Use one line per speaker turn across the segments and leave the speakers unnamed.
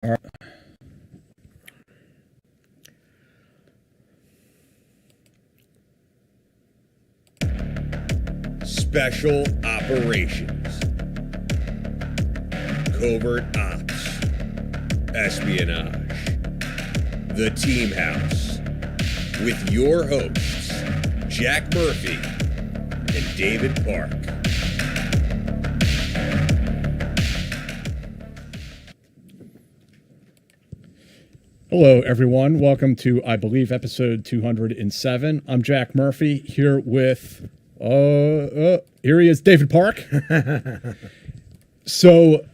All right.
Special Operations, Covert Ops, Espionage, The Team House, with your hosts, Jack Murphy and David Park.
Hello, everyone. Welcome to, I believe, episode 207. I'm Jack Murphy here with, here he is, David Park. So,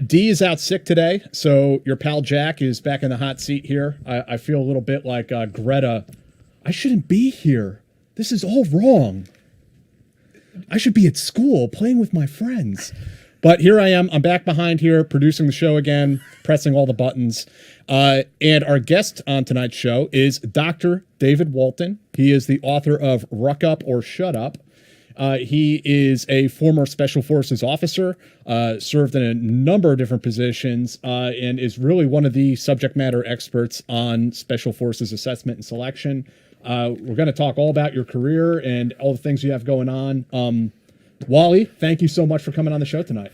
D is out sick today, so your pal Jack is back in the hot seat here. I feel a little bit like Greta. I shouldn't be here. This is all wrong. I should be at school playing with my friends. But here I am. I'm back behind here producing the show again, pressing all the buttons. And our guest on tonight's show is Dr. David Walton. He is the author of Ruck Up or Shut Up. He is a former Special Forces officer, served in a number of different positions, and is really one of the subject matter experts on Special Forces assessment and selection. We're going to talk all about your career and all the things you have going on. Wally, thank you so much for coming on the show tonight.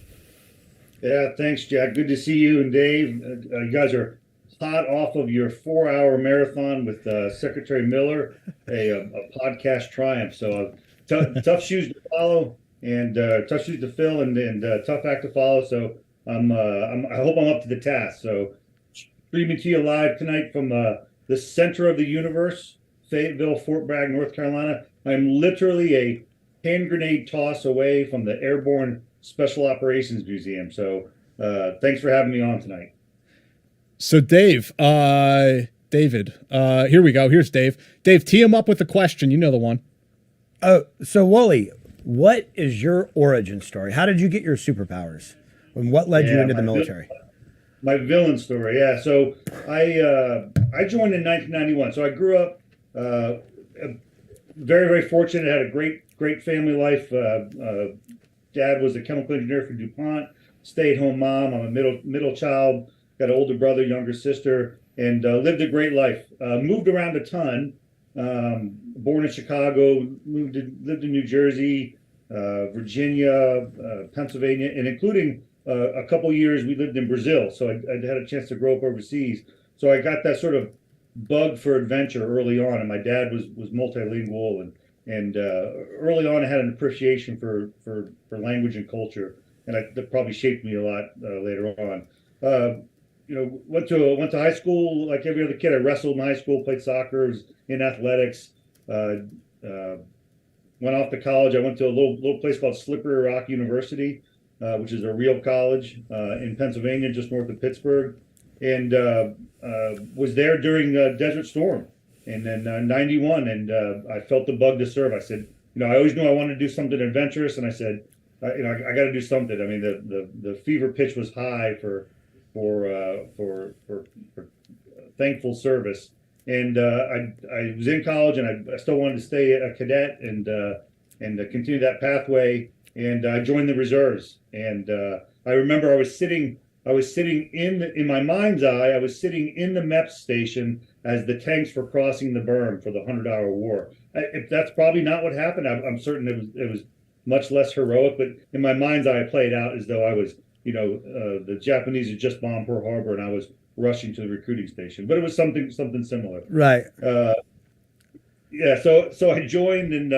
Yeah, thanks, Jack. Good to see you and Dave. You guys are hot off of your 4-hour marathon with Secretary Miller, a podcast triumph. So tough shoes to follow and tough shoes to fill and tough act to follow. So I hope I'm up to the task. So streaming to you live tonight from the center of the universe, Fayetteville, Fort Bragg, North Carolina. I'm literally a hand grenade toss away from the Airborne Special Operations Museum. So thanks for having me on tonight.
So David, here we go. Here's Dave. Dave, tee him up with a question. You know the one.
So Wally, what is your origin story? How did you get your superpowers? And what led you into the military?
My villain story, yeah. So I joined in 1991. So I grew up very, very fortunate. Had a great family life. Dad was a chemical engineer for DuPont. Stay-at-home mom. I'm a middle child. Got an older brother, younger sister, and lived a great life. Moved around a ton. Born in Chicago, lived in New Jersey, Virginia, Pennsylvania, and including a couple years we lived in Brazil. So I had a chance to grow up overseas. So I got that sort of bug for adventure early on, and my dad was multilingual, and early on I had an appreciation for language and culture, and that probably shaped me a lot later on. Went to high school like every other kid. I wrestled in high school, played soccer, was in athletics. Went off to college. I went to a little place called Slippery Rock University, which is a real college in Pennsylvania, just north of Pittsburgh, and was there during Desert Storm, and then 91, and I felt the bug to serve. I said, I always knew I wanted to do something adventurous, and I said, I got to do something. I mean, the fever pitch was high for thankful service, and I was in college, and I still wanted to stay a cadet and continue that pathway, and I joined the reserves. And I remember I was sitting in my mind's eye, I was sitting in the MEPS station as the tanks were crossing the berm for the 100-hour war. If that's probably not what happened, I'm certain it was much less heroic, but in my mind's eye, I played out as though I was, the Japanese had just bombed Pearl Harbor and I was rushing to the recruiting station. But it was something similar.
Right.
Yeah. So I joined and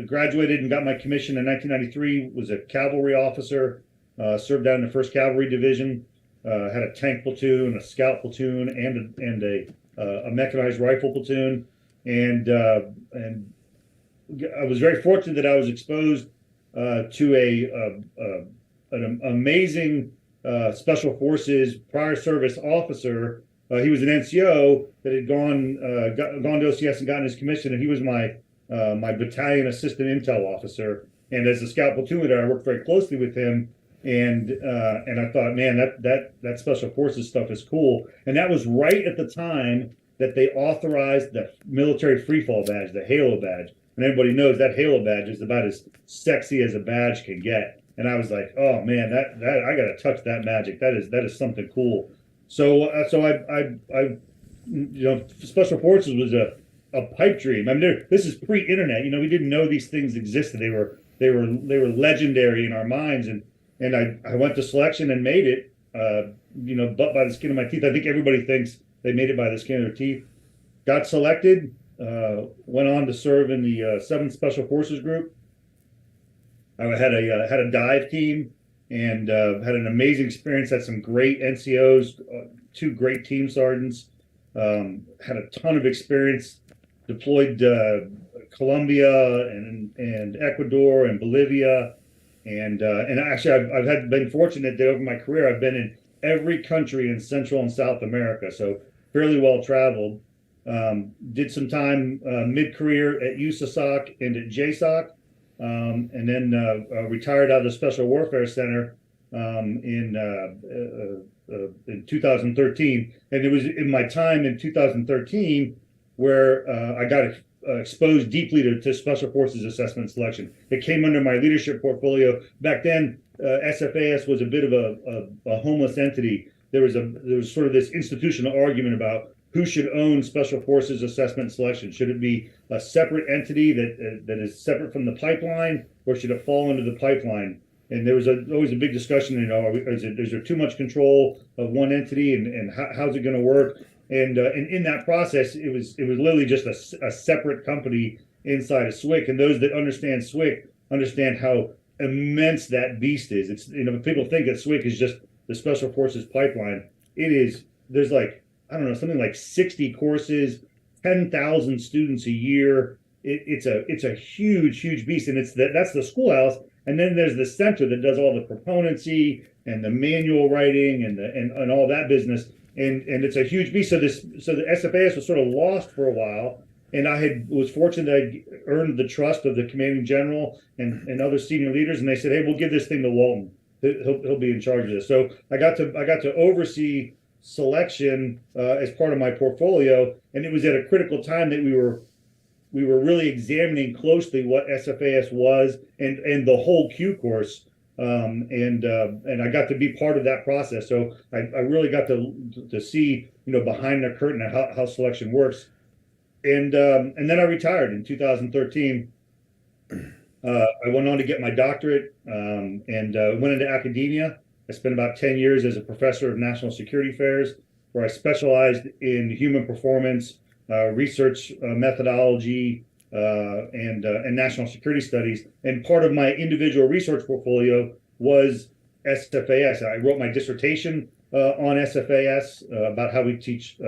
graduated and got my commission in 1993. Was a cavalry officer. Served down in the 1st Cavalry Division. Had a tank platoon, a scout platoon, and a mechanized rifle platoon. And I was very fortunate that I was exposed to an amazing Special Forces prior service officer. He was an NCO that had gone to OCS and gotten his commission, and he was my battalion assistant intel officer. And as a scout platoon leader, I worked very closely with him. And I thought, man, that Special Forces stuff is cool. And that was right at the time that they authorized the military freefall badge, the Halo badge. And everybody knows that Halo badge is about as sexy as a badge can get. and I was like, oh man, that I got to touch that magic. That is something cool. So special forces was a pipe dream. I mean, this is pre-internet. We didn't know these things existed. They were legendary in our minds, and I went to selection and made it. But by the skin of my teeth. I think everybody thinks they made it by the skin of their teeth. Got selected. Went on to serve in the 7th Special Forces Group. I had a dive team and had an amazing experience. Had some great NCOs, 2 great team sergeants. Had a ton of experience. Deployed Colombia and Ecuador and Bolivia, and actually I've been fortunate that over my career I've been in every country in Central and South America, so fairly well traveled. Did some time mid-career at USASOC and at jsoc, and then retired out of the Special Warfare Center in 2013. And it was in my time in 2013 where I got exposed deeply to Special Forces assessment selection. It came under my leadership portfolio. Back then, SFAS was a bit of a homeless entity. There was sort of this institutional argument about who should own Special Forces assessment selection. Should it be a separate entity that is separate from the pipeline, or should it fall into the pipeline? And there was always a big discussion, is there too much control of one entity, and how's it going to work? And in that process, it was literally just a separate company inside of SWCC. And those that understand SWCC understand how immense that beast is. It's people think that SWCC is just the Special Forces pipeline. It is. There's something like 60 courses, 10,000 students a year. It's a huge beast, and that's the schoolhouse. And then there's the center that does all the proponency and the manual writing and all that business. And it's a huge beast. So the SFAS was sort of lost for a while, and I was fortunate that I earned the trust of the commanding general and other senior leaders, and they said, "Hey, we'll give this thing to Walton. He'll be in charge of this." So I got to oversee selection as part of my portfolio, and it was at a critical time that we were really examining closely what SFAS was and the whole Q course. And I got to be part of that process, so I really got to see behind the curtain how selection works, and then I retired in 2013. I went on to get my doctorate and went into academia. I spent about 10 years as a professor of national security affairs, where I specialized in human performance, research methodology, and national security studies. And part of my individual research portfolio was SFAS. I wrote my dissertation on SFAS about how we teach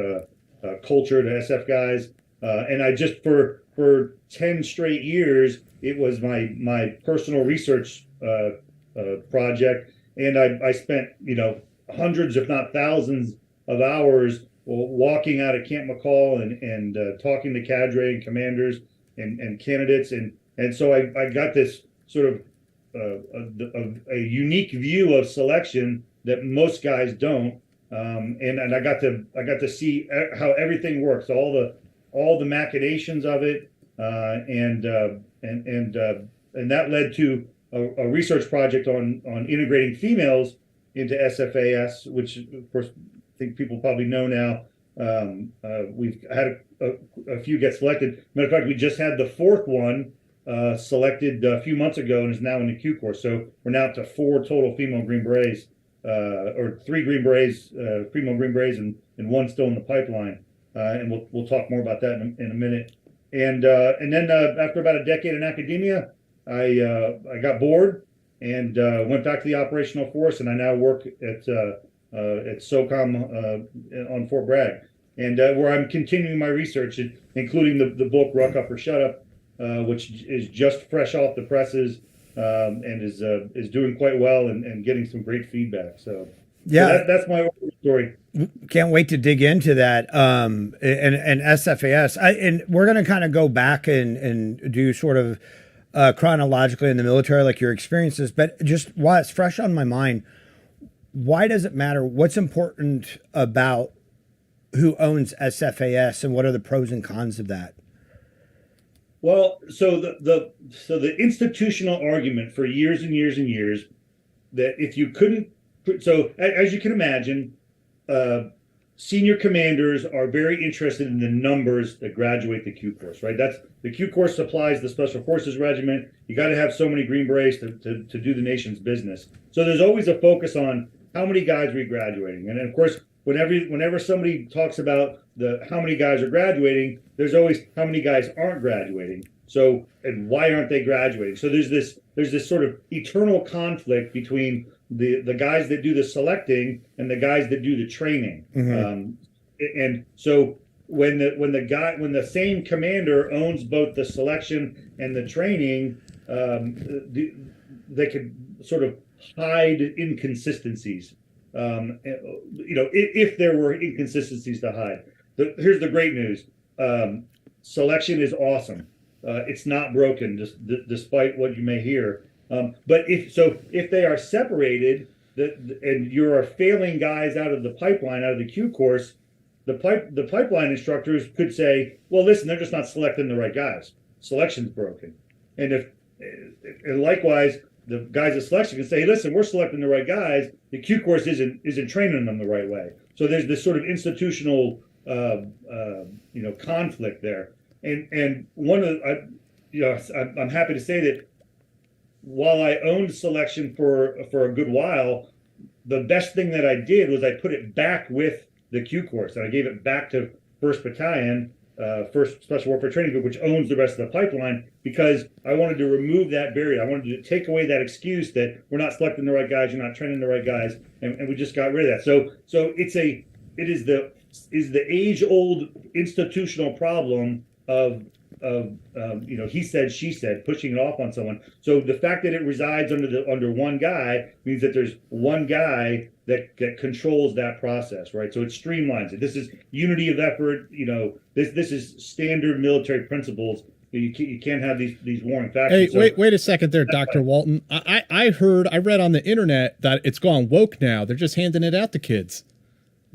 culture to SF guys. And I just for 10 straight years, it was my personal research project. And I spent hundreds, if not thousands, of hours walking out of Camp McCall and talking to Cadre and commanders and candidates, and so I got this sort of a unique view of selection that most guys don't, and I got to see how everything works, all the machinations of it, and that led to a research project on integrating females into SFAS, which of course I think people probably know now. We've had a few get selected. Matter of fact, we just had the 4th one selected a few months ago and is now in the Q course. So we're now up to 4 total female Green Berets, or 3 Green Berets, female Green Berets, and 1 still in the pipeline. And we'll talk more about that in a minute. And then after about a decade in academia, I got bored and went back to the operational force, and I now work at SOCOM on Fort Bragg, and where I'm continuing my research, including the book Ruck, Up or Shut Up, which is just fresh off the presses, and is doing quite well and getting some great feedback. So that's my story.
Can't wait to dig into that. And SFAS, and we're going to kind of go back and do sort of chronologically in the military, like your experiences, but just while it's fresh on my mind, why does it matter? What's important about who owns SFAS, and what are the pros and cons of that?
Well, so the institutional argument for years and years and years that if you couldn't, so as you can imagine, senior commanders are very interested in the numbers that graduate the Q course, right? That's the Q course supplies the Special Forces Regiment. You got to have so many Green Berets to do the nation's business. So there's always a focus on how many guys are graduating, and of course, whenever somebody talks about how many guys are graduating, there's always how many guys aren't graduating. So, and why aren't they graduating? So there's this sort of eternal conflict between the guys that do the selecting and the guys that do the training. And so when the same commander owns both the selection and the training, they could sort of hide inconsistencies. If there were inconsistencies to hide. Here's the great news. Selection is awesome. It's not broken, despite what you may hear. But if they are separated, and you are failing guys out of the pipeline, out of the Q course, the pipeline instructors could say, well, listen, they're just not selecting the right guys. Selection's broken. And likewise, the guys at selection can say, hey, listen, we're selecting the right guys. The Q course isn't training them the right way. So there's this sort of institutional, conflict there. And I'm happy to say that while I owned selection for a good while, the best thing that I did was I put it back with the Q course, and I gave it back to 1st Battalion, 1st Special Warfare Training Group, which owns the rest of the pipeline, because I wanted to remove that barrier. I wanted to take away that excuse that we're not selecting the right guys, you're not training the right guys, and we just got rid of that. So it is the age-old institutional problem of he said, she said, pushing it off on someone. So the fact that it resides under one guy means that there's one guy that controls that process, right? So it streamlines it. This is unity of effort. This is standard military principles. You can't have these warring factions.
Hey, wait a second there, Dr. Walton. I read on the internet that it's gone woke now. They're just handing it out to kids.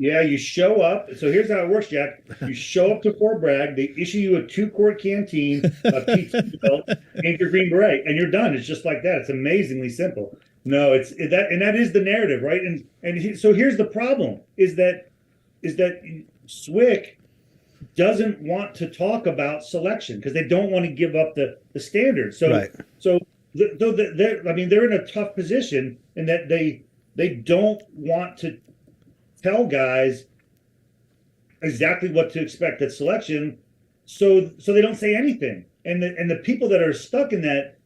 Yeah, you show up. So here's how it works, Jack. You show up to Fort Bragg. They issue you a 2-quart canteen, a pizza belt, and your Green Beret, and you're done. It's just like that. It's amazingly simple. No, that is the narrative, right? So here's the problem: is that SWCC doesn't want to talk about selection because they don't want to give up the standards. So
right.
They're in a tough position in that they don't want to tell guys exactly what to expect at selection, so they don't say anything. And the people that are stuck in that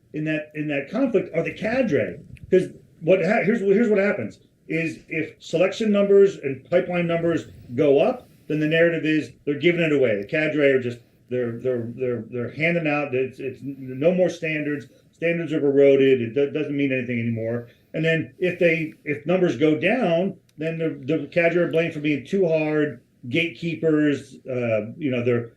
conflict are the cadre. Because here's what happens is if selection numbers and pipeline numbers go up, then the narrative is they're giving it away. The cadre are just they're handing out. It's no more standards. Standards are eroded. It doesn't mean anything anymore. And then if numbers go down, then the cadre are blamed for being too hard, gatekeepers. They're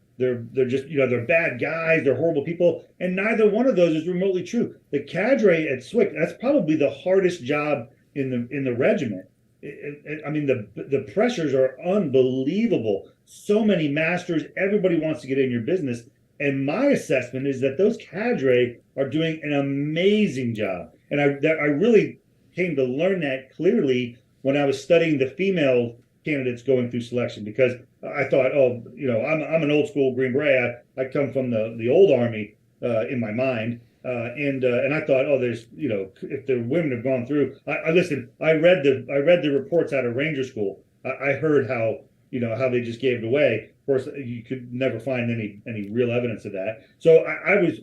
just they're bad guys. They're horrible people, and neither one of those is remotely true. The cadre at SWCC, that's probably the hardest job in the regiment. The pressures are unbelievable. So many masters. Everybody wants to get in your business, and my assessment is that those cadre are doing an amazing job. And I really came to learn that clearly when I was studying the female candidates going through selection, because I thought, I'm an old school Green Beret. I come from the old Army in my mind, and I thought, there's if the women have gone through. I listened. I read the reports out of Ranger School. I heard how they just gave it away. Of course, you could never find any real evidence of that. So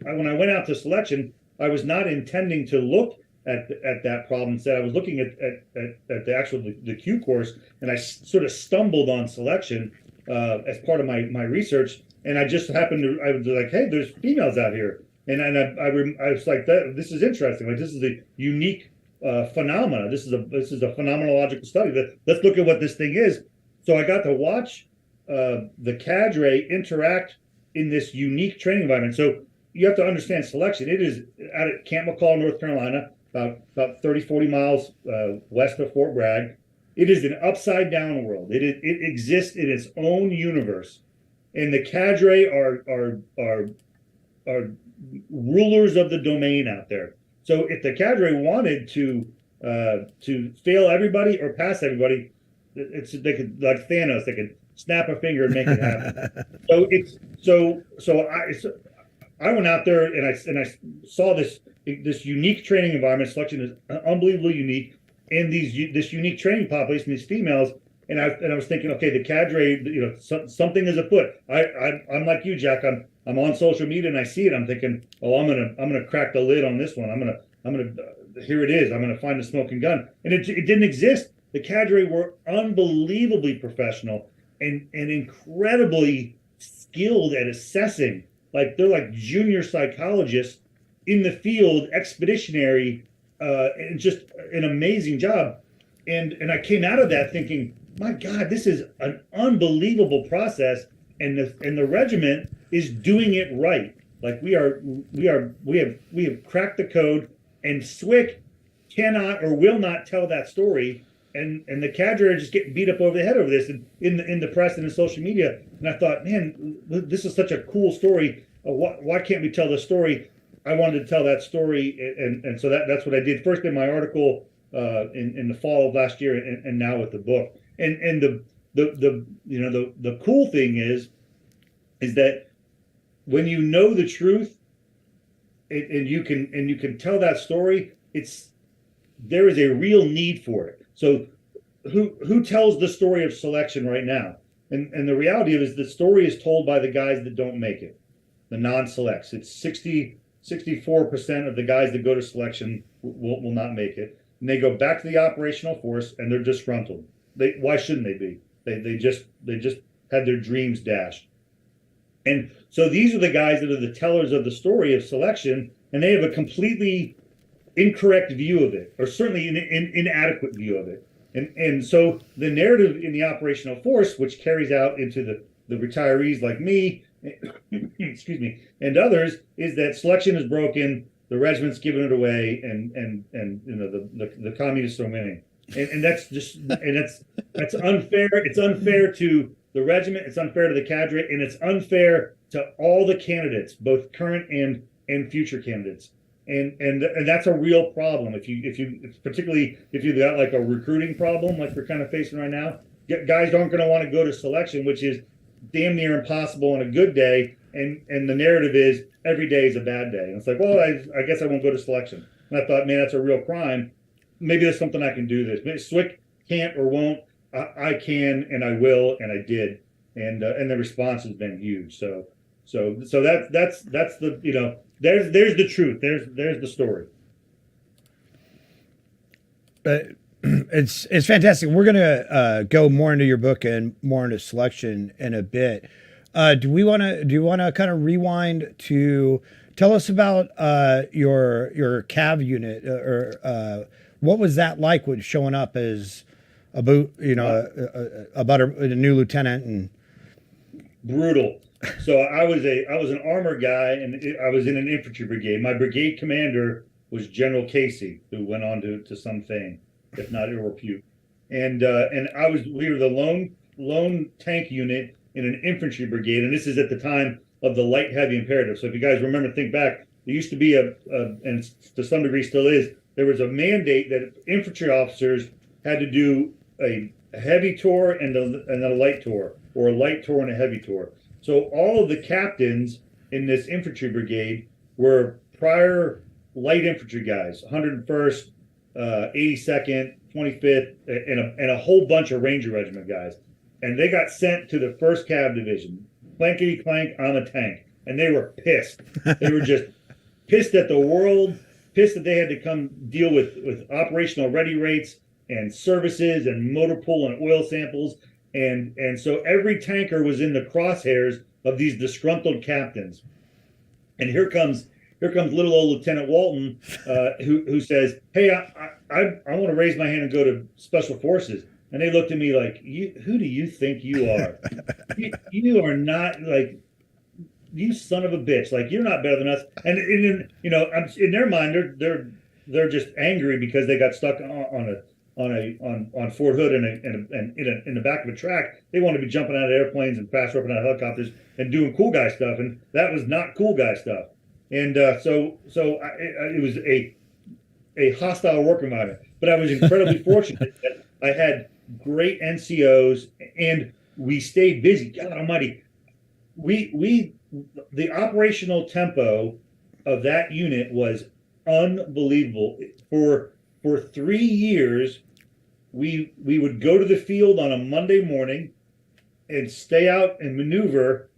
when I went out to selection, I was not intending to look at that problem. Instead, I was looking at the Q course, and I sort of stumbled on selection as part of my research, and I just happened to, I was like, hey, there's females out here, and I was like, this is interesting. Like, this is a unique phenomena. This is a phenomenological study. Let's look at what this thing is. So I got to watch the cadre interact in this unique training environment. So you have to understand selection. It is out at Camp McCall, North Carolina, about 30, 40 miles west of Fort Bragg. It is an upside down world. It exists in its own universe. And the cadre are are rulers of the domain out there. So if the cadre wanted to fail everybody or pass everybody, they could, like Thanos, they could snap a finger and make it happen. So I went out there and I saw this unique training environment. Selection is unbelievably unique, and this unique training population, these females. And I was thinking, okay, the cadre, something is afoot. I'm like you, Jack. I'm on social media and I see it. I'm thinking, oh, I'm gonna crack the lid on this one. I'm gonna here it is. I'm gonna find the smoking gun, and it didn't exist. The cadre were unbelievably professional and incredibly skilled at assessing. Like they're like junior psychologists in the field, expeditionary, and just an amazing job. And I came out of that thinking, my God, this is an unbelievable process, and the regiment is doing it right. Like we have cracked the code, and SWCC cannot or will not tell that story, and the cadre are just getting beat up over the head over this in the press and in social media. And I thought, man, this is such a cool story. Why can't we tell the story? I wanted to tell that story, and so that's what I did first in my article in the fall of last year, and now with the book. And the cool thing is that when you know the truth and you can tell that story, there is a real need for it. So who tells the story of selection right now? And the reality of it is the story is told by the guys that don't make it, the non-selects. It's 64% of the guys that go to selection will not make it. And they go back to the operational force and they're disgruntled. Why shouldn't they be? They just had their dreams dashed. And so these are the guys that are the tellers of the story of selection, and they have a completely incorrect view of it, or certainly an inadequate view of it. And so the narrative in the operational force, which carries out into the retirees like me, excuse me, and others, is that selection is broken, the regiment's giving it away, and the communists are winning. And that's that's unfair. It's unfair to the regiment, it's unfair to the cadre, and it's unfair to all the candidates, both current and future candidates. And that's a real problem. Particularly if you've got like a recruiting problem like we're kind of facing right now, guys aren't going to want to go to selection, which is damn near impossible on a good day. And the narrative is every day is a bad day. And it's like, well, I guess I won't go to selection. And I thought, man, that's a real crime. Maybe there's something I can do this. Maybe SWCC can't or won't. I can and I will, and I did. And the response has been huge. So that's the there's the truth. There's the story.
It's fantastic. We're gonna go more into your book and more into selection in a bit. Do you want to kind of rewind to tell us about your CAV unit, or what was that like when showing up as about a new lieutenant? And
brutal. So I was an armor guy, and I was in an infantry brigade. My brigade commander was General Casey, who went on to some fame, if not ill repute. And we were the lone tank unit in an infantry brigade, and this is at the time of the light heavy imperative. So if you guys think back, there used to be and to some degree still is, there was a mandate that infantry officers had to do a heavy tour and a light tour, or a light tour and a heavy tour. So all of the captains in this infantry brigade were prior light infantry guys, 101st, 82nd, 25th, and a whole bunch of Ranger Regiment guys. And they got sent to the 1st Cav Division. Clankety clank, I'm a tank. And they were pissed. They were just pissed at the world, pissed that they had to come deal with operational ready rates and services and motor pool and oil samples. And so every tanker was in the crosshairs of these disgruntled captains. And here comes little old Lieutenant Walton, who says, "Hey, I want to raise my hand and go to Special Forces." And they looked at me like, "Who do you think you are? you are not, like, you son of a bitch. Like, you're not better than us." And in their mind, they're just angry because they got stuck on on Fort Hood and in the back of a track, they want to be jumping out of airplanes and fast roping out of helicopters and doing cool guy stuff, and that was not cool guy stuff. And it was a hostile work environment. But I was incredibly fortunate that I had great NCOs, and we stayed busy. God Almighty, the operational tempo of that unit was unbelievable. For 3 years, we would go to the field on a Monday morning and stay out and maneuver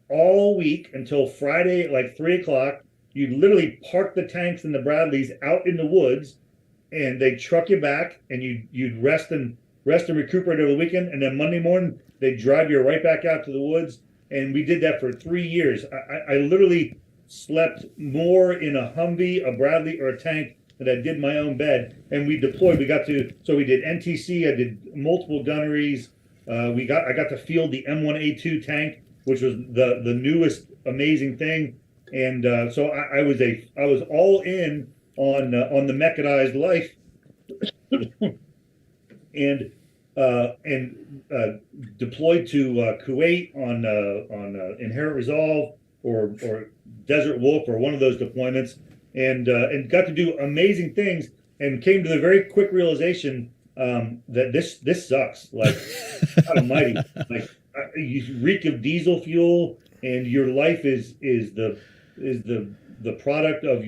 all week until Friday at like 3 o'clock. You'd literally park the tanks and the Bradleys out in the woods, and they'd truck you back, and you'd rest and recuperate over the weekend, and then Monday morning they'd drive you right back out to the woods. And we did that for 3 years. I literally slept more in a Humvee, a Bradley, or a tank than I did my own bed. And we deployed. We did NTC. I did multiple gunneries. I got to field the M1A2 tank, which was the newest amazing thing. And so I was all in on the mechanized life, and deployed to Kuwait on Inherent Resolve or Desert Wolf or one of those deployments, and got to do amazing things, and came to the very quick realization that this sucks. Like, God Almighty, like you reek of diesel fuel, and your life is the product of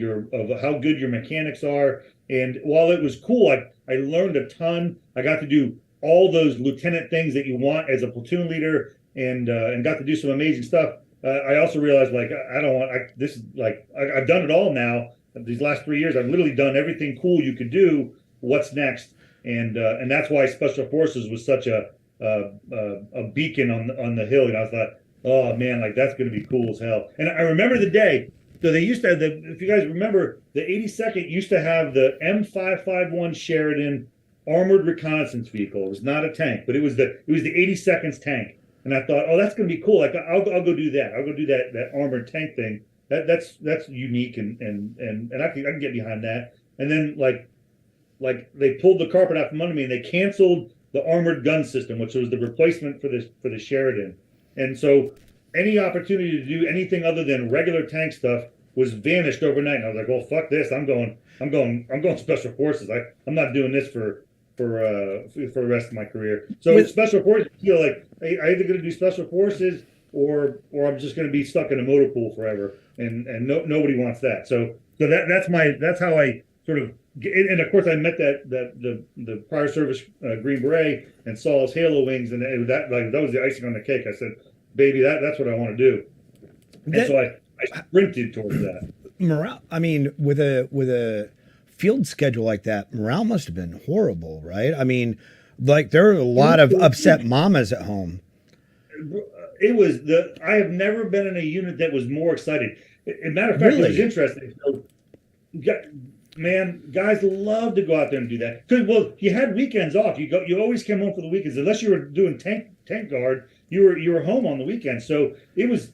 how good your mechanics are. And while it was cool, I learned a ton. I got to do all those lieutenant things that you want as a platoon leader, and got to do some amazing stuff. I also realized, like, I've done it all now. These last 3 years, I've literally done everything cool you could do. What's next? And that's why Special Forces was such a beacon on the hill. And I thought, oh man, like that's going to be cool as hell. And I remember the day. So they used to have if you guys remember, the 82nd used to have the M551 Sheridan armored reconnaissance vehicle. It was not a tank, but it was the 82nd's tank. And I thought, oh, that's going to be cool. Like I'll go do that. I'll go do that armored tank thing. That's unique, and I can get behind that. And then like they pulled the carpet out from under me, and they canceled the armored gun system, which was the replacement for the Sheridan. And so any opportunity to do anything other than regular tank stuff was vanished overnight. And I was like, well, fuck this. I'm going Special Forces. I'm not doing this for the rest of my career. So Special Forces, I feel like I either going to do Special Forces or I'm just going to be stuck in a motor pool forever. And nobody wants that. So that's how I sort of and of course I met the prior service Green Beret and saw his halo wings, and that was the icing on the cake. I said, baby, that's what I want to do. And so I sprinted towards that.
Morale, I mean, with a field schedule like that, morale must have been horrible, right? I mean, like there are a lot of upset mamas at home.
It was I have never been in a unit that was more excited. As a matter of fact, It was interesting. So, man, guys love to go out there and do that. Well, you had weekends off. You always came home for the weekends, unless you were doing tank guard. You were home on the weekend. So it was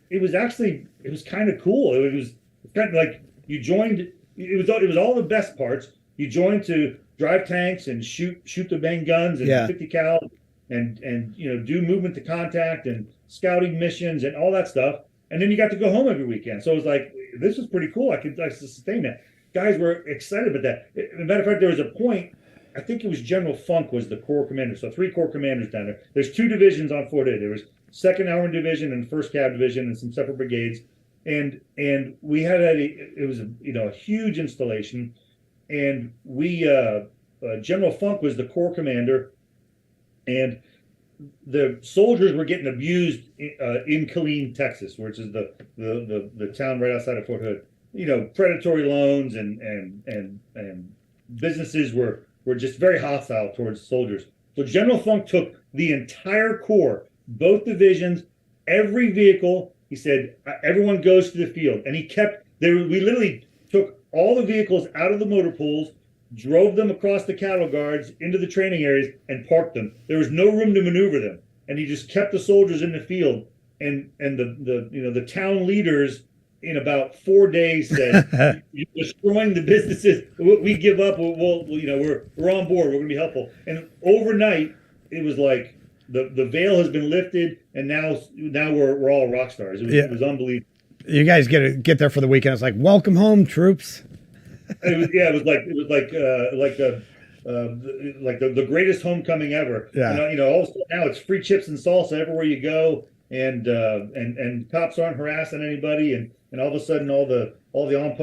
kind of cool. It was kind of like you joined. It was all the best parts. You joined to drive tanks and shoot the bang guns and 50 cal and do movement to contact and scouting missions and all that stuff. And then you got to go home every weekend. So it was like, this was pretty cool. I could sustain that. Guys were excited about that. As a matter of fact, there was a point, I think it was General Funk was the Corps commander. So 3 Corps commanders down there. There's 2 divisions on Fort Hood. There was 2nd Armored Division and 1st Cav Division and some separate brigades. And we had it was a huge installation. And we General Funk was the Corps commander, and the soldiers were getting abused in Killeen, Texas, which is the town right outside of Fort Hood. Predatory loans and businesses were just very hostile towards soldiers. So General Funk took the entire Corps, both divisions, every vehicle. He said, everyone goes to the field. And we literally took all the vehicles out of the motor pools, drove them across the cattle guards into the training areas, and parked them. There was no room to maneuver them. And he just kept the soldiers in the field. And the town leaders in about 4 days said, "You're destroying the businesses. We give up. We're on board. We're going to be helpful." And overnight, it was like the veil has been lifted, and now we're all rock stars. It was unbelievable.
You guys get there for the weekend. It's like, welcome home, troops.
It was the greatest homecoming ever.
Yeah.
All of a sudden now it's free chips and salsa everywhere you go, and cops aren't harassing anybody, and all of a sudden all the off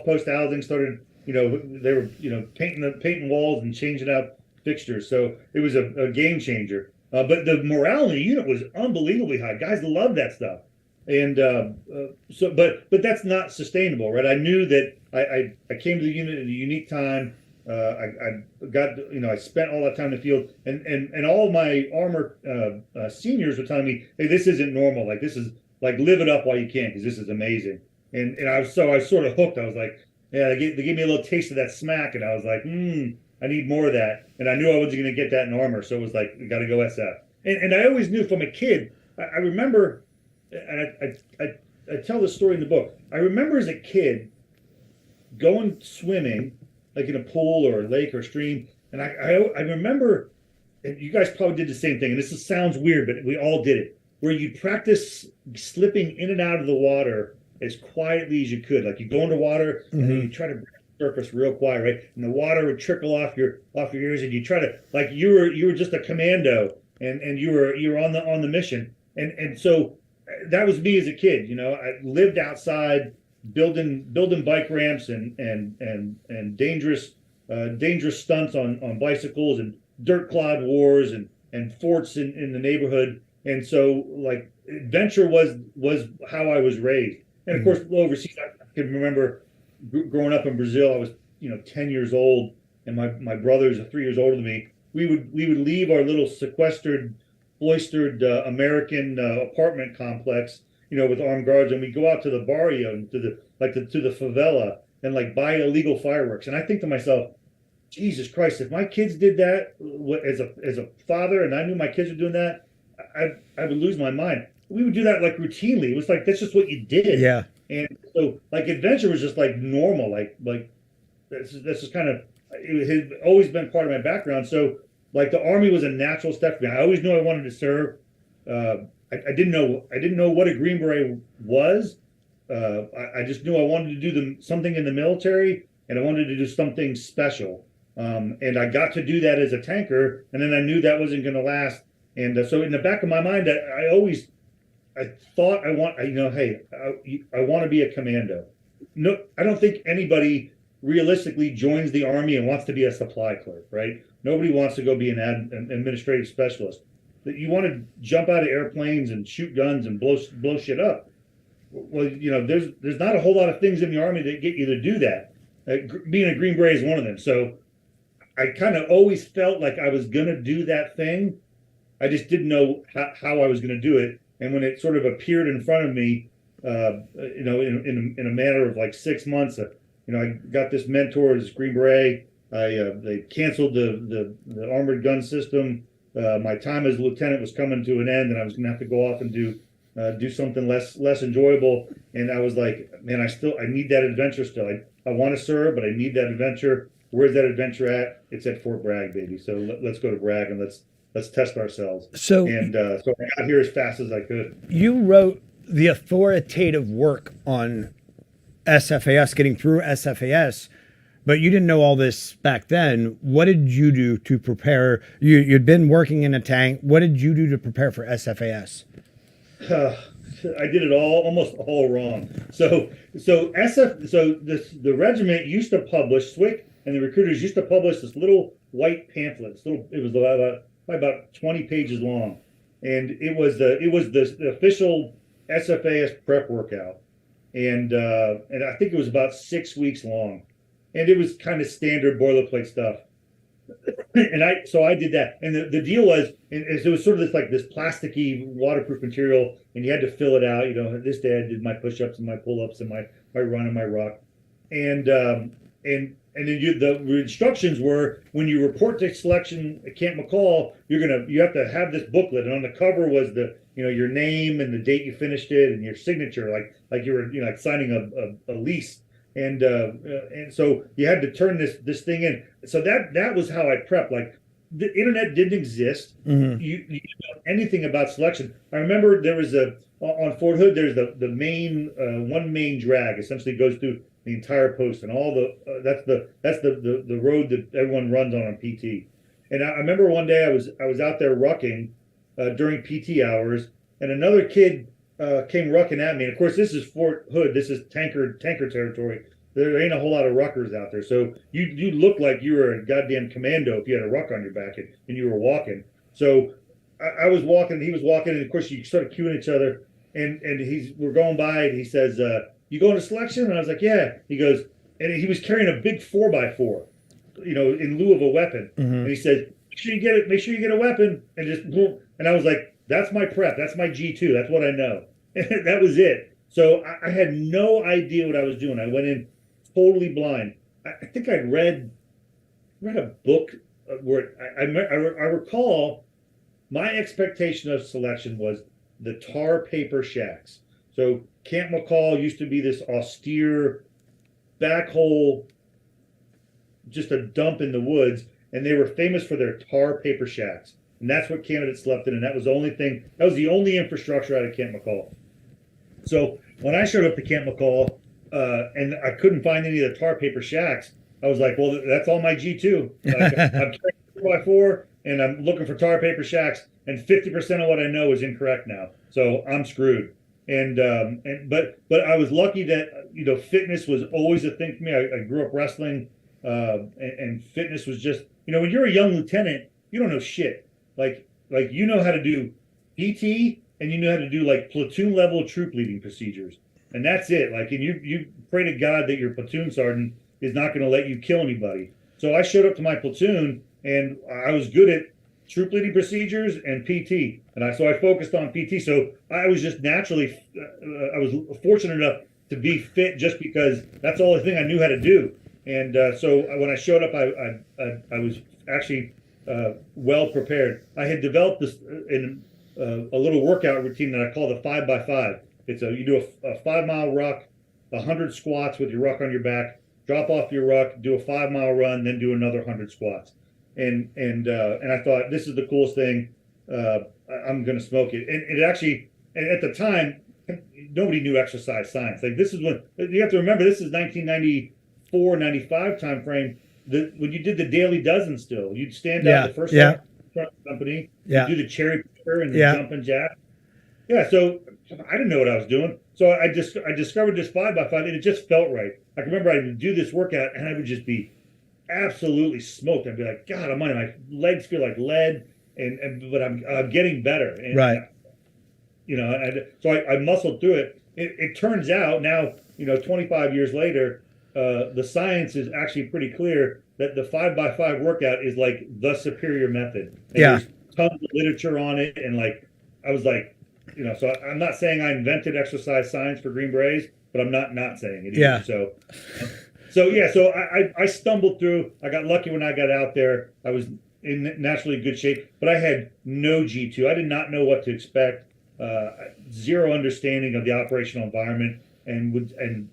post housing started. They were painting walls and changing out fixtures. So it was a game changer. But the morale in the unit was unbelievably high. Guys loved that stuff. And but that's not sustainable, right? I knew that I came to the unit at a unique time. I spent all that time in the field, and all my armor seniors were telling me, "Hey, this isn't normal. Like, this is like, live it up while you can, because this is amazing." And I was sort of hooked. I was like, yeah, they gave me a little taste of that smack, and I was like, I need more of that. And I knew I wasn't going to get that in armor, so it was like, we got to go SF. And I always knew from a kid. I remember. And I tell this story in the book. I remember as a kid going swimming, like in a pool or a lake or stream, and I remember, and you guys probably did the same thing, and this sounds weird, but we all did it, where you practice slipping in and out of the water as quietly as you could. Like, you go into water and then you try to break the surface real quiet, right? And the water would trickle off your ears, and you try to, like, you were just a commando, and you were on the mission, and so. That was me as a kid. I lived outside, building bike ramps and dangerous stunts on bicycles, and dirt clod wars and forts in the neighborhood. And so, like, adventure was how I was raised. And of course, overseas, I can remember growing up in Brazil. I was 10 years old, and my brothers are 3 years older than me. We would leave our little cloistered American apartment complex, with armed guards, and we go out to the barrio and to the favela and, like, buy illegal fireworks. And I think to myself, Jesus Christ, if my kids did that as a father, and I knew my kids were doing that, I would lose my mind. We would do that, like, routinely. It was like, that's just what you did.
Yeah.
And so, like, adventure was just like normal. Like that's just kind of, it had always been part of my background. So, like, the Army was a natural step for me. I always knew I wanted to serve. I didn't know what a Green Beret was. I just knew I wanted to do something in the military, and I wanted to do something special. And I got to do that as a tanker, and then I knew that wasn't going to last. And so in the back of my mind, I thought I want to be a commando. No, I don't think anybody realistically joins the Army and wants to be a supply clerk, right? Nobody wants to go be an administrative specialist. That you want to jump out of airplanes and shoot guns and blow shit up. Well, there's not a whole lot of things in the Army that get you to do that. Being a Green Beret is one of them. So I kind of always felt like I was going to do that thing. I just didn't know how I was going to do it. And when it sort of appeared in front of me, in a matter of like 6 months, I got this mentor, this Green Beret. They canceled the armored gun system. My time as a lieutenant was coming to an end, and I was going to have to go off and do something less enjoyable. And I was like, man, I need that adventure still. I want to serve, but I need that adventure. Where's that adventure at? It's at Fort Bragg, baby. So let's go to Bragg and let's test ourselves. So I got here as fast as I could.
You wrote the authoritative work on SFAS, getting through SFAS, but you didn't know all this back then. What did you do to prepare? You'd been working in a tank. What did you do to prepare for SFAS?
I did it almost all wrong. So the regiment used to publish, SWIC and the recruiters used to publish this little white pamphlet. It was about 20 pages long, and it was the official SFAS prep workout, and I think it was about 6 weeks long, and it was kind of standard boilerplate stuff. And I did that, and the deal was, and it was sort of this plasticky waterproof material, and you had to fill it out. This day I did my push-ups and my pull-ups and my run and my ruck, and and then the instructions were when you report to selection at Camp McCall, you have to have this booklet, and on the cover was your name and the date you finished it and your signature, like you were like signing a lease, and so you had to turn this thing in. So that was how I prepped. Like the internet didn't exist.
Mm-hmm.
You didn't know anything about selection. I remember there was on Fort Hood. There's the main one main drag essentially goes through the entire post, and all that's the road that everyone runs on PT. And I remember one day I was out there rucking during PT hours, and another kid came rucking at me. And of course, this is Fort Hood. This is tanker territory. There ain't a whole lot of ruckers out there, so you look like you were a goddamn commando if you had a ruck on your back and you were walking. So I was walking, he was walking, and of course you started cueing each other. And we're going by, and he says, "You going to selection?" And I was like, "Yeah." He goes, and he was carrying a big 4x4, in lieu of a weapon.
Mm-hmm.
And he said, "Make sure you get it. Make sure you get a weapon." And I was like, "That's my prep. That's my G2. That's what I know." And that was it. So I had no idea what I was doing. I went in totally blind. I think I'd read a book where I recall my expectation of selection was the tar paper shacks. So Camp McCall used to be this austere back hole, just a dump in the woods, and they were famous for their tar paper shacks. And that's what candidates slept in, and that was the only infrastructure out of Camp McCall. So when I showed up to Camp McCall, and I couldn't find any of the tar paper shacks, I was like, well, that's all my G2. Like, I'm carrying 4x4, and I'm looking for tar paper shacks, and 50% of what I know is incorrect now. So I'm screwed. But I was lucky that, fitness was always a thing for me. I grew up wrestling, and fitness was just, when you're a young lieutenant, you don't know shit. Like you know how to do PT, and you know how to do like platoon level troop leading procedures. And that's it. Like, and you pray to God that your platoon sergeant is not going to let you kill anybody. So I showed up to my platoon, and I was good at troop leading procedures and PT, so I focused on PT. So I was just naturally, I was fortunate enough to be fit just because that's the only thing I knew how to do. And so when I showed up, I was actually well prepared. I had developed this in a little workout routine that I call the 5x5. It's you do a 5-mile ruck, 100 squats with your ruck on your back, drop off your ruck, do a 5-mile run, then do another 100 squats. And I thought, this is the coolest thing. I'm going to smoke it. And it actually, and at the time, nobody knew exercise science. Like, this is when you have to remember, this is 1994, 95 time frame. When you did the daily dozen, still you'd stand out the first company, do the cherry picker and the jumping jack. Yeah, so I didn't know what I was doing. So I discovered this 5x5, and it just felt right. I remember I would do this workout, and I would just be absolutely smoked. I'd be like, God almighty, my legs feel like lead, but I'm getting better. And,
right.
So I muscled through it. It turns out now, 25 years later, the science is actually pretty clear that the 5x5 workout is like the superior method. And there's tons of literature on it, and I was like, so I'm not saying I invented exercise science for Green Berets, but I'm not saying it either. So I stumbled through. I got lucky when I got out there. I was in naturally good shape, but I had no G2. I did not know what to expect. Zero understanding of the operational environment, and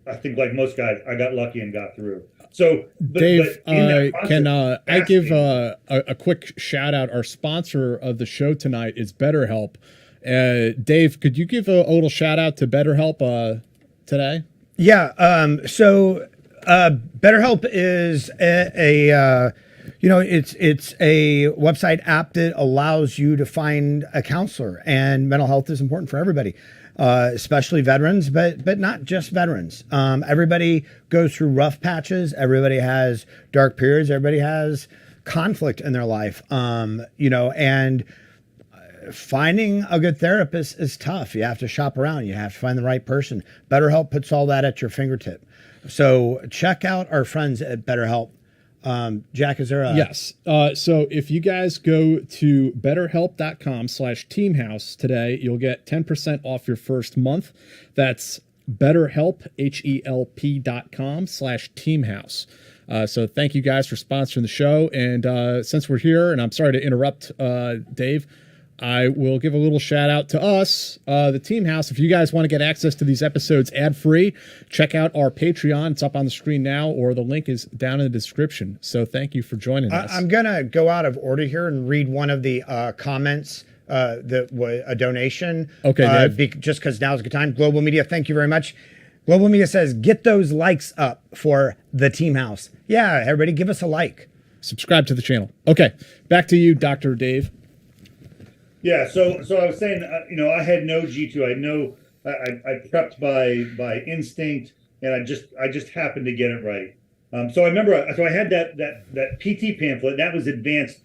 I think, like most guys, I got lucky and got through. So,
Dave, can I give a quick shout out? Our sponsor of the show tonight is BetterHelp. Dave, could you give a little shout out to BetterHelp today?
Yeah. So BetterHelp is it's a website app that allows you to find a counselor, and mental health is important for everybody, especially veterans, but not just veterans. Everybody goes through rough patches. Everybody has dark periods. Everybody has conflict in their life. And finding a good therapist is tough. You have to shop around. You have to find the right person. BetterHelp puts all that at your fingertip. So check out our friends at BetterHelp. Jack, is there a...
Yes. So if you guys go to betterhelp.com/teamhouse today, you'll get 10% off your first month. That's BetterHelp, HELP.com/teamhouse. So thank you guys for sponsoring the show. And since we're here, and I'm sorry to interrupt, Dave, I will give a little shout out to us, the Team House. If you guys want to get access to these episodes ad-free, check out our Patreon. It's up on the screen now, or the link is down in the description. So thank you for joining us.
I'm going to go out of order here and read one of the comments that was a donation.
Okay, Dave.
Just because now's a good time. Global Media, thank you very much. Global Media says, get those likes up for the Team House. Yeah, everybody give us a like.
Subscribe to the channel. Okay, back to you, Dr. Dave.
Yeah, so I was saying, I had no G2. I prepped by instinct, and I just happened to get it right. So I remember, so I had that PT pamphlet, and that was advanced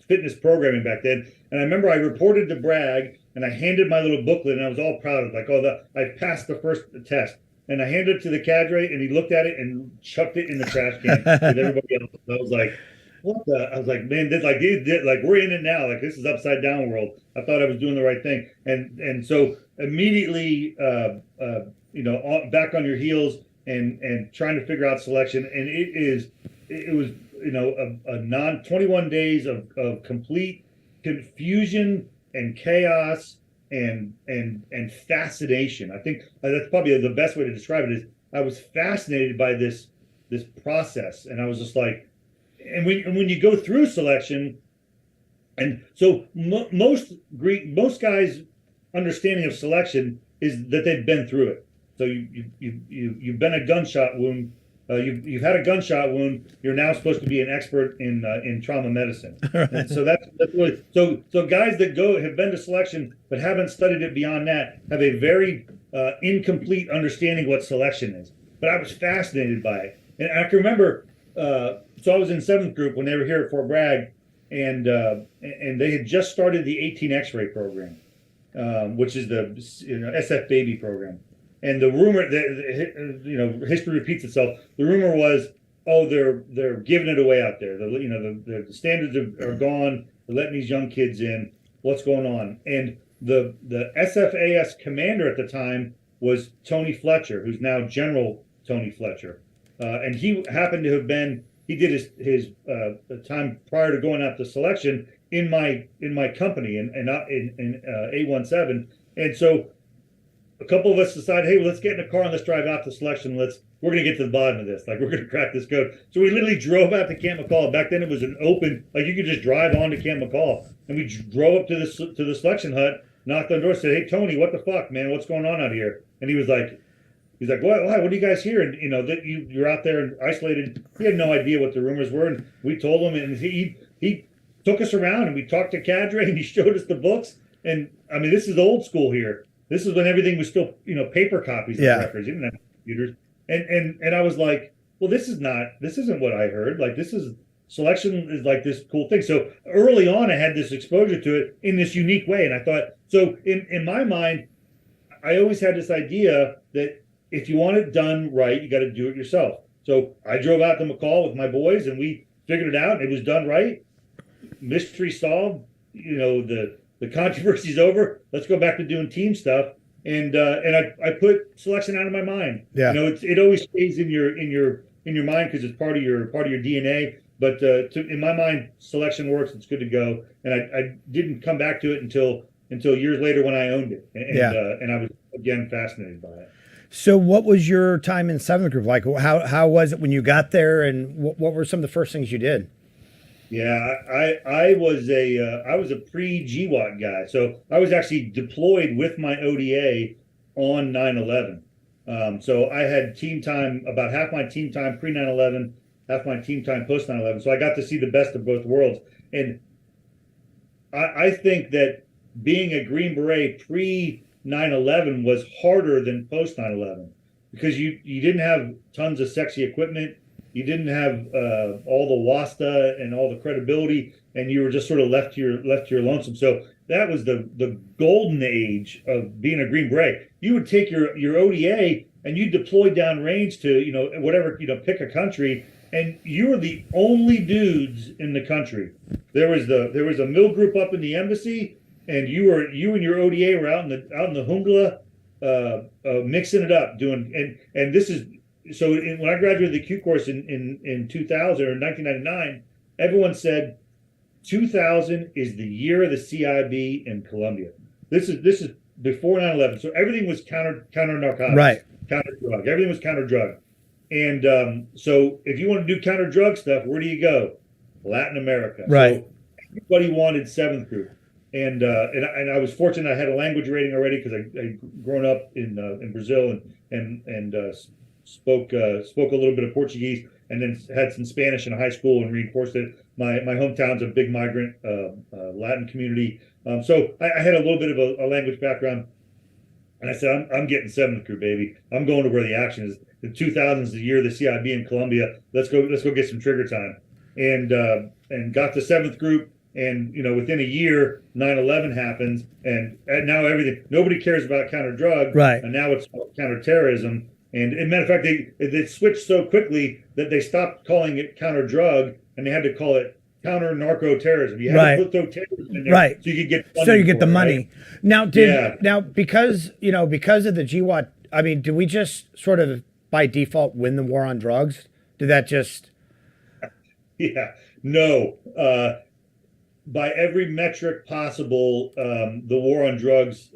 fitness programming back then. And I remember I reported to Bragg, and I handed my little booklet, and I was all proud of it, I passed the first test. And I handed it to the cadre, and he looked at it and chucked it in the trash can with everybody else. I was like, what the? I was like, man, we're in it now. Like, this is upside down world. I thought I was doing the right thing. And so immediately, back on your heels and trying to figure out selection. And it was, a 21 days of complete confusion and chaos and fascination. I think that's probably the best way to describe it. Is I was fascinated by this process, and I was just like, and when you go through selection, and so most guys' understanding of selection is that they've been through it. So you've been a gunshot wound. You've had a gunshot wound. You're now supposed to be an expert in trauma medicine. Right. And so that's really so guys that have been to selection but haven't studied it beyond that have a very incomplete understanding what selection is. But I was fascinated by it, and I can remember. So I was in 7th group when they were here at Fort Bragg, and they had just started the 18 X-ray program, which is the SF baby program. And the rumor, history repeats itself. The rumor was, they're giving it away out there. The standards are gone. They're letting these young kids in. What's going on? And the SFAS commander at the time was Tony Fletcher, who's now General Tony Fletcher. And he happened to have he did his time prior to going out to selection in my company in A17. And so a couple of us decided, hey, let's get in a car and let's drive out to selection. We're going to get to the bottom of this. Like, we're going to crack this code. So we literally drove out to Camp McCall. Back then it was an open, like, you could just drive on to Camp McCall. And we drove up to the selection hut, knocked on the door, said, hey, Tony, what the fuck, man? What's going on out here? And he was like, what are you guys here? And that you're out there and isolated. He had no idea what the rumors were, and we told him, and he took us around, and we talked to Cadre, and he showed us the books. And I mean, this is old school here. This is when everything was still paper copies of records. You didn't have computers. And I was like, well, this isn't what I heard. Like, selection is like this cool thing. So early on, I had this exposure to it in this unique way, and I thought, so in my mind, I always had this idea that if you want it done right, you got to do it yourself. So I drove out to McCall with my boys, and we figured it out. It was done right. Mystery solved. The controversy's over. Let's go back to doing team stuff. And I put selection out of my mind. Yeah. It always stays in your mind because it's part of your DNA. But in my mind, selection works. It's good to go. And I didn't come back to it until years later when I owned it. And I was again fascinated by it.
So what was your time in 7th group like? How was it when you got there, and what were some of the first things you did?
Yeah, I was a pre-GWAT guy. So I was actually deployed with my ODA on 9/11. So I had team time, about half my team time pre 9/11, half my team time post 9/11. So I got to see the best of both worlds. And I think that being a Green Beret pre 9/11 was harder than post 9/11 because you didn't have tons of sexy equipment. You didn't have all the WASTA and all the credibility, and you were just sort of left to your lonesome. So that was the golden age of being a Green Beret. You would take your ODA and you deploy downrange to pick a country, and you were the only dudes in the country. There was a mill group up in the embassy, and you and your ODA were out in the jungla, mixing it up, doing and this is when I graduated the Q course in 2000 or 1999, everyone said 2000 is the year of the CIB in Colombia. This is before 9/11, so everything was counter narcotics,
Right.
counter drug. Everything was counter drug, and so if you want to do counter drug stuff, where do you go? Latin America.
Right.
So everybody wanted seventh group, and I was fortunate. I had a language rating already because I grown up in Brazil and spoke a little bit of Portuguese, and then had some Spanish in high school and reinforced it. My hometown's a big migrant Latin community, so I had a little bit of a language background. And I said, I'm getting seventh group, baby. I'm going to where the action is. The 2000s is the year of the CIB in Colombia. Let's go get some trigger time. And got to seventh group. And, within a year, 9/11 happens. And now nobody cares about counter drug.
Right.
And now it's counter terrorism. And as a matter of fact, they switched so quickly that they stopped calling it counter drug and they had to call it counter narco terrorism. You had to put terrorism in there,
right?
So you could get
the money.
Right?
Now because of the GWAT, I mean, did we just sort of by default win the war on drugs? Did that just?
Yeah, no. By every metric possible, the war on drugs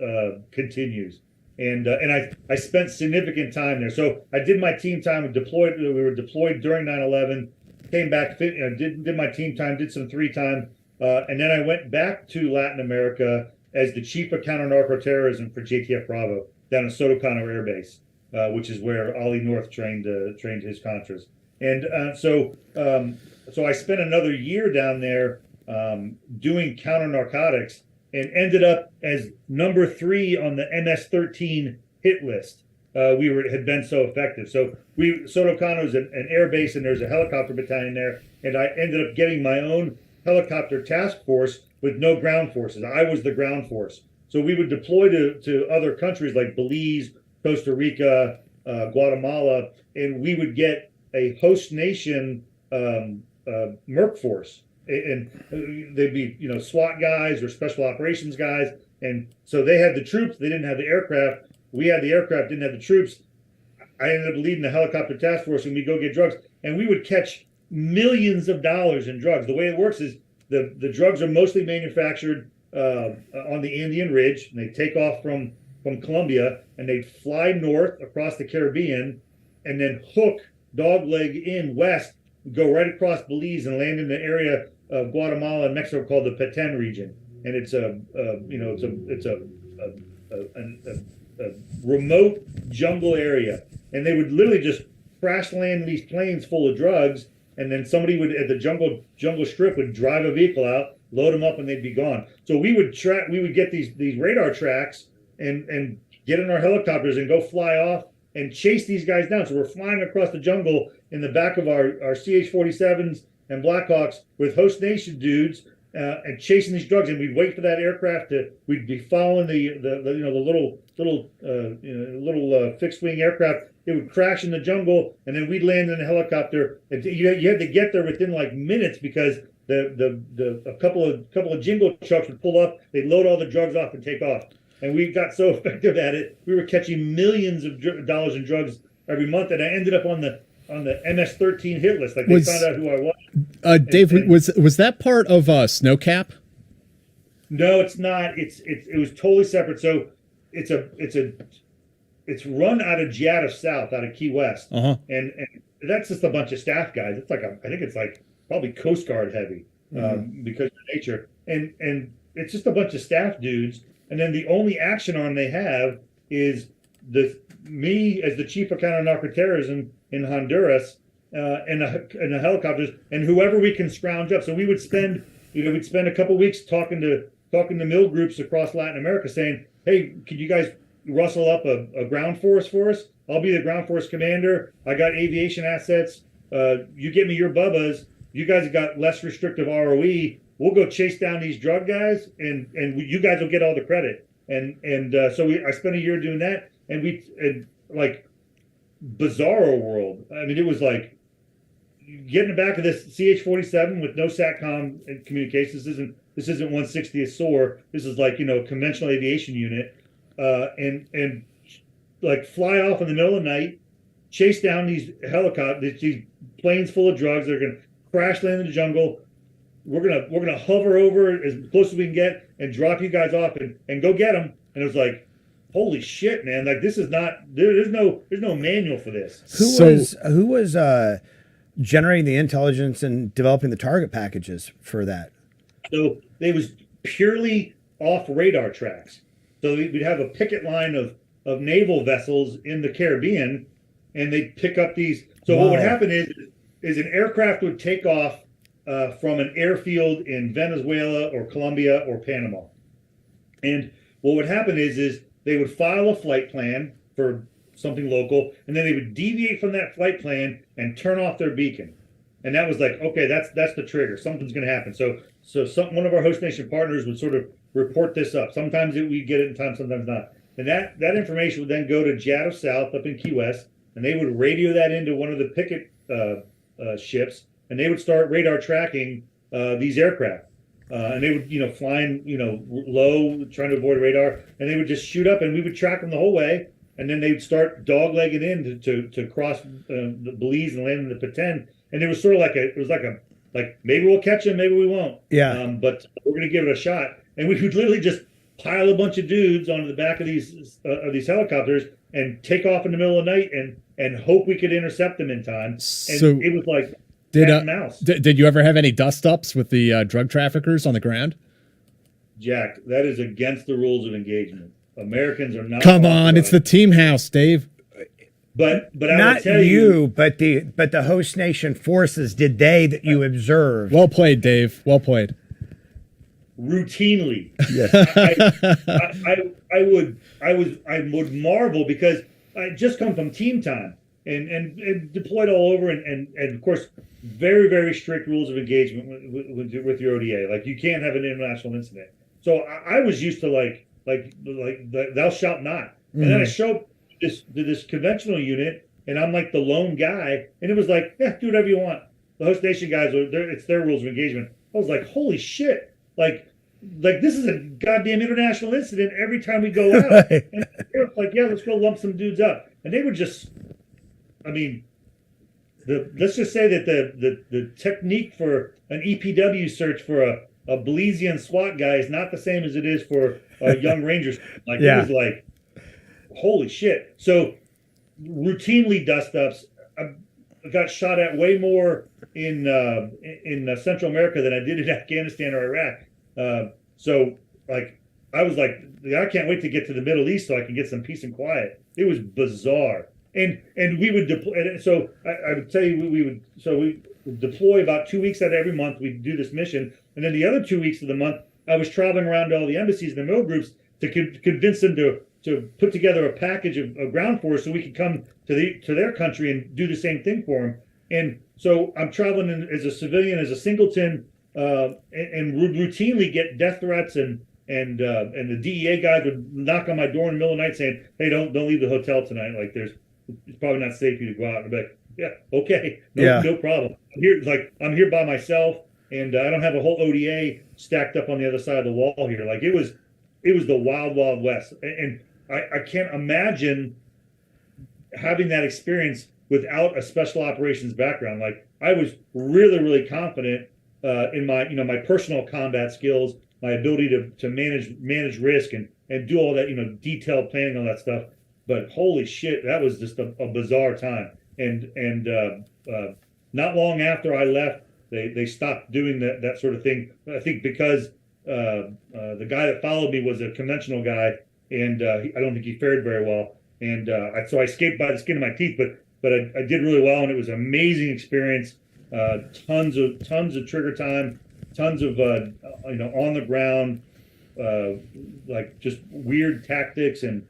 continues, and I spent significant time there. So I did my team time. We were deployed during 9/11. Came back, did my team time, did some 3 time, and then I went back to Latin America as the chief of counter narco terrorism for JTF Bravo down at Sotocano Air Base, which is where Ollie North trained his Contras. And so I spent another year down there doing counter narcotics and ended up as number 3 on the MS-13 hit list. We had been so effective. So Sotocano is an air base, and there's a helicopter battalion there, and I ended up getting my own helicopter task force with no ground forces. I was the ground force. So we would deploy to other countries like Belize, Costa Rica, Guatemala, and we would get a host nation merc force, and they'd be SWAT guys or special operations guys, and so they had the troops. They didn't have the aircraft. We had the aircraft, didn't have the troops. I ended up leading the helicopter task force, and we go get drugs, and we would catch millions of dollars in drugs. The way it works is the drugs are mostly manufactured on the Andean Ridge, and they take off from Colombia, and they'd fly north across the Caribbean, and then hook dogleg in west, go right across Belize, and land in the area of Guatemala and Mexico called the Petén region. And it's a remote jungle area, and they would literally just crash land these planes full of drugs, and then somebody would at the jungle strip would drive a vehicle out, load them up, and they'd be gone. So we would get these radar tracks and get in our helicopters and go fly off and chase these guys down. So we're flying across the jungle in the back of our CH-47s and Blackhawks with host nation dudes and chasing these drugs, and we'd wait for that aircraft we'd be following the little fixed wing aircraft. It would crash in the jungle, and then we'd land in a helicopter. And you had to get there within like minutes because a couple of jingle trucks would pull up, they'd load all the drugs off and take off. And we got so effective at it, we were catching millions of dollars in drugs every month, and I ended up on the MS-13 hit list. Like they found out who I was.
Dave, was that part of Snowcap?
No, it's not. It was totally separate. So it's run out of Giada South, out of Key West, and that's just a bunch of staff guys. It's like I think it's like probably Coast Guard heavy because of nature, and it's just a bunch of staff dudes. And then the only action arm they have is me as the chief of counter-narco-terrorism in Honduras, and the helicopters, and whoever we can scrounge up. So we would spend, we'd spend a couple weeks talking to mill groups across Latin America, saying, "Hey, could you guys rustle up a ground force for us? I'll be the ground force commander. I got aviation assets. You get me your bubbas. You guys have got less restrictive ROE. We'll go chase down these drug guys, and you guys will get all the credit." So I spent a year doing that, and like bizarro world. I mean, it was like getting in the back of this CH-47 with no SATCOM communications. This isn't 160th SOAR. This is like conventional aviation unit, and like fly off in the middle of the night, chase down these helicopters, these planes full of drugs. They're going to crash land in the jungle. We're gonna hover over as close as we can get and drop you guys off and go get them. And it was like, holy shit, man! Like this is not there's no manual for this.
Who was generating the intelligence and developing the target packages for that?
So they was purely off radar tracks. So we'd have a picket line of naval vessels in the Caribbean, and they'd pick up these. So what would happen is an aircraft would take off from an airfield in Venezuela or Colombia or Panama. And what would happen is they would file a flight plan for something local, and then they would deviate from that flight plan and turn off their beacon. And that was like, okay, that's the trigger. Something's going to happen. So one of our host nation partners would sort of report this up. Sometimes we get it in time, sometimes not. And that information would then go to JADO South up in Key West, and they would radio that into one of the picket ships, and they would start radar tracking these aircraft. And they would, flying, low, trying to avoid radar, and they would just shoot up, and we would track them the whole way. And then they'd start doglegging in to cross the Belize and land in the Petén. And it was sort of like maybe we'll catch them, maybe we won't.
Yeah.
But we're going to give it a shot. And we would literally just pile a bunch of dudes onto the back of these helicopters and take off in the middle of the night and hope we could intercept them in time. And
So
it was like
did
cat and mouse.
did you ever have any dust ups with the drug traffickers on the ground?
Jack, that is against the rules of engagement. Americans are not.
Come on, it's the team house, Dave.
But I
Not
will tell
you, but the host nation forces. Did they that you observed?
Well played, Dave. Well played.
routinely.
Yes.
I would marvel because I just come from team time and deployed all over and of course very, very strict rules of engagement with your ODA. Like you can't have an international incident. So I was used to like thou shalt not. And then I show up to this conventional unit and I'm like the lone guy and it was like, yeah, do whatever you want. The host nation guys it's their rules of engagement. I was like, holy shit. Like this is a goddamn international incident every time we go out. And they're like, yeah, let's go lump some dudes up. And they would just, I mean, let's just say that the technique for an EPW search for a Belizean SWAT guy is not the same as it is for a young Rangers. Like it was like, holy shit. So routinely dust ups. I got shot at way more in Central America than I did in Afghanistan or Iraq. So like I was like, I can't wait to get to the Middle East so I can get some peace and quiet. It was bizarre. And we would deploy. So I would tell you we would deploy about 2 weeks out of every month. We'd do this mission, and then the other 2 weeks of the month, I was traveling around to all the embassies and the mill groups to convince them to put together a package of ground force so we could come to their country and do the same thing for them. And so I'm traveling as a civilian, as a singleton, and would routinely get death threats and the DEA guys would knock on my door in the middle of the night saying, "Hey, don't leave the hotel tonight. Like it's probably not safe for you to go out." And I'd be like, "Yeah, okay, no problem. I'm here by myself, and I don't have a whole ODA stacked up on the other side of the wall here." Like it was the wild, wild west, and I can't imagine having that experience without a special operations background. Like I was really, really confident in my my personal combat skills, my ability to manage risk and do all that detailed planning, all that stuff. But holy shit, that was just a bizarre time. And not long after I left, they stopped doing that sort of thing. I think because the guy that followed me was a conventional guy, and I don't think he fared very well. And so I escaped by the skin of my teeth, but I did really well, and it was an amazing experience. Tons of trigger time, tons of on the ground, like just weird tactics and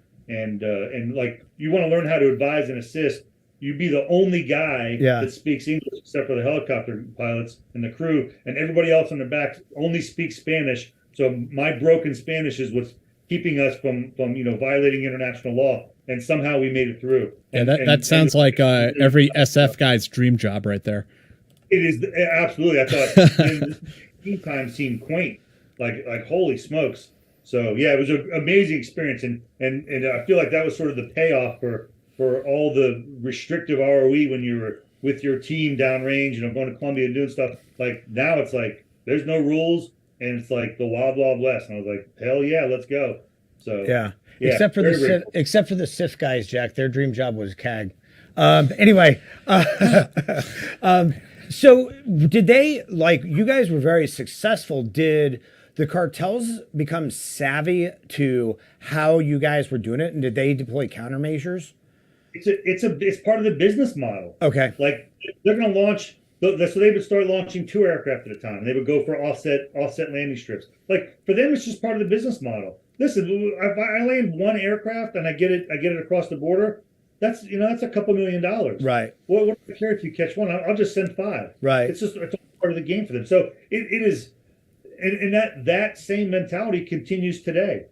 like you want to learn how to advise and assist. You'd be the only guy that speaks English except for the helicopter pilots and the crew, and everybody else on the back only speaks Spanish. So my broken Spanish is what's keeping us from violating international law, and somehow we made it through.
And that sounds like every SF guy's dream job right there.
It is absolutely. I thought team time seemed quaint, like holy smokes. So yeah, it was an amazing experience, and I feel like that was sort of the payoff for for all the restrictive ROE when you were with your team downrange, going to Columbia and doing stuff. Like now it's like there's no rules and it's like the Wild Wild West. And I was like, hell yeah, let's go. So
Yeah.
yeah,
Except for the SIF guys, Jack. Their dream job was CAG. Anyway, so did they, like, you guys were very successful. Did the cartels become savvy to how you guys were doing it, and did they deploy countermeasures?
It's part of the business model.
Okay.
Like they're going to launch. So they would start launching 2 aircraft at a time. They would go for offset landing strips. Like for them, it's just part of the business model. Listen, if I land 1 aircraft and I get it across the border, that's a couple $1 million.
Right.
What do I care if you catch 1? I'll just send 5.
Right.
It's all part of the game for them. So it is, and that same mentality continues today.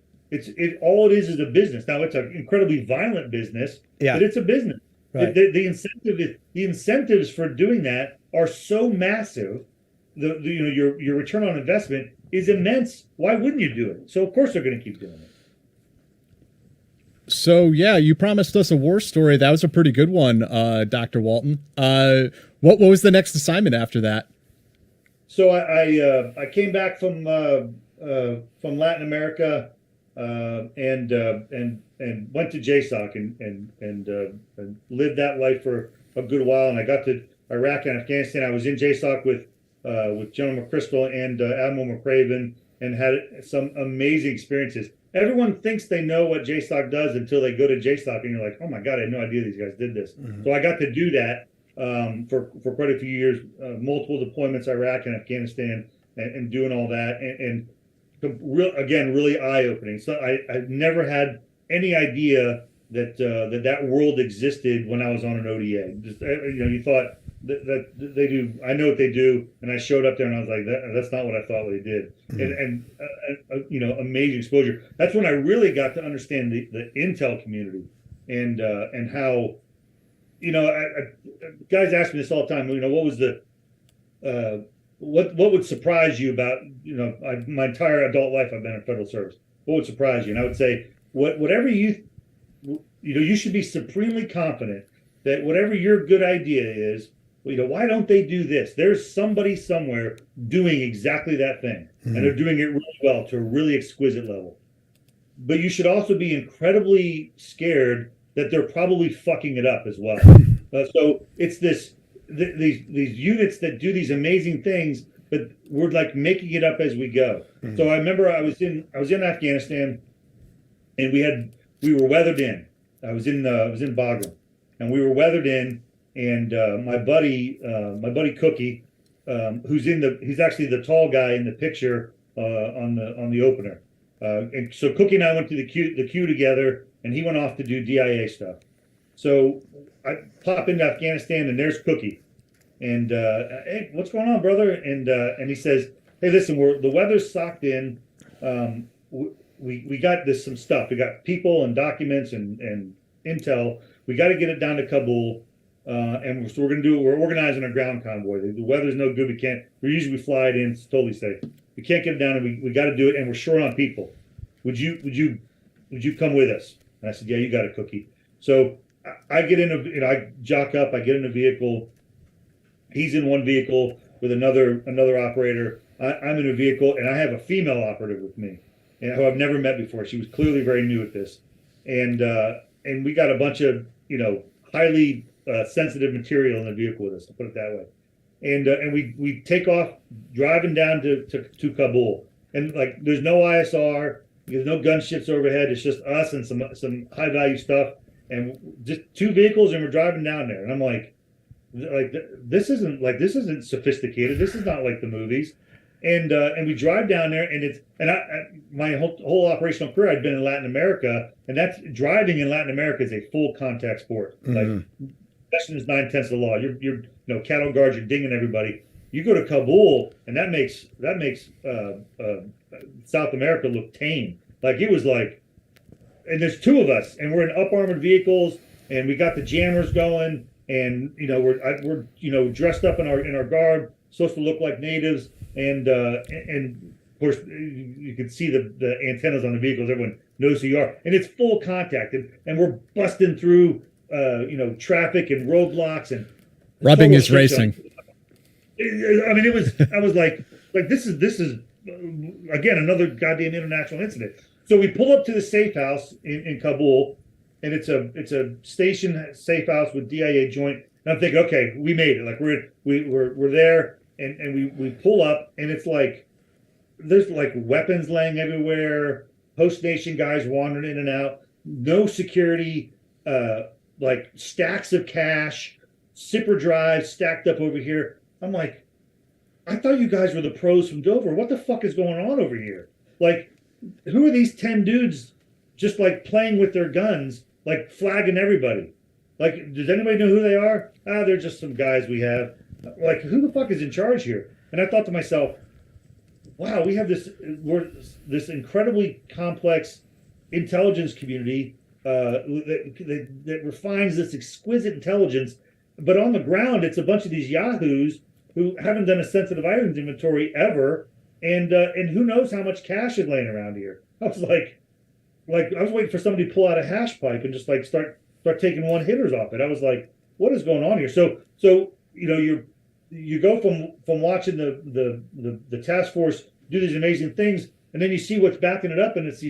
All it is a business. Now it's an incredibly violent business, but it's a business. Right. The incentives for doing that are so massive. Your return on investment is immense. Why wouldn't you do it? So of course they're going to keep doing it.
So yeah, you promised us a war story. That was a pretty good one, Dr. Walton. What was the next assignment after that?
So I came back from Latin America and went to JSOC and lived that life for a good while. And I got to Iraq and Afghanistan. I was in JSOC with General McChrystal and Admiral McRaven and had some amazing experiences. Everyone thinks they know what JSOC does until they go to JSOC and you're like, oh my God, I had no idea these guys did this. Mm-hmm. So I got to do that for quite a few years, multiple deployments, Iraq and Afghanistan, and doing all that. And really eye-opening. So I never had any idea that world existed when I was on an ODA. Just, you thought that they do. I know what they do, and I showed up there and I was like, that's not what I thought they did. Mm-hmm. And amazing exposure. That's when I really got to understand the intel community and how, guys ask me this all the time. What was what would surprise you about my entire adult life I've been in federal service? What would surprise you? And I would say whatever you should be supremely confident that whatever your good idea is, why don't they do this? There's somebody somewhere doing exactly that thing, mm-hmm. and they're doing it really well to a really exquisite level. But you should also be incredibly scared that they're probably fucking it up as well. So it's these units that do these amazing things, but we're like making it up as we go. Mm-hmm. So I remember I was in Afghanistan, and we were weathered in. I was in Bagram, and we were weathered in. And my buddy Cookie, he's actually the tall guy in the picture on the opener. And so Cookie and I went to the queue together, and he went off to do DIA stuff. So I pop into Afghanistan, and there's Cookie, and hey, what's going on, brother? And he says, hey, listen, the weather's socked in. We got some stuff. We got people and documents and intel. We got to get it down to Kabul. And so we're organizing a ground convoy. The weather's no good. We usually fly it in. It's totally safe. We can't get it down, and we got to do it. And we're short on people. Would you come with us? And I said, yeah, you got it, Cookie. So I get in I jock up. I get in a vehicle. He's in one vehicle with another operator. I'm in a vehicle, and I have a female operative with me, and who I've never met before. She was clearly very new at this, and we got a bunch of highly sensitive material in the vehicle with us, to put it that way. And we take off driving down to Kabul, and like there's no ISR, there's no gunships overhead. It's just us and some high value stuff, and just 2 vehicles, and we're driving down there. And I'm like this isn't sophisticated. This is not like the movies. And we drive down there, and my whole operational career I'd been in Latin America, and that's driving in Latin America is a full contact sport. Mm-hmm. Like possession is 9/10 of the law. You're cattle guards, you're dinging everybody. You go to Kabul, and that makes South America look tame. Like it was like, and there's 2 of us, and we're in up armored vehicles, and we got the jammers going, and we're dressed up in our garb, supposed to look like natives. And of course, you can see the antennas on the vehicles. Everyone knows who you are, and it's full contact. And we're busting through traffic and roadblocks and
Rubbing
total
is
shit show.
racing.
I mean, I was like this is again another goddamn international incident. So we pull up to the safe house in Kabul, and it's a station safe house with DIA joint. And I'm thinking, okay, we made it. Like we're there, and we pull up, and it's like there's like weapons laying everywhere, host nation guys wandering in and out, no security, like stacks of cash, zipper drives stacked up over here. I'm like, I thought you guys were the pros from Dover. What the fuck is going on over here? Like, who are these 10 dudes just like playing with their guns, like flagging everybody? Like, does anybody know who they are? Ah, they're just some guys we have. Like, who the fuck is in charge here? And I thought to myself, wow, we have this incredibly complex intelligence community that refines this exquisite intelligence, but on the ground, it's a bunch of these yahoos who haven't done a sensitive items inventory ever, and who knows how much cash is laying around here. I was like I was waiting for somebody to pull out a hash pipe and just like start taking one hitters off it. I was like, what is going on here? So you go from watching the task force do these amazing things, and then you see what's backing it up, and it's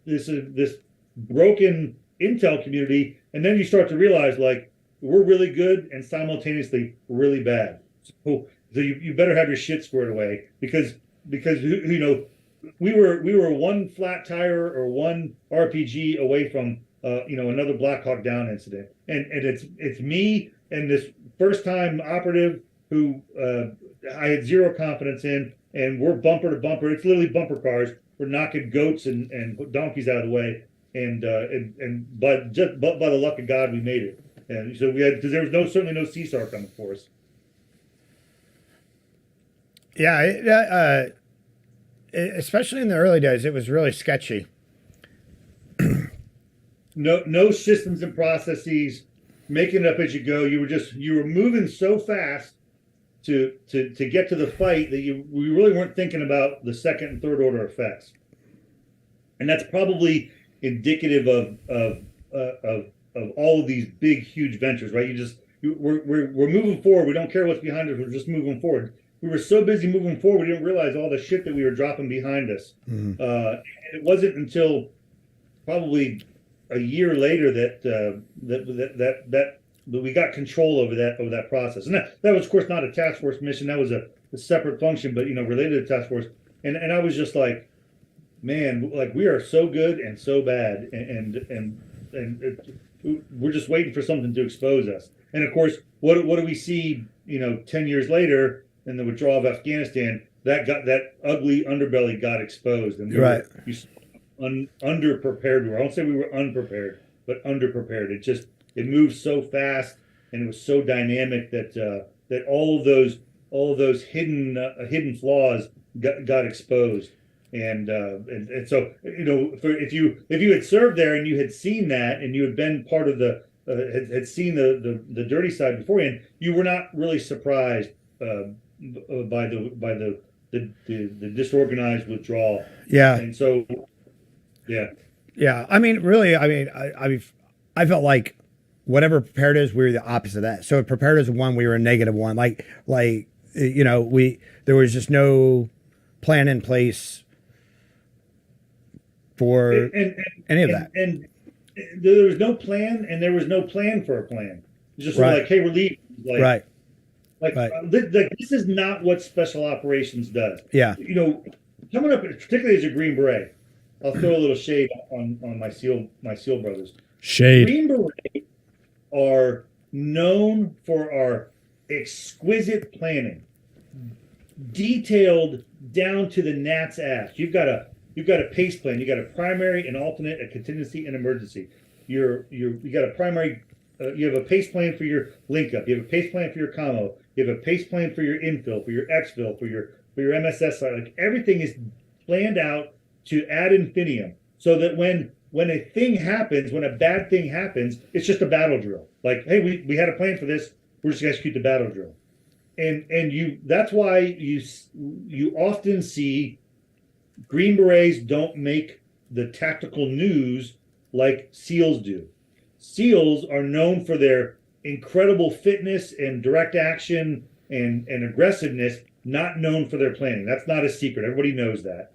this broken intel community, and then you start to realize like we're really good and simultaneously really bad. So you better have your shit squared away because we were one flat tire or one RPG away from another Black Hawk Down incident, and it's me and this first time operative who I had zero confidence in, and we're bumper to bumper. It's literally bumper cars. We're knocking goats and donkeys out of the way, but by the luck of God we made it. And so we had, because there was certainly no CSAR coming for us.
Yeah, especially in the early days, it was really sketchy.
No systems and processes, making it up as you go. You were moving so fast to get to the fight that we really weren't thinking about the second and third order effects, and that's probably indicative of all of these big huge ventures, right? We're moving forward. We don't care what's behind us. We're just moving forward. We were so busy moving forward, we didn't realize all the shit that we were dropping behind us. Mm-hmm. It wasn't until probably a year later that we got control over that process. And that was, of course, not a task force mission. That was a separate function, but related to task force. And I was just like, man, like we are so good and so bad, and we're just waiting for something to expose us. And of course, what do we see? 10 years later, in the withdrawal of Afghanistan, that ugly underbelly got exposed, and we were underprepared. I won't say we were unprepared, but underprepared. It moved so fast, and it was so dynamic that all of those hidden flaws got exposed. And so if you had served there and you had seen that, and you had been part of had seen the dirty side beforehand, you were not really surprised by the disorganized withdrawal.
Yeah.
And so, yeah.
Yeah. I mean, really, I felt like whatever prepared is, we were the opposite of that. So prepared as one, we were a -1. There was just no plan in place for any of that.
And there was no plan, and there was no plan for a plan. It's just like, hey, we're leaving.
Right.
This is not what special operations does.
Yeah.
Coming up, particularly as a Green Beret, I'll throw a little shade on my SEAL brothers.
Shade.
Green Beret are known for our exquisite planning, detailed down to the gnat's ass. You've got a PACE plan. You got a primary, an alternate, a contingency, and emergency. You got a primary. You have a PACE plan for your link up. You have a PACE plan for your commo. You have a PACE plan for your infill, for your exfil, for your MSS side. Like everything is planned out to ad infinitum, so that when a thing happens, when a bad thing happens, it's just a battle drill. Like, hey, we had a plan for this. We're just gonna execute the battle drill. And that's why you often see Green Berets don't make the tactical news like SEALs do. SEALs are known for their incredible fitness and direct action and aggressiveness, not known for their planning. That's not a secret. Everybody knows that.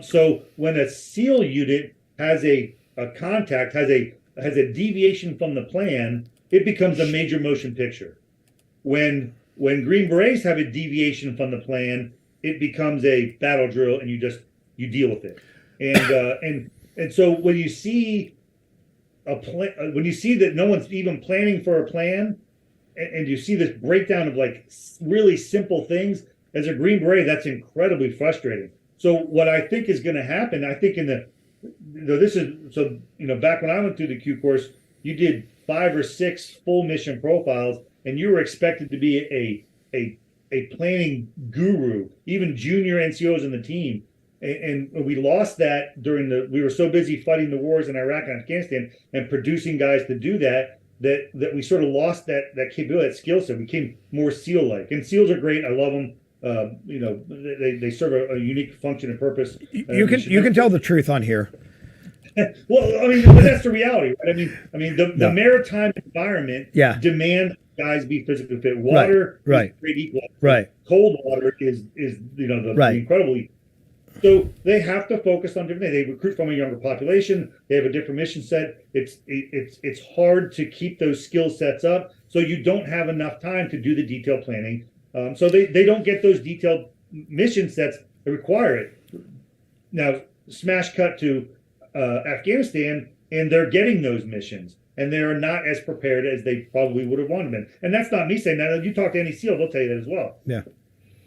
So when a SEAL unit has a contact, has a deviation from the plan, it becomes a major motion picture. When Green Berets have a deviation from the plan, it becomes a battle drill, and you deal with it. And so when you see when you see that no one's even planning for a plan, and you see this breakdown of like really simple things, as a Green Beret, that's incredibly frustrating. So what I think is going to happen, I think back when I went through the Q course, you did 5 or 6 full mission profiles, and you were expected to be a planning guru, even junior NCOs in the team. And we lost that we were so busy fighting the wars in Iraq and Afghanistan and producing guys to do that we sort of lost that capability, that skill set. We became more SEAL-like. And SEALs are great. I love them. They serve a unique function and purpose.
You can tell the truth on here.
Well, I mean, but that's the reality, right? I mean, the maritime environment demands guys be physically fit. Water is great equalizer.
Right.
Cold water is the incredibly. So they have to focus on different things. They recruit from a younger population. They have a different mission set. It's hard to keep those skill sets up. So you don't have enough time to do the detailed planning. So they don't get those detailed mission sets that require it. Now, smash cut to Afghanistan, and they're getting those missions, and they are not as prepared as they probably would have wanted them. And that's not me saying that. If you talk to any SEAL, they'll tell you that as well.
Yeah.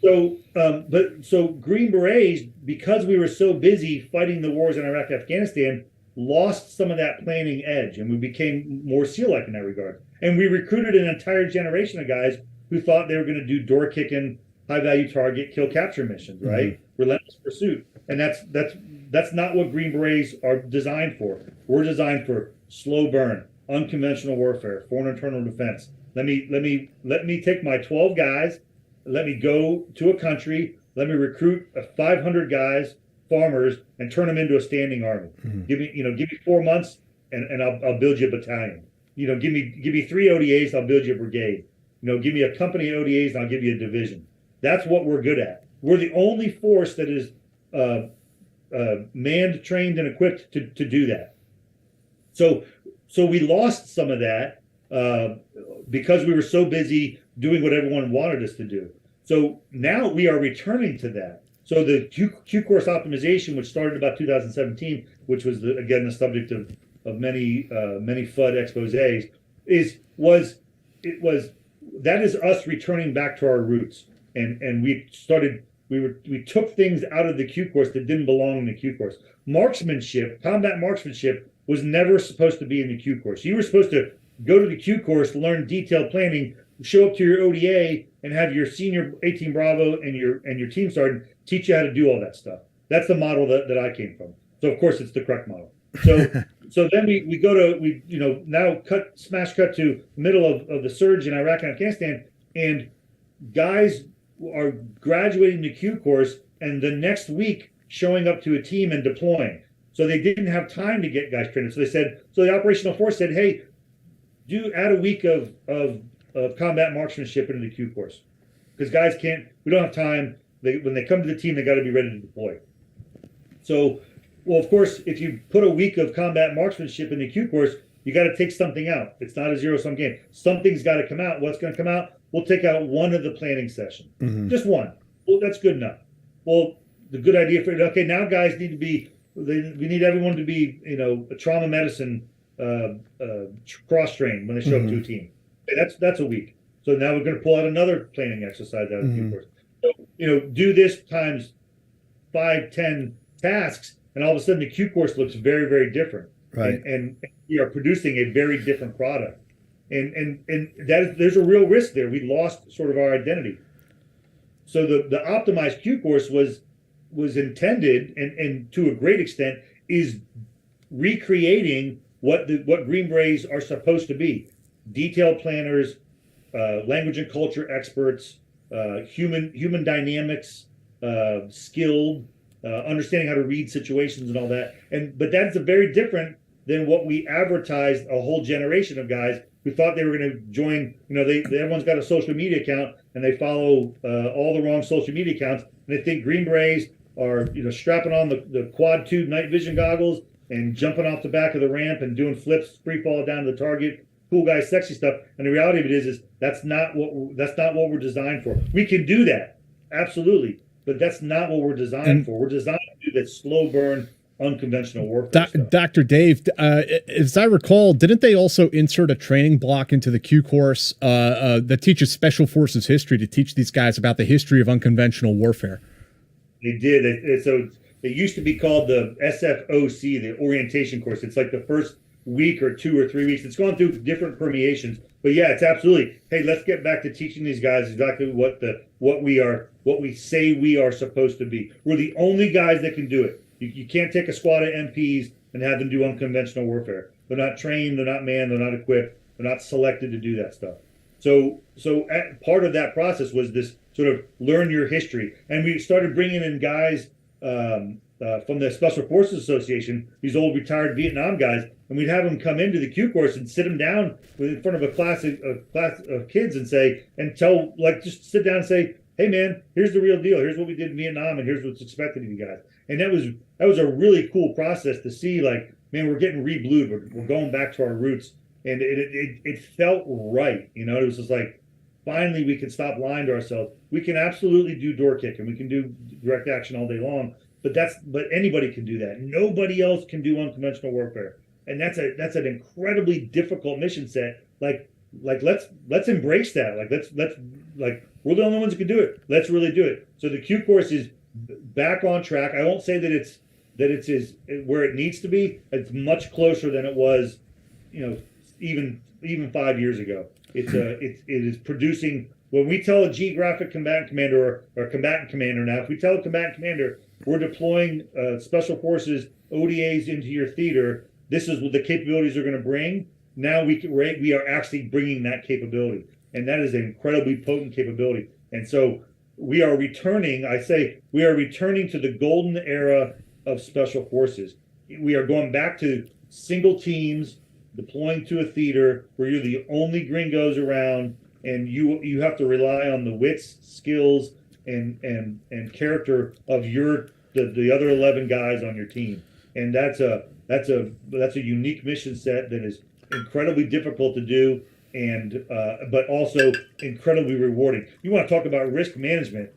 So Green Berets, because we were so busy fighting the wars in Iraq and Afghanistan, lost some of that planning edge, and we became more SEAL-like in that regard. And we recruited an entire generation of guys who thought they were going to do door kicking, high value target, kill capture missions, right? Relentless pursuit. And that's not what Green Berets are designed for. We're designed for slow burn, unconventional warfare, foreign internal defense. Let me take my 12 guys. Let me go to a country. Let me recruit 500 guys, farmers, and turn them into a standing army. Give me 4 months, and I'll build you a battalion. Give me 3 ODAs, I'll build you a brigade. Give me a company of ODAs, and I'll give you a division. That's what we're good at. We're the only force that is manned, trained, and equipped to do that. So we lost some of that because we were so busy doing what everyone wanted us to do. So now we are returning to that. So the Q course optimization, which started about 2017, which was again the subject of many FUD exposés, that is us returning back to our roots. And we took things out of the Q course that didn't belong in the Q course. Marksmanship, combat marksmanship, was never supposed to be in the Q course. You were supposed to go to the Q course, learn detailed planning, show up to your ODA, and have your senior 18 Bravo and your team sergeant teach you how to do all that stuff. That's the model that I came from. So of course it's the correct model. So then we now smash cut to the middle of the surge in Iraq and Afghanistan, and guys are graduating the Q course and the next week showing up to a team and deploying. So they didn't have time to get guys trained. So the operational force said, hey, add a week of combat marksmanship into the Q course, because guys we don't have time. When they come to the team, they got to be ready to deploy. So, well, of course, if you put a week of combat marksmanship in the Q course, you got to take something out. It's not a zero-sum game. Something's got to come out. What's going to come out? We'll take out one of the planning session, just one. Well, that's good enough. Well, the good idea now guys need to be. We need everyone to be, a trauma medicine cross-trained when they show up to a team. Okay, that's a week. So now we're going to pull out another planning exercise out of the Q course. So, do this times 5, 10 tasks, and all of a sudden the Q course looks very, very different.
Right.
And we are producing a very different product. And there's a real risk there. We lost sort of our identity. So the optimized Q course was intended, and to a great extent is recreating what Green Berets are supposed to be: detailed planners, language and culture experts, human dynamics, skilled, understanding how to read situations and all that. But that's a very different than what we advertised a whole generation of guys who thought they were going to join. Everyone's got a social media account and they follow all the wrong social media accounts, and they think Green Berets are strapping on the quad tube night vision goggles and jumping off the back of the ramp and doing flips, free fall down to the target, cool guy, sexy stuff. And the reality of it is that's not what we're designed for. We can do that, absolutely, but that's not what we're designed for. We're designed to do that slow burn, unconventional warfare stuff.
Dr. Dave, as I recall, didn't they also insert a training block into the Q course that teaches Special Forces history to teach these guys about the history of unconventional warfare?
They did. So it used to be called the SFOC, the orientation course. It's like the first week or 2 or 3 weeks. It's gone through different permeations, but yeah, it's absolutely. Hey, let's get back to teaching these guys exactly what we say we are supposed to be. We're the only guys that can do it. You can't take a squad of MPs and have them do unconventional warfare. They're not trained, they're not manned, they're not equipped, they're not selected to do that stuff. So part of that process was this sort of learn your history, and we started bringing in guys from the Special Forces Association, these old retired Vietnam guys, and we'd have them come into the Q course and sit them down in front of a class of kids and just sit down and say, hey man, here's the real deal. Here's what we did in Vietnam, and here's what's expected of you guys. And that was a really cool process to see. Like, man, we're getting re-blued. We're going back to our roots, and it felt right. It was just like, finally we can stop lying to ourselves. We can absolutely do door kicking. We can do direct action all day long. But anybody can do that. Nobody else can do unconventional warfare, and that's an incredibly difficult mission set. Like let's embrace that. Let's we're the only ones who can do it. Let's really do it. So the Q course is back on track. I won't say that it's where it needs to be. It's much closer than it was, even 5 years ago. It is producing. When we tell a geographic combatant commander or combatant commander now, if we tell a combatant commander we're deploying Special Forces ODAs into your theater, this is what the capabilities are going to bring. Now we are actually bringing that capability, and that is an incredibly potent capability. And so we are returning. I say we are returning to the golden era of Special Forces. We are going back to single teams deploying to a theater where you're the only gringos around, and you have to rely on the wits, skills, and character of the other 11 guys on your team. And that's a unique mission set that is incredibly difficult to do, and but also incredibly rewarding. You want to talk about risk management?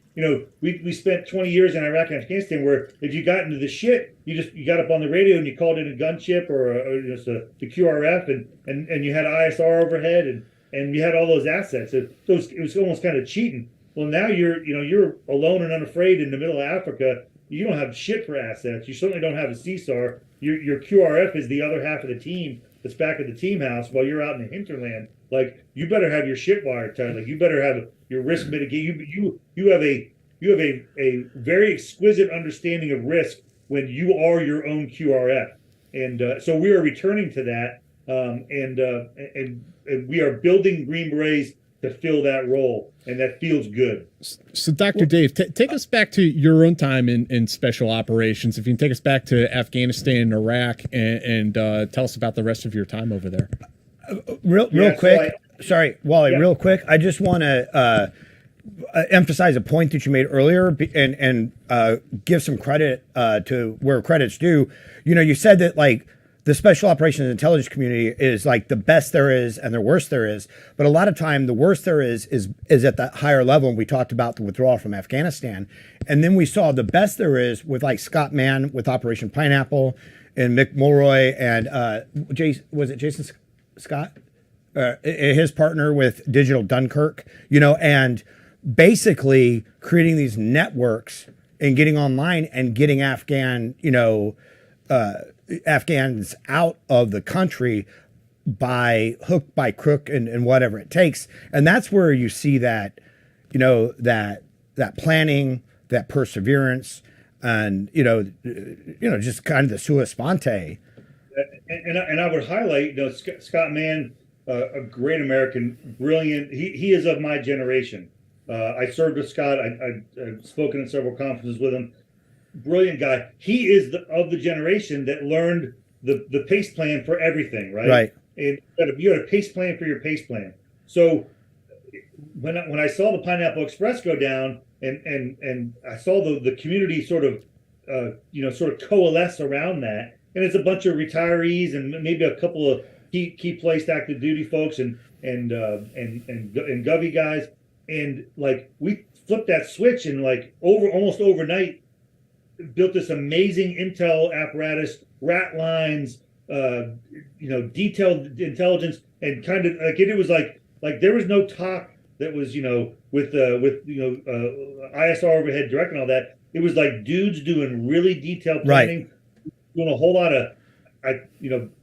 We spent 20 years in Iraq and Afghanistan where if you got into the shit, you got up on the radio and you called in a gunship or just the QRF and you had ISR overhead and you had all those assets. It was almost kind of cheating. Well, now you're alone and unafraid in the middle of Africa. You don't have shit for assets. You certainly don't have a CSAR. Your QRF is the other half of the team that's back at the team house while you're out in the hinterland. Like, you better have your shit wired tight. Like, you better have your risk mitigation. You have a very exquisite understanding of risk when you are your own QRF. And so we are returning to that, and we are building Green Berets to fill that role, and that feels good.
So, Dr. Dave, take us back to your own time in special operations. If you can take us back to Afghanistan and Iraq, and tell us about the rest of your time over there.
Real quick. Sorry, Wally, yeah. Real quick. I just want to emphasize a point that you made earlier and give some credit to where credit's due. You said that, like, the special operations and intelligence community is like the best there is and the worst there is. But a lot of time, the worst there is at that higher level. And we talked about the withdrawal from Afghanistan. And then we saw the best there is with, like, Scott Mann with Operation Pineapple and Mick Mulroy and was it Jason Scott? His partner with Digital Dunkirk, and basically creating these networks and getting online and getting Afghans out of the country by hook, by crook, and whatever it takes. And that's where you see that, that planning, that perseverance, and, just kind of the sua sponte.
And I would highlight, Scott Mann, a great American, brilliant. He is of my generation. I served with Scott. I've spoken at several conferences with him. Brilliant guy. He is of the generation that learned the pace plan for everything, right?
Right.
And you had a pace plan for your pace plan. So when I saw the Pineapple Express go down, and I saw the community sort of sort of coalesce around that, and it's a bunch of retirees and maybe a couple of key placed active duty folks and Govy guys, and like we flipped that switch and like almost overnight built this amazing intel apparatus, rat lines, detailed intelligence, and kind of like it was like there was no talk that was with ISR overhead direct and all that. It was like dudes doing really detailed planning, doing a whole lot of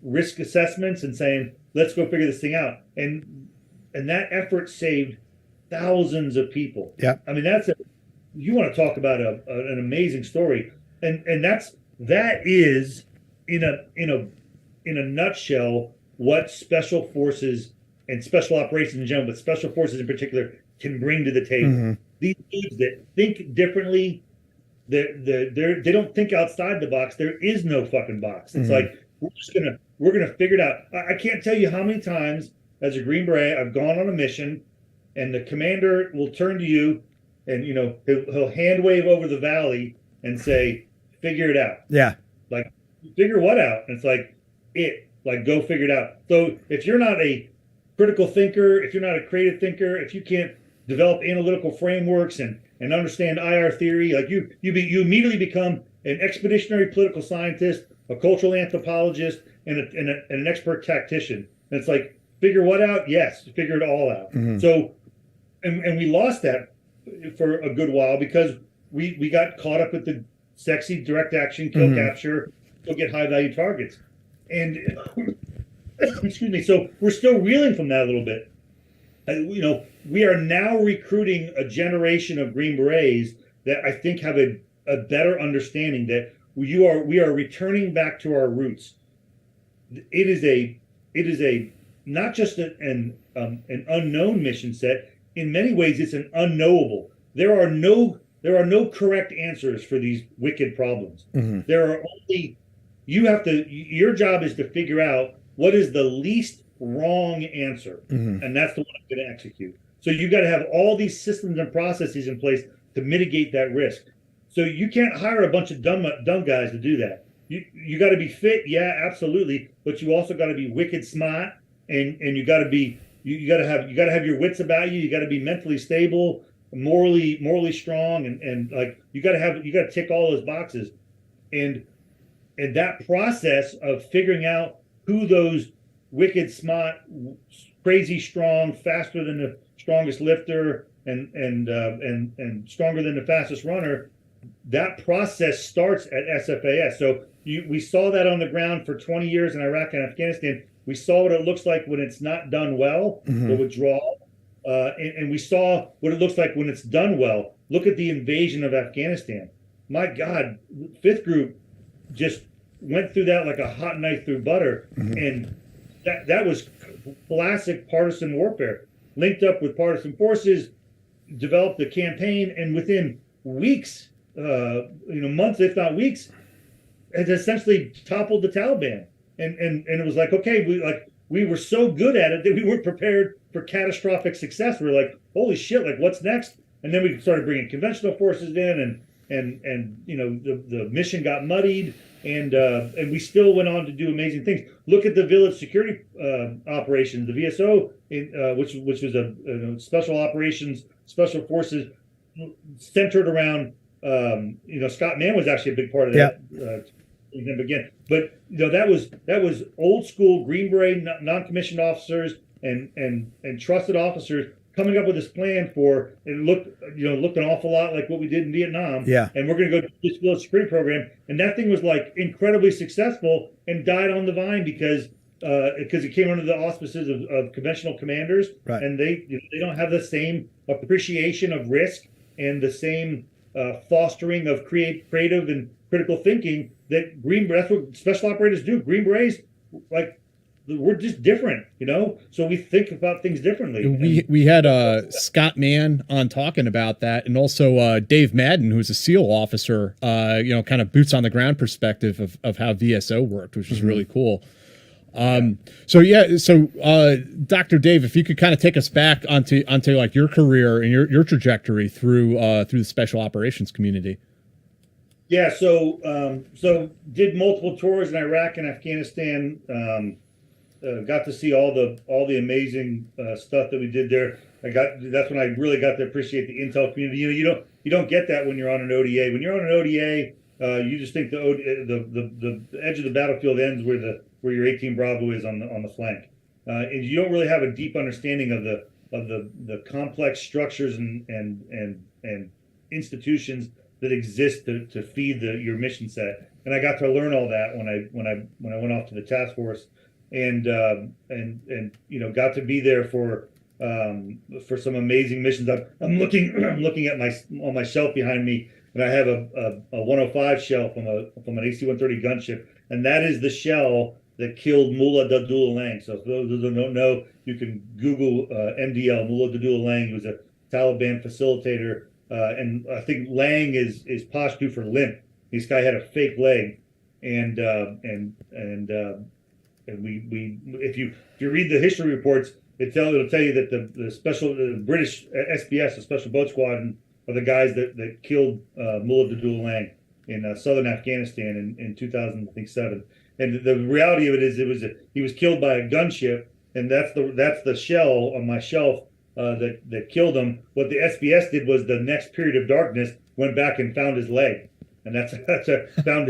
risk assessments and saying, let's go figure this thing out. And that effort saved thousands of people.
Yeah.
I mean, you want to talk about an amazing story. And that is in a nutshell what special forces and special operations in general, but special forces in particular, can bring to the table. Mm-hmm. These dudes that think differently, they don't think outside the box. There is no fucking box. It's like we're gonna figure it out. I can't tell you how many times as a Green Beret I've gone on a mission, and the commander will turn to you, and he'll hand wave over the valley and say, "Figure it out."
Yeah.
Like, figure what out? And it's like go figure it out. So if you're not a critical thinker, if you're not a creative thinker, if you can't develop analytical frameworks and understand IR theory, like you immediately become an expeditionary political scientist, a cultural anthropologist, and an expert tactician. And it's like, figure what out? Yes, figure it all out. Mm-hmm. So, and we lost that for a good while because we got caught up with the sexy direct action, kill capture, go get high value targets. And excuse me, so we're still reeling from that a little bit. We are now recruiting a generation of Green Berets that I think have a better understanding that we are returning back to our roots. It is a not just an unknown mission set. In many ways, it's an unknowable. There are no correct answers for these wicked problems. Mm-hmm. There are only your job is to figure out what is the least wrong answer, and that's the one I'm going to execute. So you've got to have all these systems and processes in place to mitigate that risk. So you can't hire a bunch of dumb guys to do that. You got to be fit, yeah, absolutely, but you also got to be wicked smart, and you got to have your wits about you. You got to be mentally stable, morally strong, and like you got to tick all those boxes, and that process of figuring out who those wicked smart, crazy strong, faster than the strongest lifter, and stronger than the fastest runner, that process starts at SFAS. So we saw that on the ground for 20 years in Iraq and Afghanistan. We saw what it looks like when it's not done well, the withdrawal, and we saw what it looks like when it's done well. Look at the invasion of Afghanistan. My God, 5th Group just went through that like a hot knife through butter, and that was classic partisan warfare. Linked up with partisan forces, developed the campaign, and within weeks, months if not weeks, has essentially toppled the Taliban. And it was like, okay, we were so good at it that we weren't prepared for catastrophic success. We were like, holy shit, like what's next? And then we started bringing conventional forces in, and the mission got muddied, and we still went on to do amazing things. Look at the village security operation, the VSO, which was a special operations, special forces centered around. Scott Mann was actually a big part of that. Again, but that was old school Green Beret non-commissioned officers and trusted officers coming up with this plan for it. Looked an awful lot like what we did in Vietnam. Yeah. And we're going to go do this village security program, and that thing was like incredibly successful and died on the vine because it came under the auspices of conventional commanders, right. And they don't have the same appreciation of risk and the same fostering of creative and critical thinking that that's what special operators do. Green Berets, like we're just different, so we think about things differently.
We had Scott Mann on talking about that, and also Dave Madden, who's a SEAL officer, kind of boots on the ground perspective of how VSO worked, which was really cool. So Dr. Dave, if you could kind of take us back onto like your career and your trajectory through the special operations community.
Yeah, so did multiple tours in Iraq and Afghanistan. Got to see all the amazing stuff that we did there. That's when I really got to appreciate the intel community. You don't get that when you're on an ODA. When you're on an ODA, you just think the edge of the battlefield ends where your 18 Bravo is on the flank, and you don't really have a deep understanding of the complex structures and institutions that exist to feed your mission set. And I got to learn all that when I went off to the task force, and got to be there for some amazing missions. I'm looking at on my shelf behind me, and I have a 105 shell from an AC-130 gunship, and that is the shell that killed Mullah Dadullah Lang. So for those who don't know, you can Google MDL, Mullah Dadullah Lang. He was a Taliban facilitator, and I think Lang is Pashto for limp. This guy had a fake leg, and we if you read the history reports, it'll tell you that the British SBS, the Special Boat Squadron, are the guys that killed Mullah Dadullah Lang in southern Afghanistan in 2007. And the reality of it is, he was killed by a gunship, and that's the shell on my shelf that killed him. What the SBS did was, the next period of darkness, went back and found his leg, and found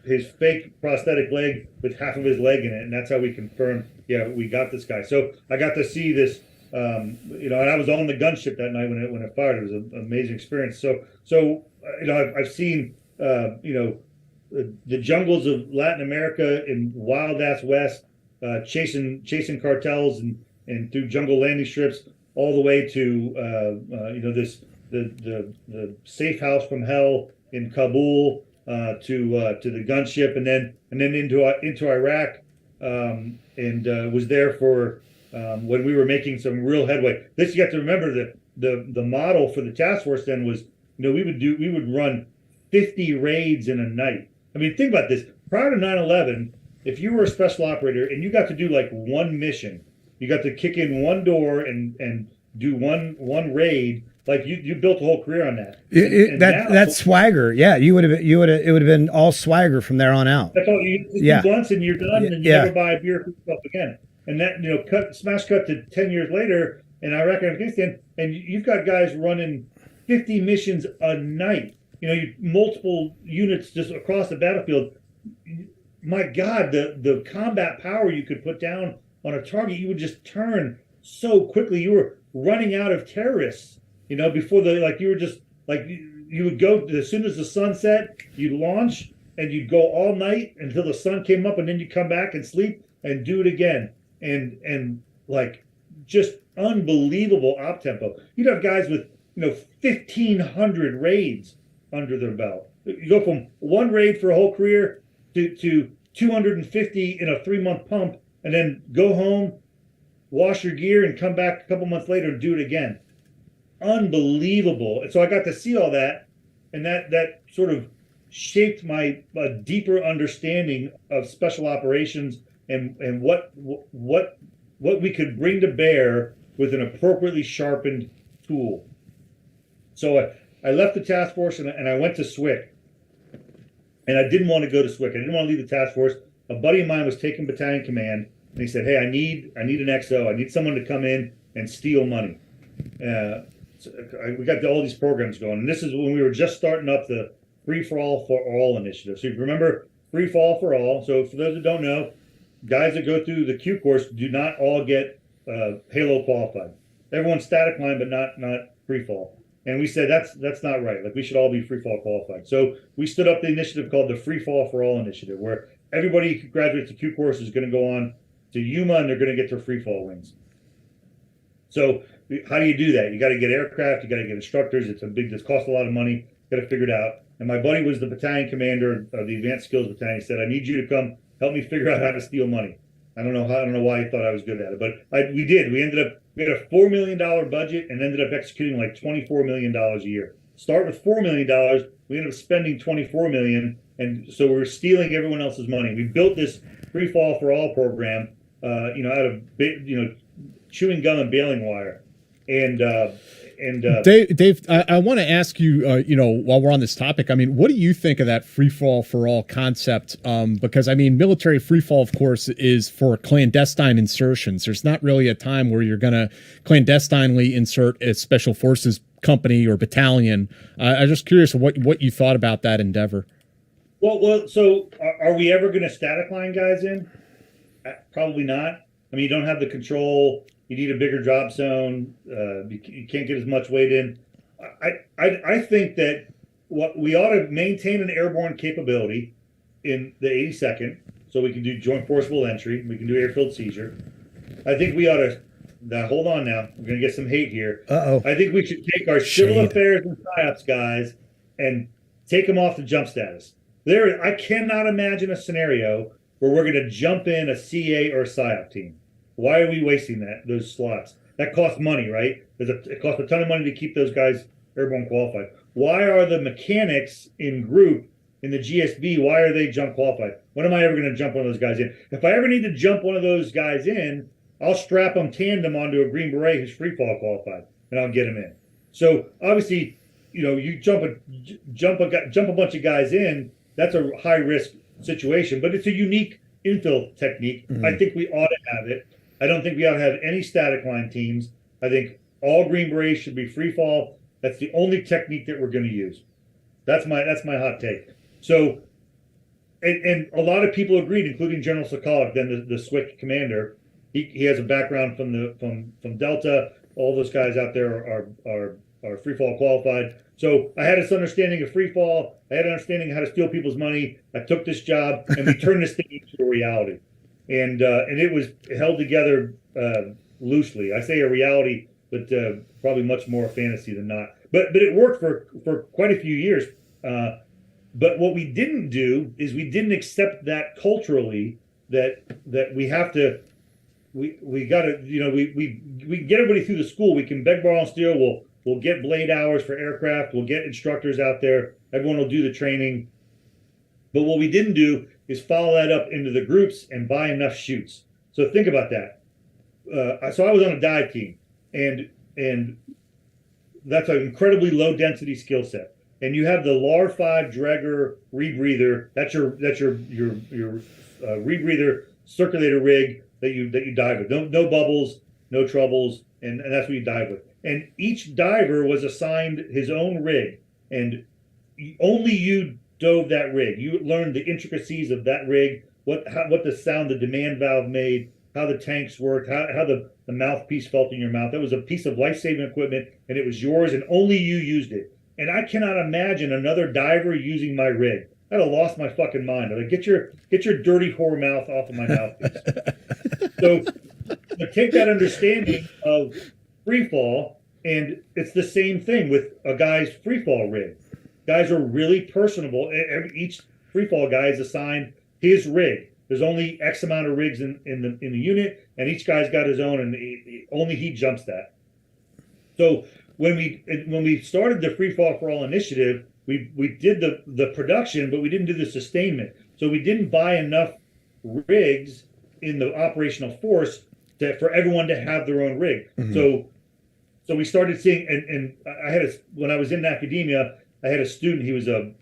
his fake prosthetic leg with half of his leg in it, and that's how we confirmed, we got this guy. So I got to see this, and I was on the gunship that night when it fired. It was an amazing experience. So I've seen the jungles of Latin America in wild ass west, chasing cartels and through jungle landing strips, all the way to the safe house from hell in Kabul, to the gunship, and then into Iraq, and was there for when we were making some real headway. You have to remember that the model for the task force then was, we would run 50 raids in a night. I mean, think about this. Prior to 9/11, if you were a special operator and you got to do like one mission, you got to kick in one door and do one raid. Like you built a whole career on that.
That's swagger. Yeah, it would have been all swagger from there on out.
That's all you do once and you're done, and you never buy a beer for yourself again. And that smash cut to 10 years later in Iraq and Afghanistan, and you've got guys running 50 missions a night. Multiple units just across the battlefield. My God, the combat power you could put down on a target, you would just turn so quickly. You were running out of terrorists, before you were just you would go as soon as the sun set, you'd launch and you'd go all night until the sun came up, and then you come back and sleep and do it again. And just unbelievable op tempo. You'd have guys with 1,500 raids under their belt. You go from one raid for a whole career to 250 in a 3-month pump, and then go home, wash your gear, and come back a couple months later and do it again. Unbelievable. And so I got to see all that, and that sort of shaped my deeper understanding of special operations and what we could bring to bear with an appropriately sharpened tool. So I left the task force and I went to SWCC. And I didn't want to go to SWCC. I didn't want to leave the task force. A buddy of mine was taking battalion command, and he said, "Hey, I need an XO. I need someone to come in and steal money." We got all these programs going, and this is when we were just starting up the Free for All for All initiative. So if you remember Free for All for All, so for those that don't know, guys that go through the Q course do not all get Halo qualified. Everyone's static line, but not free fall. And we said that's not right. We should all be free fall qualified. So we stood up the initiative called the Free Fall for All initiative, where everybody who graduates the Q course is going to go on to Yuma, and they're going to get their free fall wings. So how do you do that? You got to get aircraft, you got to get instructors. This costs a lot of money. Got to figure it out. And my buddy was the battalion commander of the Advanced Skills Battalion. He said, "I need you to come help me figure out how to steal money." I don't know how. I don't know why he thought I was good at it, but we did. We had a $4 million budget and ended up executing like $24 million a year. Start with $4 million. We ended up spending $24 million, and so we're stealing everyone else's money. We built this free fall for all program, out of chewing gum and baling wire, and
Dave, I want to ask you, while we're on this topic, I mean, what do you think of that free fall for all concept? Because I mean, military free fall, of course, is for clandestine insertions. There's not really a time where you're going to clandestinely insert a special forces company or battalion. I'm just curious what you thought about that endeavor.
Well, so are we ever going to static line guys in? Probably not. I mean, you don't have the control. You need a bigger drop zone. You can't get as much weight in. I think that what we ought to maintain an airborne capability in the 82nd, so we can do joint forcible entry. We can do airfield seizure. I think we ought to. Now, hold on. Now we're going to get some hate here. I think we should take our civil affairs and PSYOPs guys and take them off the jump status. I cannot imagine a scenario where we're going to jump in a CA or a PSYOP team. Why are we wasting those slots? That costs money, right? It costs a ton of money to keep those guys airborne qualified. Why are the mechanics in group in the GSB, why are they jump qualified? When am I ever going to jump one of those guys in? If I ever need to jump one of those guys in, I'll strap them tandem onto a Green Beret who's free fall qualified, and I'll get them in. So obviously, you jump a bunch of guys in, that's a high risk situation, but it's a unique infill technique. Mm-hmm. I think we ought to have it. I don't think we ought to have any static line teams. I think all Green Berets should be free fall. That's the only technique that we're going to use. That's my hot take. So, and a lot of people agreed, including General Sokolic, then the SWIC commander. He has a background from Delta. All those guys out there are free fall qualified. So I had this understanding of free fall. I had an understanding of how to steal people's money. I took this job and we turned this thing into a reality. And it was held together loosely. I say a reality, but probably much more a fantasy than not. But it worked for quite a few years. But what we didn't do is we didn't accept that culturally that we have to. We got to we get everybody through the school. We can beg, borrow, and steal. We'll get blade hours for aircraft. We'll get instructors out there. Everyone will do the training. But what we didn't do is follow that up into the groups and buy enough chutes. So think about that. So I was on a dive team, and that's an incredibly low density skill set. And you have the LAR-5 Dregger rebreather. That's your rebreather circulator rig that you dive with. No bubbles, no troubles, and that's what you dive with. And each diver was assigned his own rig, and only you dove that rig. You learned the intricacies of that rig, what the sound the demand valve made, how the tanks worked, how the mouthpiece felt in your mouth. That was a piece of life-saving equipment, and it was yours, and only you used it. And I cannot imagine another diver using my rig. I'd have lost my fucking mind. I'd like, get your dirty whore mouth off of my mouthpiece. So take that understanding of free fall, and it's the same thing with a guy's free fall rig. Guys are really personable. Each free fall guy is assigned his rig. There's only X amount of rigs in the unit, and each guy's got his own, and only he jumps that. So when we started the free fall for all initiative, we did the production, but we didn't do the sustainment. So we didn't buy enough rigs in the operational force for everyone to have their own rig. Mm-hmm. So we started seeing, and I had when I was in academia, I had a student. He was a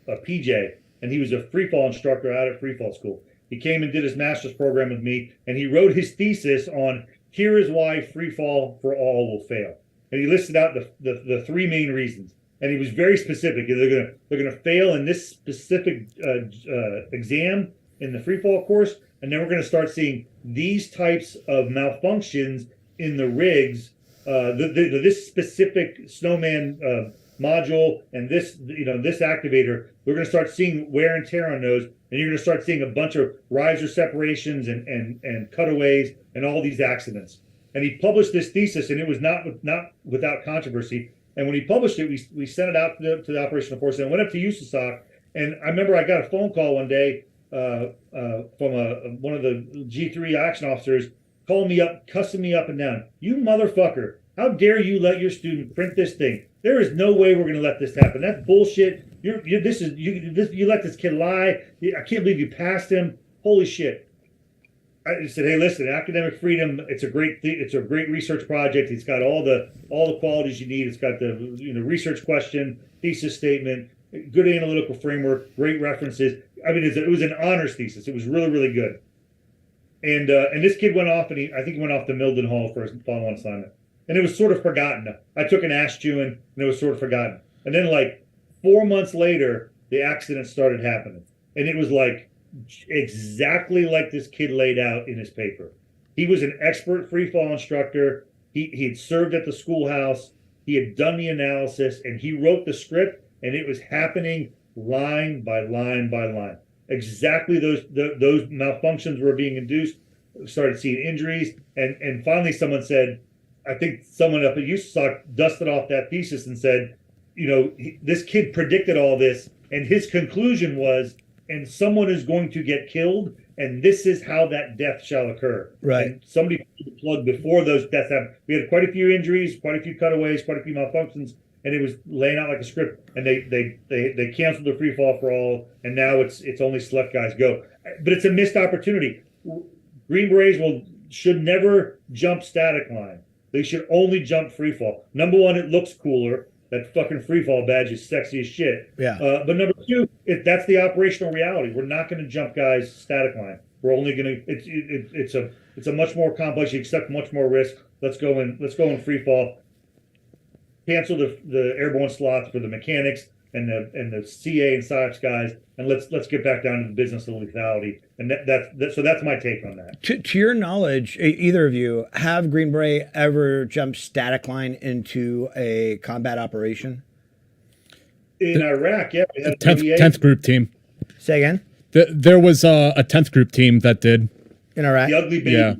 PJ, and he was a free fall instructor out at free fall school. He came and did his master's program with me, and he wrote his thesis on here is why free fall for all will fail. And he listed out the three main reasons. And he was very specific. They're gonna fail in this specific exam in the free fall course, and then we're gonna start seeing these types of malfunctions in the rigs. This specific snowman module and this activator, we're gonna start seeing wear and tear on those, and you're gonna start seeing a bunch of riser separations and cutaways and all these accidents. And he published this thesis, and it was not without controversy. And when he published it, we sent it out to the operational force, and it went up to jsoc. And I remember I got a phone call one day, from one of the G3 action officers calling me up, cussing me up and down. You motherfucker! How dare you let your student print this thing? There is no way we're going to let this happen. That's bullshit. You let this kid lie. I can't believe you passed him. Holy shit! I said, hey, listen, academic freedom. It's a great research project. It's got all the qualities you need. It's got the research question, thesis statement, good analytical framework, great references. I mean, it was an honors thesis. It was really, really good. And this kid went off, and I think he went off to Milden Hall for his follow-on assignment. And it was sort of forgotten. I took an ass chewing, and it was sort of forgotten. And then, like 4 months later, the accident started happening, and it was like exactly like this kid laid out in his paper. He was an expert free fall instructor. He had served at the schoolhouse. He had done the analysis, and he wrote the script, and it was happening line by line by line. Exactly those malfunctions were being induced. We started seeing injuries, and finally someone said, I think someone up at jsoc dusted off that thesis and said, this kid predicted all this, and his conclusion was, and someone is going to get killed, and this is how that death shall occur.
Right.
And somebody pulled the plug before those deaths happened. We had quite a few injuries, quite a few cutaways, quite a few malfunctions, and it was laying out like a script. And they canceled the free fall for all, and now it's only select guys go. But it's a missed opportunity. Green Berets should never jump static line. They should only jump free fall. Number one, it looks cooler. That fucking free fall badge is sexy as shit.
Yeah.
But number two, that's the operational reality. We're not going to jump guys static line. We're only going to. It's a much more complex. You accept much more risk. Let's go in free fall. Cancel the airborne slots for the mechanics and the CA and SciOps guys, and let's get back down to the business of lethality. And that's my take on that.
To your knowledge, either of you, have Green Beret ever jumped static line into a combat operation?
In Iraq, yeah, we had a
10th group team.
Say again?
There was a 10th group team that did.
In Iraq?
The ugly baby.
Yeah.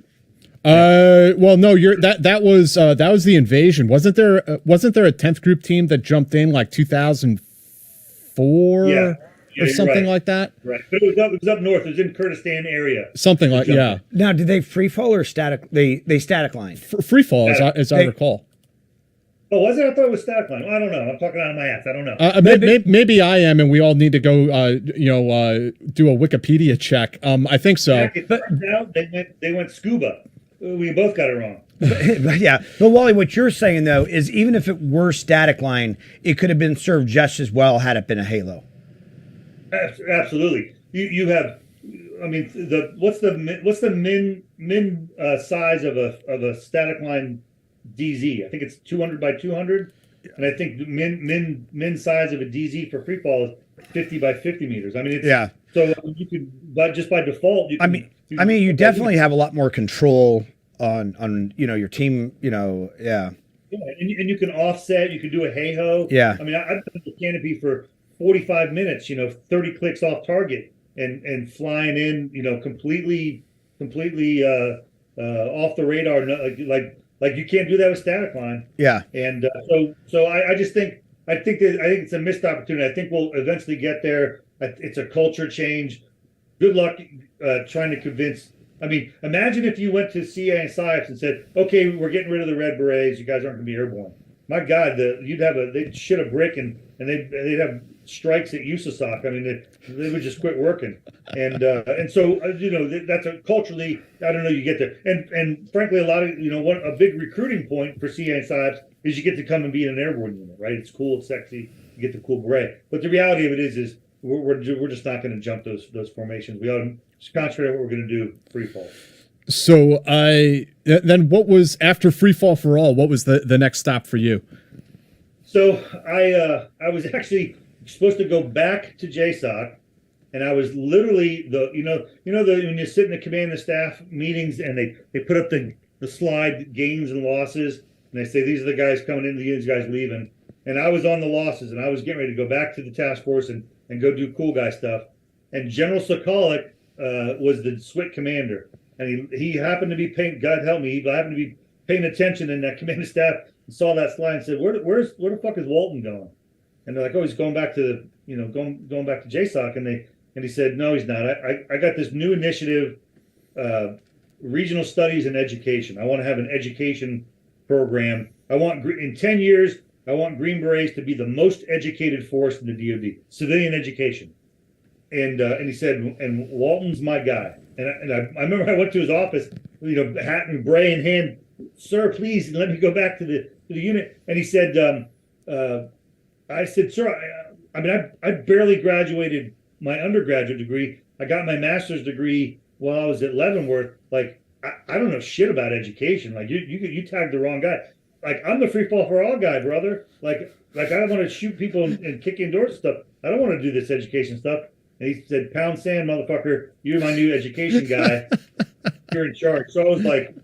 Well, no, that was the invasion. Wasn't there a 10th group team that jumped in like 2004 or something like that?
Right. But it was up north. It was in Kurdistan area.
Something like, yeah.
Now, did they free fall or static? They static line.
Free fall, as I recall.
Oh, was it? I thought it was static line. Well, I don't know. I'm talking out of my ass. I don't know.
Maybe I am, and we all need to go, do a Wikipedia check. I think so.
But now they went scuba. We both got it wrong.
But Wally, what you're saying though is even if it were static line, it could have been served just as well had it been a Halo.
Absolutely. You have. I mean, what's the min size of a static line DZ? I think it's 200 by 200, and I think the min size of a DZ for free fall is 50 by 50 meters. I mean, it's, so you could, but just by default,
you definitely have a lot more control on your team. Yeah,
and you can offset. You can do a hey-ho.
Yeah.
I mean, I've been in the canopy for 45 minutes. 30 clicks off target and flying in. Completely off the radar. Like you can't do that with static line.
Yeah.
And so I just think it's a missed opportunity. I think we'll eventually get there. It's a culture change. Good luck trying to convince. I mean, imagine if you went to CA and SciOps and said, "Okay, we're getting rid of the Red Berets. You guys aren't going to be airborne." My God, they'd shit a brick and they'd have strikes at jsoc. I mean, they would just quit working. And so that's culturally, I don't know, you get there. And frankly, a lot of a big recruiting point for CA and SciOps is you get to come and be in an airborne unit, right? It's cool, it's sexy, you get the cool beret. But the reality of it is we're just not going to jump those formations. We ought to concentrate on what we're going to do free fall.
So then what was after free fall for all? What was the next stop for you?
So I was actually supposed to go back to jsoc, and I was literally when you sit in the command and staff meetings and they put up the slide gains and losses, and they say these are the guys coming in, these guys leaving, and I was on the losses, and I was getting ready to go back to the task force and go do cool guy stuff, and General Sokolic was the SWIT commander. And he happened to be paying, God help me, he happened to be paying attention in that command staff and saw that slide and said, where the fuck is Walton going? And they're like, oh, he's going back to going back to jsoc. And And he said, no, he's not. I got this new initiative, regional studies and education. I want to have an education program. In 10 years, I want Green Berets to be the most educated force in the DoD, civilian education. And he said, and Walton's my guy. And I remember I went to his office, hat and bray in hand. Sir, please let me go back to the unit. And he said, I said, sir, I barely graduated my undergraduate degree. I got my master's degree while I was at Leavenworth. Like, I don't know shit about education. Like, you tagged the wrong guy. Like, I'm the free fall for all guy, brother. Like I don't want to shoot people and kick in doors and stuff. I don't want to do this education stuff. And he said, pound sand, motherfucker, you're my new education guy. You're in charge. So I was like,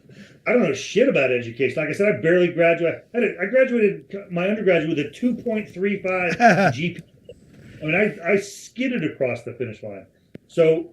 I don't know shit about education. Like I said, I barely graduated. I graduated my undergraduate with a 2.35 GPA. I mean, I skidded across the finish line. So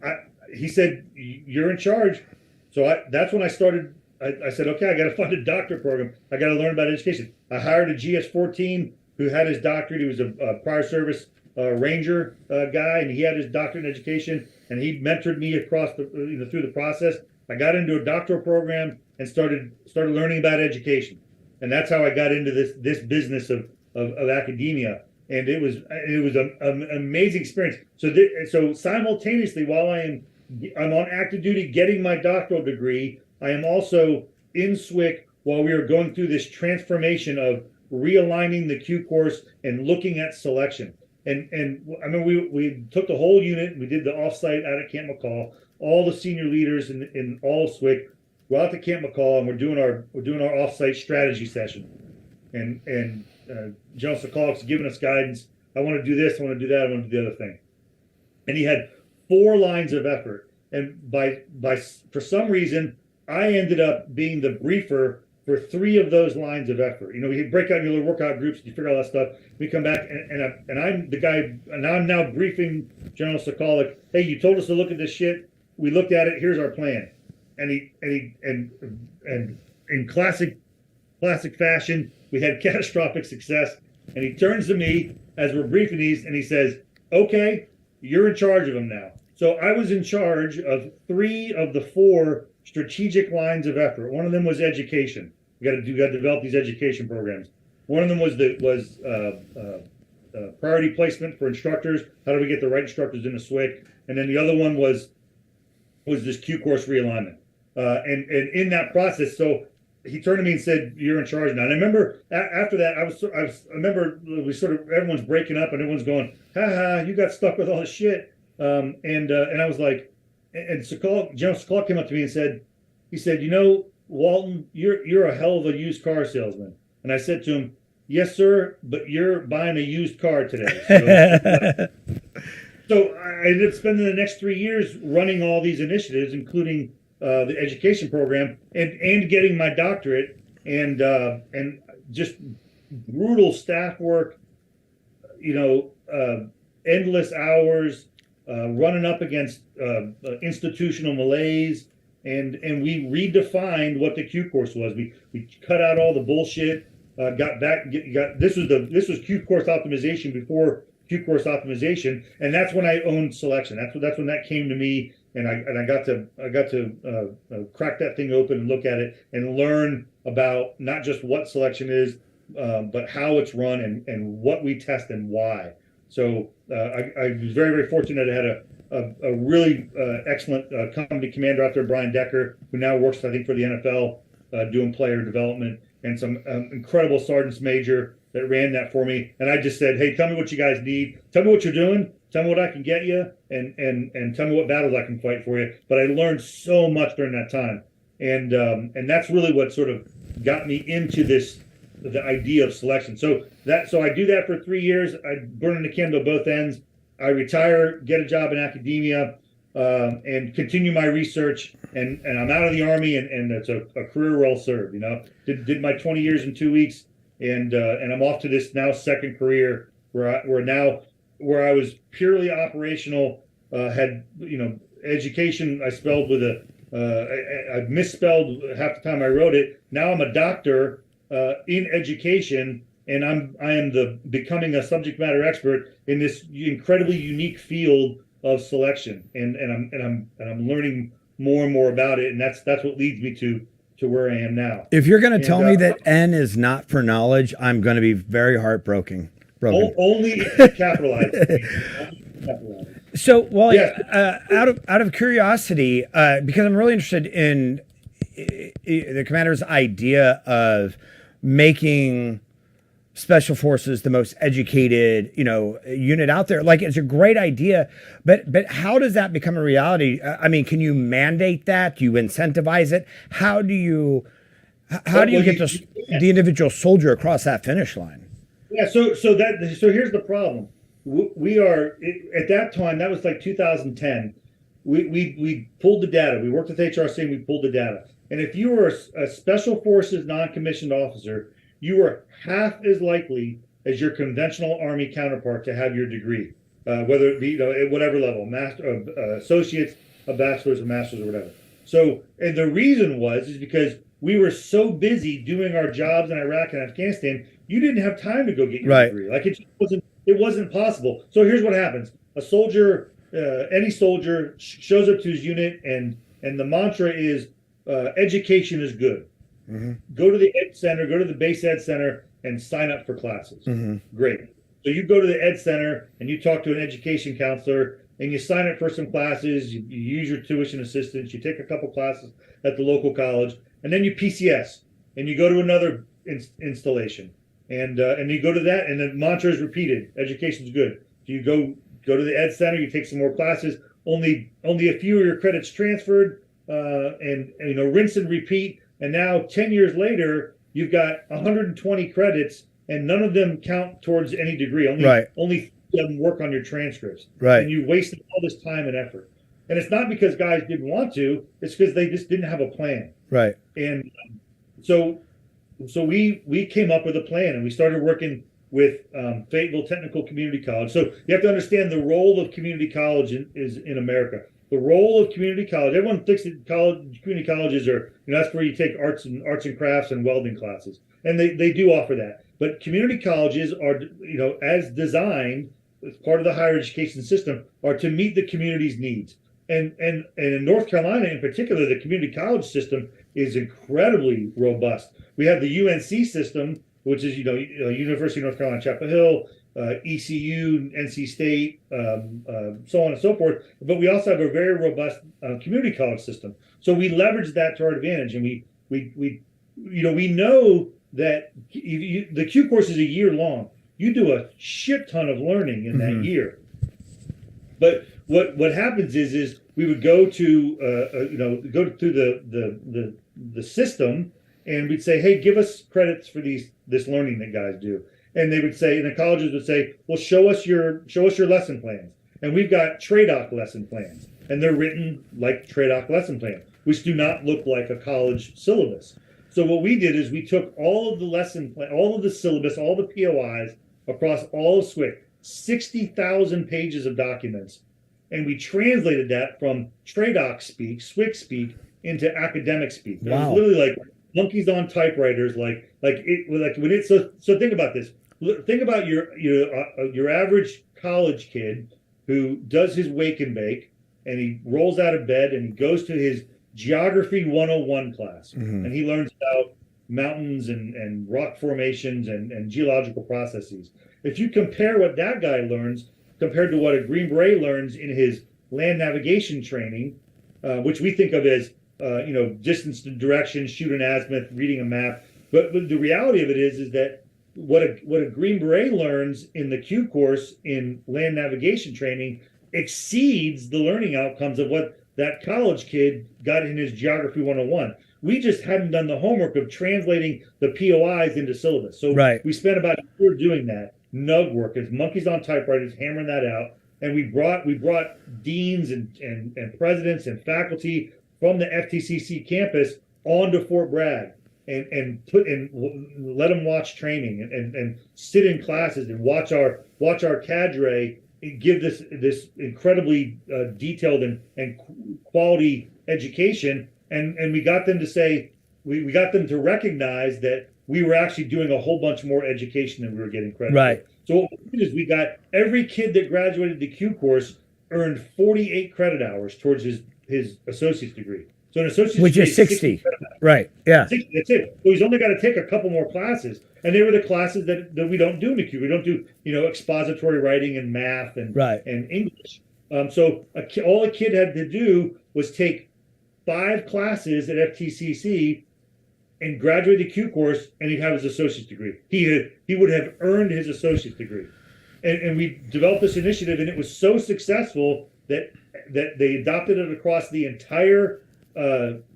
he said, you're in charge. So that's when I started. I said, okay, I got to fund a doctorate program. I got to learn about education. I hired a GS-14 who had his doctorate. He was a prior service ranger guy, and he had his doctorate in education, and he mentored me across through the process. I got into a doctoral program and started learning about education, and that's how I got into this business of academia. And it was an amazing experience. So simultaneously, while I'm on active duty getting my doctoral degree, I am also in SWCC while we are going through this transformation of realigning the Q course and looking at selection. And I mean, we took the whole unit and we did the offsite out at Camp McCall. All the senior leaders in all of SWCC go out to Camp McCall, and we're doing our offsite strategy session. And General Sokolov's giving us guidance. I want to do this. I want to do that. I want to do the other thing. And he had 4 lines of effort. And for some reason, I ended up being the briefer for 3 of those lines of effort. We break out your little workout groups, you figure all that stuff. We come back, and I'm the guy, and I'm now briefing General Sokolov. Hey, you told us to look at this shit. We looked at it. Here's our plan. And in classic fashion, we had catastrophic success. And he turns to me as we're briefing these, and he says, "Okay, you're in charge of them now." So I was in charge of 3 of the 4 strategic lines of effort. One of them was education. We got to develop these education programs. One of them was priority placement for instructors. How do we get the right instructors in the SWCC? And then the other one was this Q course realignment. And in that process, so he turned to me and said, "You're in charge now." And I remember after that, I remember we sort of, everyone's breaking up and everyone's going, "Ha ha, you got stuck with all this shit." And I was like, and General Sokolov came up to me and said, "Walton, you're a hell of a used car salesman." And I said to him, "Yes, sir, but you're buying a used car today." So I ended up spending the next 3 years running all these initiatives, including the education program and getting my doctorate, and just brutal staff work, endless hours, running up against institutional malaise, and we redefined what the Q course was. We cut out all the bullshit. This was Q course optimization before Q course optimization, and that's when I owned selection. That's when that came to me, and I got to crack that thing open and look at it and learn about not just what selection is, but how it's run and what we test and why. So I was very, very fortunate. I had a really excellent company commander out there, Brian Decker, who now works, I think, for the NFL, doing player development, and some incredible sergeants major that ran that for me. And I just said, "Hey, tell me what you guys need. Tell me what you're doing. Tell me what I can get you, and tell me what battles I can fight for you." But I learned so much during that time, and that's really what sort of got me into the idea of selection. So I do that for 3 years. I burn in the candle both ends. I retire, get a job in academia, and continue my research. And I'm out of the Army, and it's a career well served. Did my 20 years in 2 weeks, and I'm off to this now second career where I was purely operational. Had education I spelled with I misspelled half the time I wrote it. Now I'm a doctor in education, and I am becoming a subject matter expert in this incredibly unique field of selection, and I'm learning more and more about it, and that's what leads me to where I am now.
If you're going to
And,
tell me that N is not for knowledge, I'm going to be very heartbroken.
Only if you capitalize. Only if you capitalize.
So, well,
Yeah.
out of curiosity, because I'm really interested in the commander's idea of making special forces the most educated, unit out there. Like, it's a great idea, but how does that become a reality? I mean, can you mandate that? Do you incentivize it? How do you get the individual soldier across that finish line?
Yeah. So here's the problem. We are at that time. That was like 2010. We pulled the data. We worked with HRC and we pulled the data. And if you were a special forces non-commissioned officer, you were half as likely as your conventional Army counterpart to have your degree, whether it be at whatever level, master, associates, a bachelor's, a master's, or whatever. So, and the reason is because we were so busy doing our jobs in Iraq and Afghanistan, you didn't have time to go get your degree. Like, it wasn't possible. So here's what happens: a soldier, any soldier, shows up to his unit, and the mantra is, education is good. Mm-hmm. Go to the Ed Center, go to the base Ed Center, and sign up for classes. Mm-hmm. Great. So you go to the Ed Center and you talk to an education counselor and you sign up for some classes. You use your tuition assistance. You take a couple classes at the local college, and then you PCS and you go to another installation, and you go to that, and the mantra is repeated: education is good. So you go to the Ed Center, you take some more classes. Only a few of your credits transferred, and rinse and repeat. And now, 10 years later, you've got 120 credits, and none of them count towards any degree. Only them work on your transcripts.
Right.
And you wasted all this time and effort. And it's not because guys didn't want to; it's because they just didn't have a plan.
Right.
And so we came up with a plan, and we started working with Fayetteville Technical Community College. So you have to understand the role of community college is in America. The role of community college, everyone thinks that community colleges are, that's where you take arts and crafts and welding classes. And they do offer that. But community colleges are, as designed as part of the higher education system, are to meet the community's needs. And in North Carolina in particular, the community college system is incredibly robust. We have the UNC system, which is, University of North Carolina, Chapel Hill, ECU, NC State, so on and so forth. But we also have a very robust community college system. So we leverage that to our advantage, and we know that the Q course is a year long. You do a shit ton of learning in that year. But what happens is we would go to go through the system, and we'd say, hey, give us credits for this learning that guys do. And they would say, and the colleges would say, well, show us your lesson plans. And we've got TRADOC lesson plans, and they're written like TRADOC lesson plans, which do not look like a college syllabus. So what we did is we took all of the lesson plan, all of the syllabus, all the POIs across all of SWCC, 60,000 pages of documents, and we translated that from TRADOC speak, SWCC speak, into academic speak. Wow. It was literally like monkeys on typewriters, so think about this. Think about your average college kid who does his wake and bake, and he rolls out of bed and he goes to his Geography 101 class, and he learns about mountains and rock formations and geological processes. If you compare what that guy learns compared to what a Green Beret learns in his land navigation training, which we think of as distance to direction, shoot an azimuth, reading a map. But the reality of it is that what a Green Beret learns in the Q course in land navigation training exceeds the learning outcomes of what that college kid got in his Geography 101. We just hadn't done the homework of translating the POIs into syllabus. So we spent about a year doing that. Nug work, as monkeys on typewriters, hammering that out. And we brought deans and presidents and faculty from the FTCC campus onto Fort Bragg and let them watch training and sit in classes and watch our cadre give this incredibly detailed and quality education, and we got them to say, we got them to recognize that we were actually doing a whole bunch more education than we were getting credit for. So what we did is we got every kid that graduated the Q course earned 48 credit hours towards his associate's degree. So an associate's
Which
degree
is 60. Right. Yeah.
60, that's it. So he's only got to take a couple more classes. And they were the classes that we don't do in the Q. We don't do, expository writing and math and English. So all a kid had to do was take 5 classes at FTCC and graduate the Q course, and he'd have his associate's degree. He would have earned his associate's degree. And we developed this initiative, and it was so successful that they adopted it across the entire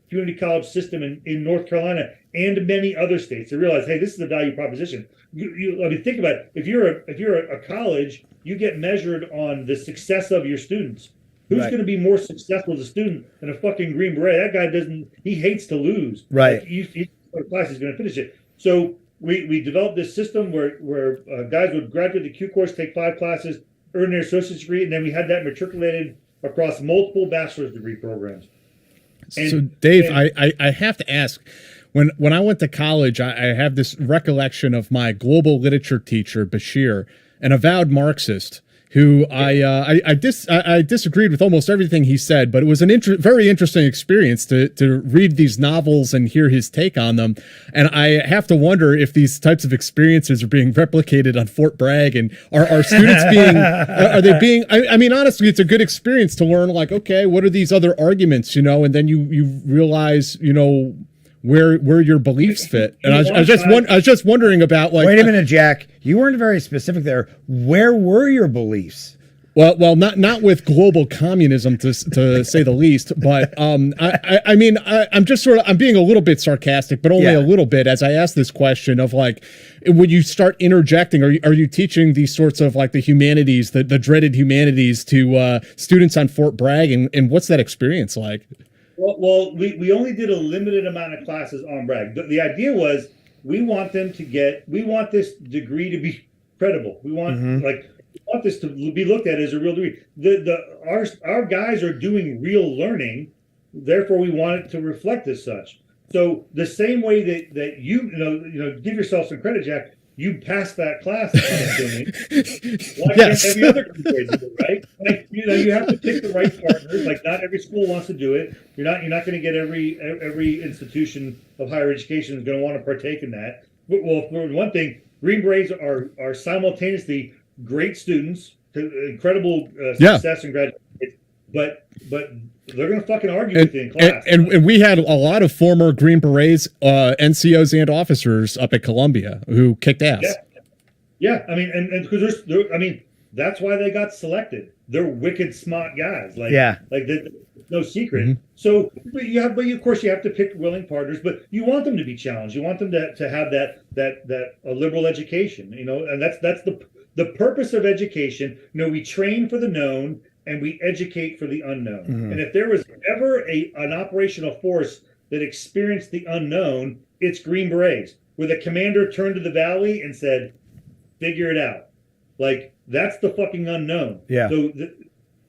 community college system in North Carolina and many other states. They realized, hey, this is a value proposition. Think about it. If you're a college, you get measured on the success of your students. Who's going to be more successful as a student than a fucking Green Beret? That guy he hates to lose.
Right.
He's class is going to finish it. So we developed this system where guys would graduate the Q course, take 5 classes, earn their associate's degree, and then we had that matriculated across multiple bachelor's degree programs.
So Dave, I have to ask, when I went to college, I have this recollection of my global literature teacher, Bashir, an avowed Marxist, who I disagreed with almost everything he said, but it was an very interesting experience to read these novels and hear his take on them. And I have to wonder if these types of experiences are being replicated on Fort Bragg, and are students are they being, I mean, honestly, it's a good experience to learn, like, okay, what are these other arguments, and then you realize, where your beliefs fit. And I was just wondering about, like,
wait a minute, Jack, you weren't very specific there. Where were your beliefs?
Well, not with global communism, to say the least, but I mean, I'm just I'm being a little bit sarcastic, but only a little bit, as I ask this question of, like, when you start interjecting, are you teaching these sorts of, like, the humanities, the dreaded humanities, to students on Fort Bragg, and what's that experience like?
Well, we only did a limited amount of classes on Bragg. The idea was we want this degree to be credible. We want this to be looked at as a real degree. Our guys are doing real learning, therefore we want it to reflect as such. So the same way that you give yourself some credit, Jack. You passed that class, I'm assuming. Like every other grade, right? Like, you have to pick the right partners. Like, not every school wants to do it. You're not going to get every institution of higher education is going to want to partake in that. Well, for one thing, Green Berets are simultaneously great students, incredible success and graduation, but they're going to fucking argue with you in class.
And we had a lot of former Green Berets, NCOs and officers up at Columbia who kicked ass.
Yeah. I mean, and because that's why they got selected. They're wicked smart guys. Like no secret. Mm-hmm. So, but of course you have to pick willing partners, but you want them to be challenged. You want them to have that a liberal education, and that's the purpose of education. We train for the known and we educate for the unknown. Mm-hmm. And if there was ever an operational force that experienced the unknown, it's Green Berets, where the commander turned to the valley and said, figure it out. Like, that's the fucking unknown.
Yeah.
So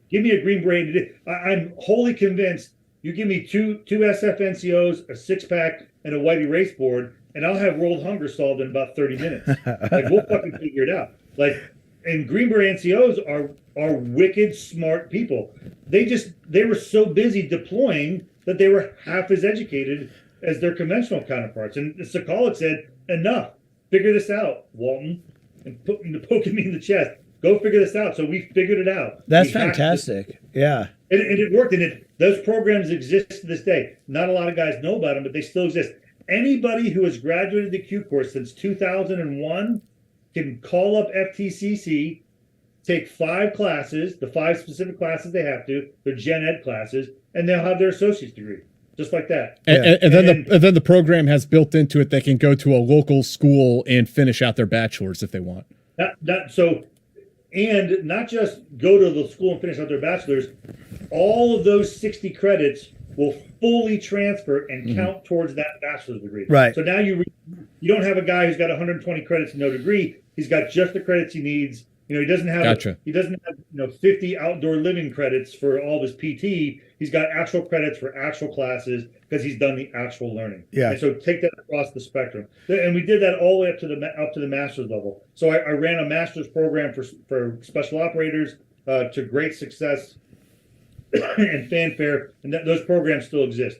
give me a Green Beret. I'm wholly convinced you give me two SF NCOs, a 6-pack, and a white erase board, and I'll have world hunger solved in about 30 minutes. Like, we'll fucking figure it out. Like, and Green Beret NCOs are wicked smart people. They were so busy deploying that they were half as educated as their conventional counterparts. And Sokolic said, enough, figure this out, Walton, and poking me in the chest. Go figure this out. So we figured it out.
That's fantastic. Yeah.
And it worked. And those programs exist to this day. Not a lot of guys know about them, but they still exist. Anybody who has graduated the Q course since 2001 can call up FTCC, take 5 classes, the 5 specific classes they have to, they're gen ed classes, and they'll have their associate's degree. Just like that.
And then the program has built into it they can go to a local school and finish out their bachelor's if they want.
And not just go to the school and finish out their bachelor's, all of those 60 credits will fully transfer and count towards that bachelor's degree.
Right.
So now you don't have a guy who's got 120 credits and no degree. He's got just the credits he needs. He doesn't have 50 outdoor living credits for all of his PT. He's got actual credits for actual classes because he's done the actual learning.
Yeah.
And so take that across the spectrum. And we did that all the way up to the master's level. So I ran a master's program for special operators, to great success and fanfare, and that those programs still exist.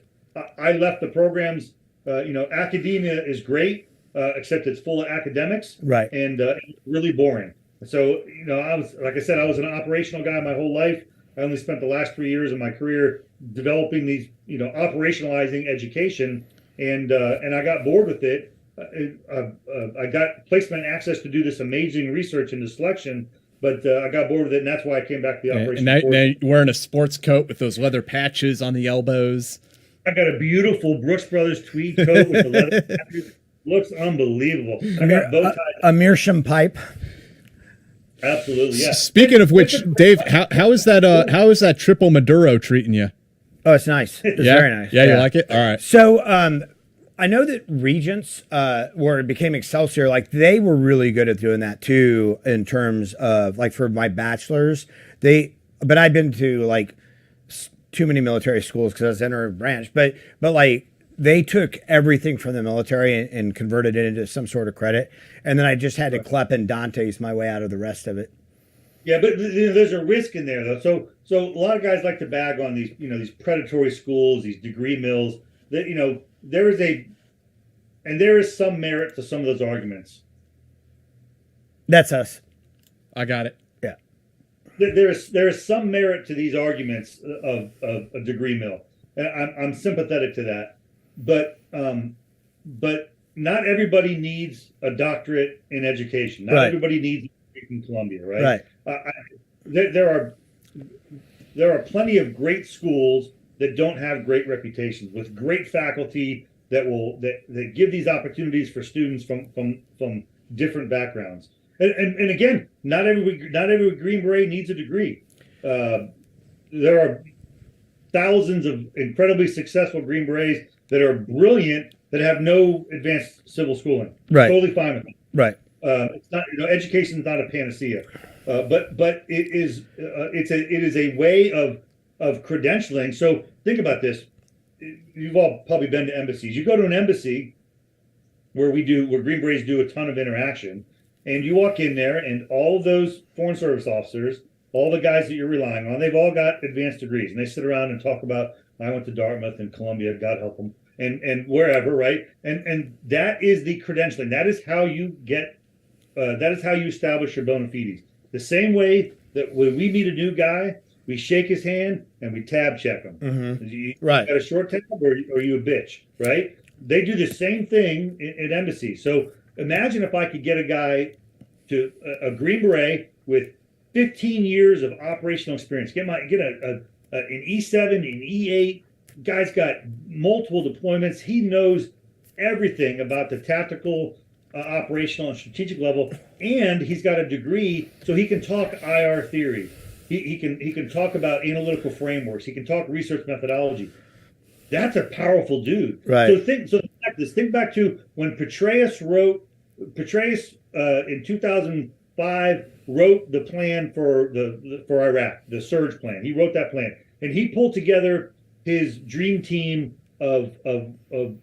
I left the programs. Academia is great, except it's full of academics,
Right.
and really boring. So, I was, like I said, I was an operational guy my whole life. I only spent the last 3 years of my career developing these, operationalizing education, and I got bored with it. I got placement access to do this amazing research into selection, but I got bored with it, and that's why I came back to the
And
operation.
now you're wearing a sports coat with those leather patches on the elbows.
I got a beautiful Brooks Brothers tweed coat with the leather patches. Looks unbelievable. I got bow ties.
A meerschaum pipe.
Absolutely, yeah.
Speaking of which, Dave, how is that triple Maduro treating you?
Oh, it's nice. It's
Yeah,
very nice.
Yeah, you like it? All right.
So, I know that Regents, where it became Excelsior, like they were really good at doing that too, in terms of like for my bachelor's, but I've been to like too many military schools because I was in a branch, but like they took everything from the military and converted it into some sort of credit. And then I just had to Clep and Dante's my way out of the rest of it.
Yeah, but there's a risk in there though. So a lot of guys like to bag on these, these predatory schools, these degree mills. That there is some merit to some of those arguments.
That's us.
I got it.
Yeah.
There is some merit to these arguments of a degree mill, and I'm sympathetic to that. But not everybody needs a doctorate in education. Not
Right.
everybody needs a degree from Columbia, right?
Right.
There are plenty of great schools that don't have great reputations with great faculty that give these opportunities for students from different backgrounds. And again, not every Green Beret needs a degree. There are thousands of incredibly successful Green Berets that are brilliant that have no advanced civil schooling.
Right.
Totally fine with them.
Right.
It's not, education is not a panacea, but it is a way of credentialing. So think about this. You've all probably been to embassies. You go to an embassy where Green Berets do a ton of interaction, and you walk in there, and all of those foreign service officers, all the guys that you're relying on, they've all got advanced degrees, and they sit around and talk about, I went to Dartmouth and Columbia, God help them, and wherever, right? And that is the credentialing. That is how you get. That is how you establish your bona fides. The same way that when we meet a new guy, we shake his hand and we tab check him.
Mm-hmm.
You
Right.
got a short tab, or are you a bitch, right? They do the same thing in embassies. So imagine if I could get a guy to a Green Beret with 15 years of operational experience. Get an E7, an E8. Guy's got multiple deployments. He knows everything about the tactical, operational, and strategic level, and he's got a degree, so he can talk IR theory. He can talk about analytical frameworks. He can talk research methodology. That's a powerful dude.
Right.
Think back to when Petraeus in 2005 wrote the plan for Iraq, the surge plan. He wrote that plan, and he pulled together his dream team of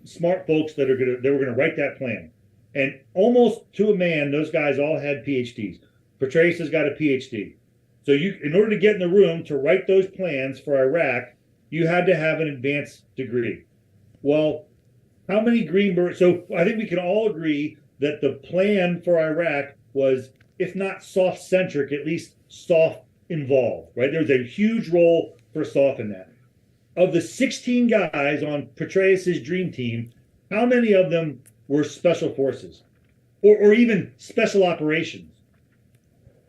smart folks that were going to write that plan. And almost to a man, those guys all had PhDs. Petraeus has got a PhD. So in order to get in the room to write those plans for Iraq, you had to have an advanced degree. Well, how many Green Berets? So I think we can all agree that the plan for Iraq was, if not soft-centric, at least soft-involved, right? There was a huge role for soft in that. Of the 16 guys on Petraeus' dream team, how many of them were special forces or even special operations?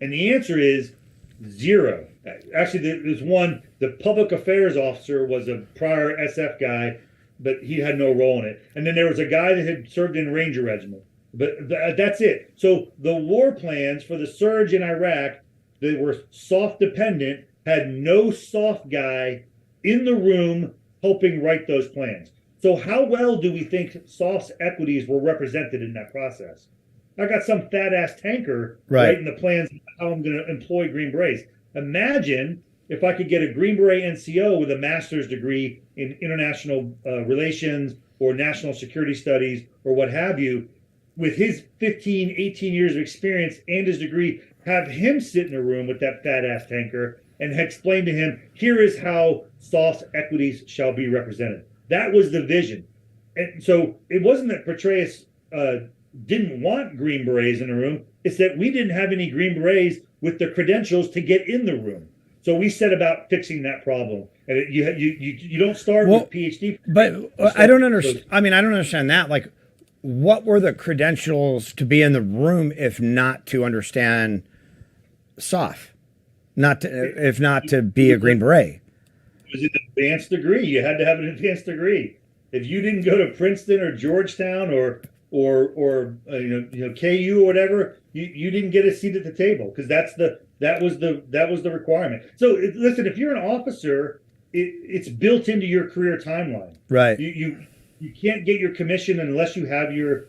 And the answer is 0. Actually, there's one. The public affairs officer was a prior SF guy, but he had no role in it. And then there was a guy that had served in Ranger Regiment. But that's it. So the war plans for the surge in Iraq that were soft dependent had no soft guy in the room helping write those plans. So how well do we think soft's equities were represented in that process? I got some fat ass tanker writing the plans how I'm going to employ Green Berets. Imagine if I could get a Green Beret NCO with a master's degree in international relations or national security studies or what have you. with his 15, 18 years of experience and his degree, have him sit in a room with that fat ass tanker and explain to him, here is how SOF's equities shall be represented. That was the vision. And so it wasn't that Petraeus didn't want Green Berets in the room. It's that we didn't have any Green Berets with the credentials to get in the room. So we set about fixing that problem. And you don't start with PhD.
But I don't understand. I mean, I don't understand that. Like, what were the credentials to be in the room if not to understand SOF? If not to be a Green Beret?
It was an advanced degree. You had to have an advanced degree. If you didn't go to Princeton or Georgetown or KU or whatever, you didn't get a seat at the table, because that was the requirement. So listen, if you're an officer, it's built into your career timeline.
Right.
You can't get your commission unless you have your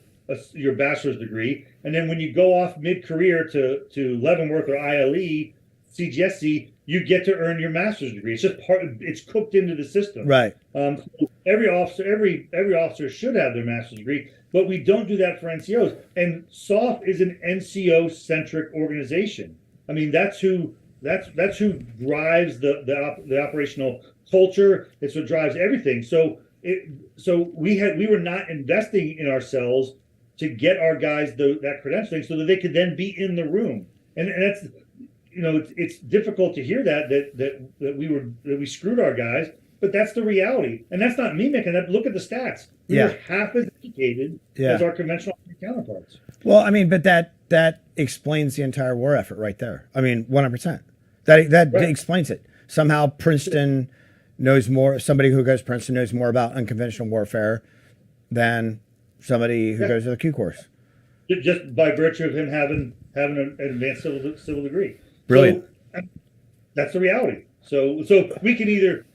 bachelor's degree, and then when you go off mid-career to Leavenworth or ILE, CGSC, you get to earn your master's degree. It's just it's cooked into the system.
Right.
So every officer should have their master's degree, but we don't do that for NCOs. And SOF is an NCO centric organization. I mean, that's who drives the operational culture. It's what drives everything. So we were not investing in ourselves to get our guys that credentialing so that they could then be in the room. And that's, it's difficult to hear that we screwed our guys, but that's the reality. And that's not me making that. Look at the stats. We're half as educated as our conventional counterparts.
Well, I mean, but that explains the entire war effort right there. I mean, 100%. That
Right.
explains it. Somehow Princeton knows more. Somebody who goes to Princeton knows more about unconventional warfare than somebody who goes to the Q course.
Just by virtue of him having an advanced civil degree.
Brilliant.
So, that's the reality. So we can either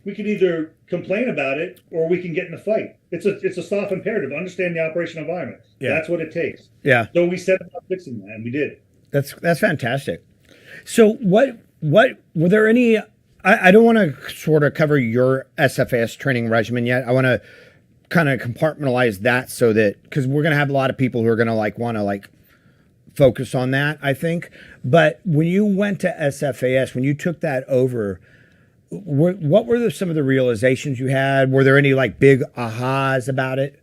complain about it or we can get in a fight. It's a soft imperative. Understand the operational environment.
Yeah.
That's what it takes.
Yeah.
So we set about fixing that, and we did.
That's fantastic. So what were there any? I don't want to sort of cover your SFAS training regimen yet. I want to kind of compartmentalize that so that, because we're going to have a lot of people who are going to want to focus on that, I think. But when you went to SFAS, when you took that over, what were some of the realizations you had? Were there any big ahas about it?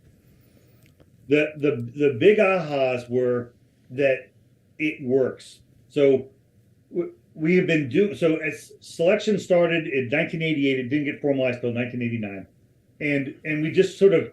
The big ahas were that it works. So we have been as selection started in 1988, it didn't get formalized till 1989, and we just sort of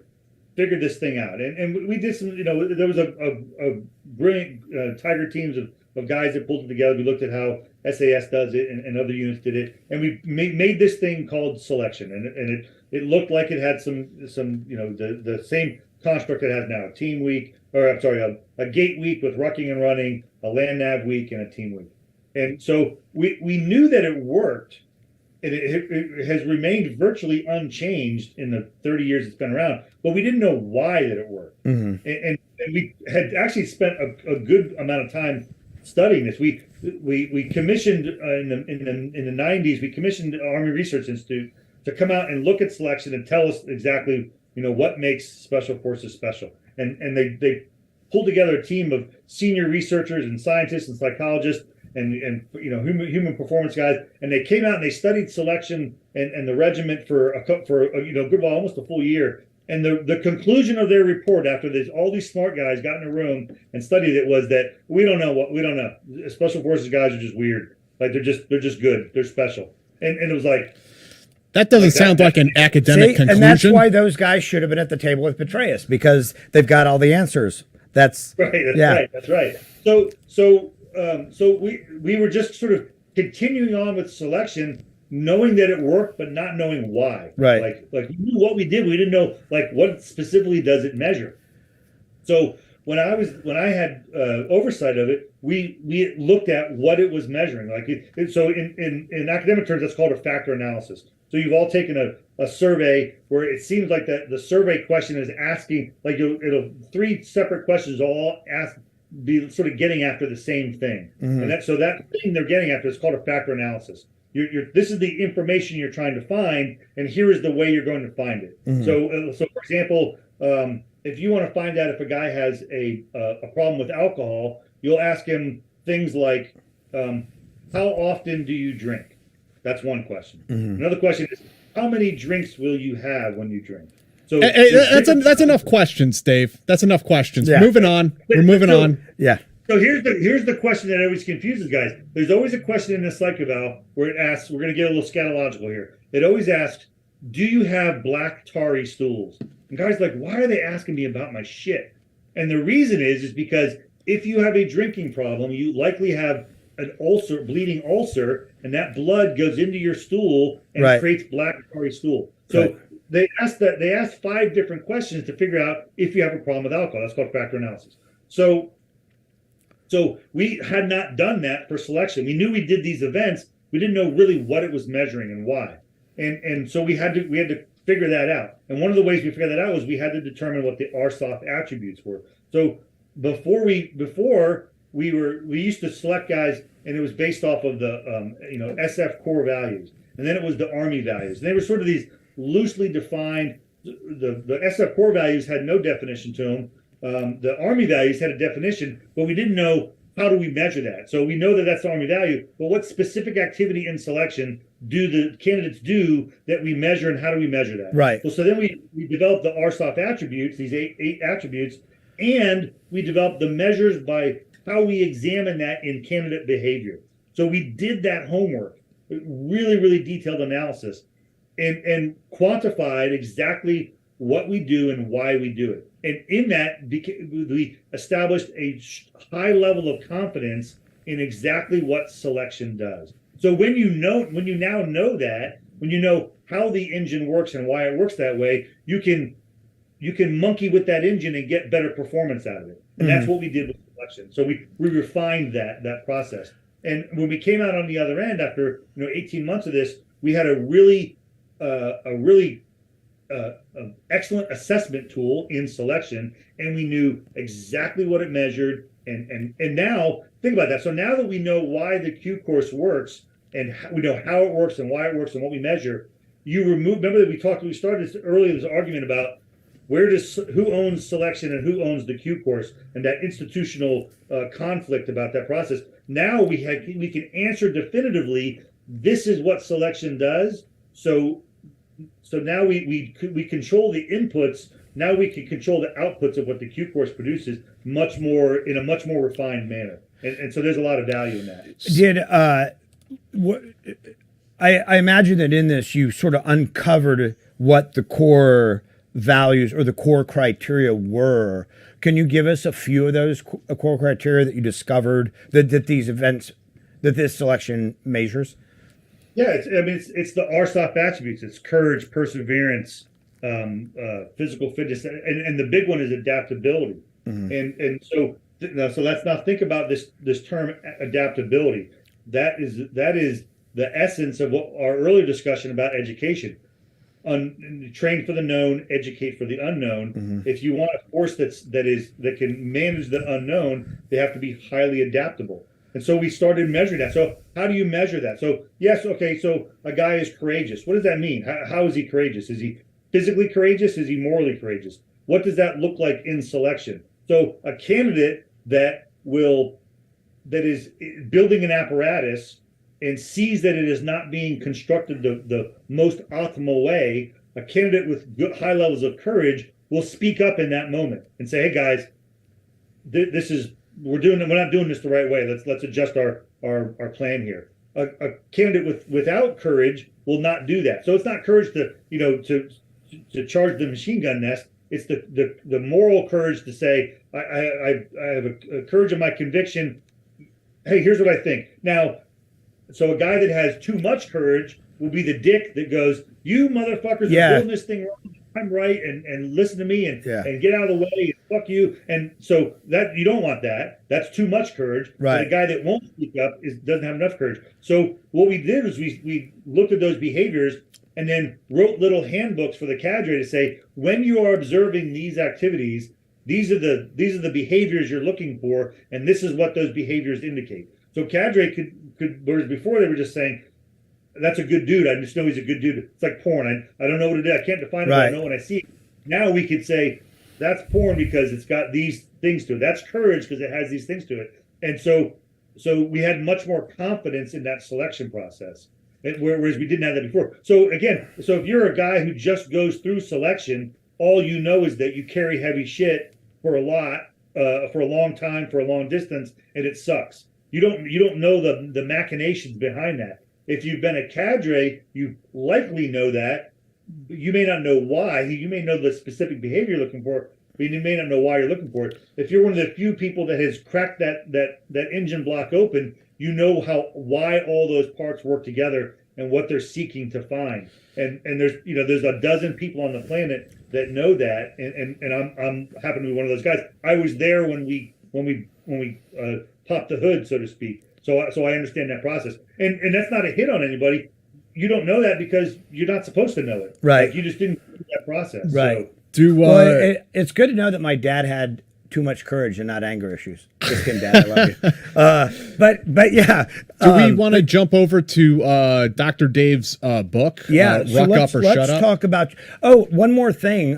figured this thing out, and we did some. There was a brilliant Tiger teams of guys that pulled it together. We looked at how SAS does it and other units did it, and we made this thing called selection, and it looked like it had some the same construct it has now: team week, or I'm sorry, a gate week with rucking and running, a land nav week, and a team week. And so we knew that it worked, and it has remained virtually unchanged in the 30 years it's been around, but we didn't know why that it worked. Mm-hmm. And we had actually spent a good amount of time studying this. We commissioned in the 90s, we commissioned the Army Research Institute to come out and look at selection and tell us exactly what makes special forces special. And they pulled together a team of senior researchers and scientists and psychologists and human performance guys, and they came out and they studied selection and the regiment for almost a full year. And the conclusion of their report, after all these smart guys got in a room and studied it, was that we don't know. Special forces guys are just weird. They're just good. They're special. And it was like,
that doesn't sound like an academic conclusion.
And that's why those guys should have been at the table with Petraeus, because they've got all the answers. That's
right. That's right. So we were just sort of continuing on with selection, knowing that it worked, but not knowing why.
Right.
Like we knew what we did. We didn't know what specifically does it measure. So when I had oversight of it, we looked at what it was measuring. So in academic terms, that's called a factor analysis. So you've all taken a survey where it seems like the survey question is asking, it'll 3 separate questions all be sort of getting after the same thing. Mm-hmm. And that thing they're getting after is called a factor analysis. This is the information you're trying to find, and here is the way you're going to find it. Mm-hmm. So for example, if you want to find out if a guy has a problem with alcohol, you'll ask him things like, how often do you drink? That's one question. Another question is, how many drinks will you have when you drink? So
that's enough questions, Dave. That's enough questions.
Yeah.
Moving on. We're moving on.
Yeah.
So here's the question that always confuses guys. There's always a question in the psych eval where it asks, we're going to get a little scatological here. It always asks, do you have black tarry stools? And guys are like, why are they asking me about my shit? And the reason is because if you have a drinking problem, you likely have an ulcer, bleeding ulcer, and that blood goes into your stool and creates black tarry stool. So they asked 5 different questions to figure out if you have a problem with alcohol. That's called factor analysis. So we had not done that for selection. We knew we did these events. We didn't know really what it was measuring and why. And so we had to figure that out. And one of the ways we figured that out was we had to determine what the RSOF attributes were. So before we used to select guys, and it was based off of the SF core values, and then it was the Army values. And they were sort of these loosely defined. The SF core values had no definition to them. The Army values had a definition, but we didn't know how do we measure that. So we know that that's the Army value, but what specific activity in selection do the candidates do that we measure, and how do we measure that?
Right.
So then we developed the RSOF attributes, these eight attributes, and we developed the measures by how we examine that in candidate behavior. So we did that homework, really, really detailed analysis, and quantified exactly what we do and why we do it. And in that, we established a high level of confidence in exactly what selection does. So when you now know that, when you know how the engine works and why it works that way, you can monkey with that engine and get better performance out of it. And that's what we did with selection. So we refined that process. And when we came out on the other end after 18 months of this, we had a really excellent assessment tool in selection, and we knew exactly what it measured. And now think about that. So now that we know why the Q course works, and we know how it works and why it works and what we measure, remember that we started this earlier, this argument about who owns selection and who owns the Q course, and that institutional conflict about that process. Now we can answer definitively, this is what selection does. So now we control the inputs. Now we can control the outputs of what the Q course produces in a much more refined manner. And so there's a lot of value in that.
I imagine that in this you sort of uncovered what the core values or the core criteria were. Can you give us a few of those core criteria that you discovered that this selection measures?
Yeah, it's the RSOF attributes. It's courage, perseverance, physical fitness, and the big one is adaptability. And so let's now think about this term adaptability. That is the essence of what our earlier discussion about education. Train for the known, educate for the unknown. If you want a force that can manage the unknown, they have to be highly adaptable. And so we started measuring that. So how do you measure that? So so a guy is courageous. What does that mean? How is he courageous? Is he physically courageous? Is he morally courageous? What does that look like in selection? So a candidate that is building an apparatus and sees that it is not being constructed the most optimal way, a candidate with high levels of courage will speak up in that moment and say, "Hey guys, we're not doing this the right way. Let's adjust our plan here." A candidate without courage will not do that. So it's not courage to charge the machine gun nest. It's the moral courage to say, I have a courage of my conviction. Hey, here's what I think. Now, so a guy that has too much courage will be the dick that goes, "You motherfuckers are doing this thing wrong. I'm right, and listen to me and get out of the way and fuck you." And so that you don't want that. That's too much courage.
Right.
But a guy that won't speak up doesn't have enough courage. So what we did is we looked at those behaviors and then wrote little handbooks for the cadre to say, when you are observing these activities, these are the behaviors you're looking for, and this is what those behaviors indicate. So cadre could whereas before they were just saying, "That's a good dude. I just know he's a good dude." It's like porn. I don't know what it is. I can't define it. But I know when I see it. Now we could say, That's porn because it's got these things to it. That's courage because it has these things to it. And so we had much more confidence in that selection process, whereas we didn't have that before. So again, so if you're a guy who just goes through selection, all you know is that you carry heavy shit for a lot, for a long time, for a long distance, and it sucks. You don't know the machinations behind that. If you've been a cadre, you likely know that. You may not know why. You may know the specific behavior you're looking for, but you may not know why you're looking for it. If you're one of the few people that has cracked that engine block open, you know why all those parts work together and what they're seeking to find. And there's a dozen people on the planet that know that, and I'm happen to be one of those guys. I was there when we popped the hood, so to speak. So I understand that process, and that's not a hit on anybody. You don't know that because you're not supposed to know it.
Right.
Like, you just didn't do that process.
Right.
So,
Well, it's good to know that my dad had too much courage and not anger issues. Just kidding, Dad. I love you. But yeah.
Do we want to jump over to Dr. Dave's book?
Yeah. So
Ruck Up or Shut Up?
Let's talk about. Oh, one more thing.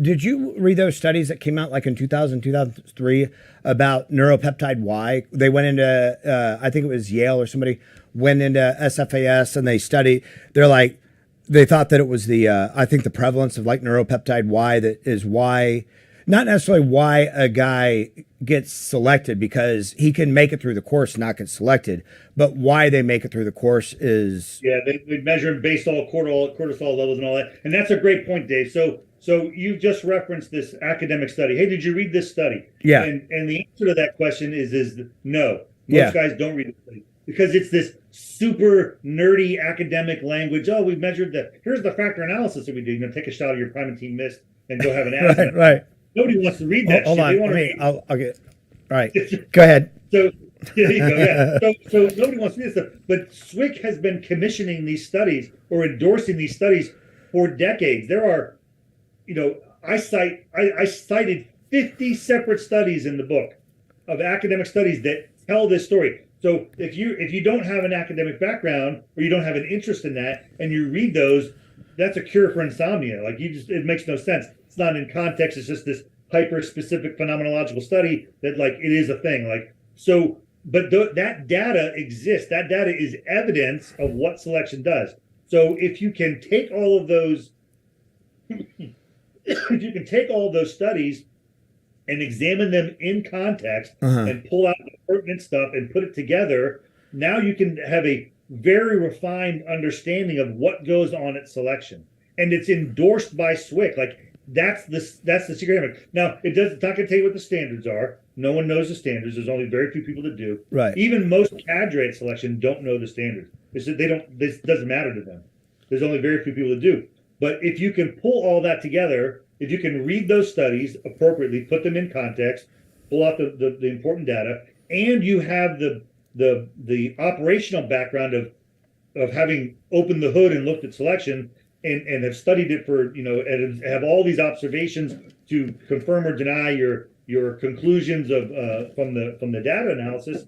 Did you read those studies that came out like in 2000, 2003 about neuropeptide Y? They went into, I think it was Yale or somebody went into SFAS and they studied. They thought that it was I think the prevalence of like neuropeptide Y that is why. Not necessarily why a guy gets selected, because he can make it through the course and not get selected, but why they make it through the course is...
Yeah, they measure based on cortisol levels and all that. And that's a great point, Dave. So you just referenced this academic study. Hey, did you read this study?
Yeah.
And the answer to that question is no. Most guys don't read the study because it's this super nerdy academic language. Oh, we measured here's the factor analysis that we do. Take a shot of your Primatene Mist and go have an asthma.
Right.
Nobody wants to read that.
Hold
shit.
on. I'll get. All right. Go ahead.
So there you go. Yeah. So nobody wants to read this stuff. But SWIC has been commissioning these studies or endorsing these studies for decades. There are, I cited 50 separate studies in the book of academic studies that tell this story. So if you don't have an academic background or you don't have an interest in that and you read those, that's a cure for insomnia. Like it makes no sense. It's not in context. It's just this hyper-specific phenomenological study that it is a thing. But that data exists. That data is evidence of what selection does. So if you can take all of those, studies and examine them in context and pull out the pertinent stuff and put it together, now you can have a very refined understanding of what goes on at selection, and it's endorsed by SWIC. That's the secret. Now it's not going to tell you what the standards are. No one knows the standards. There's only very few people that do.
Right.
Even most cadre at selection don't know the standards. This doesn't matter to them. There's only very few people that do. But if you can pull all that together, if you can read those studies appropriately, put them in context, pull out the important data, and you have the operational background of having opened the hood and looked at selection and have studied it for, and have all these observations to confirm or deny your conclusions from the data analysis,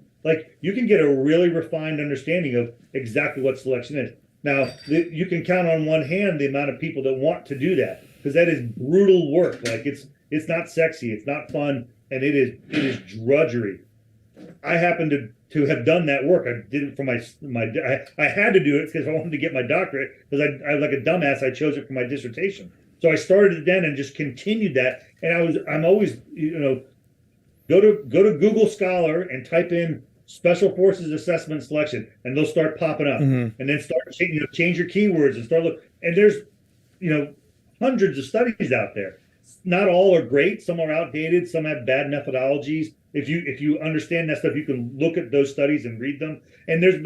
you can get a really refined understanding of exactly what selection is. Now, you can count on one hand the amount of people that want to do that, because that is brutal work. It's not sexy, it's not fun, and it is drudgery. I happen to have done that work. I did it for I had to do it because I wanted to get my doctorate, because I like a dumbass, I chose it for my dissertation. So I started it then and just continued that. And I'm always, go to Google Scholar and type in Special Forces Assessment Selection, and they'll start popping up. And then start change your keywords and start look. And there's hundreds of studies out there. Not all are great. Some are outdated. Some have bad methodologies. If you understand that stuff, you can look at those studies and read them. And there's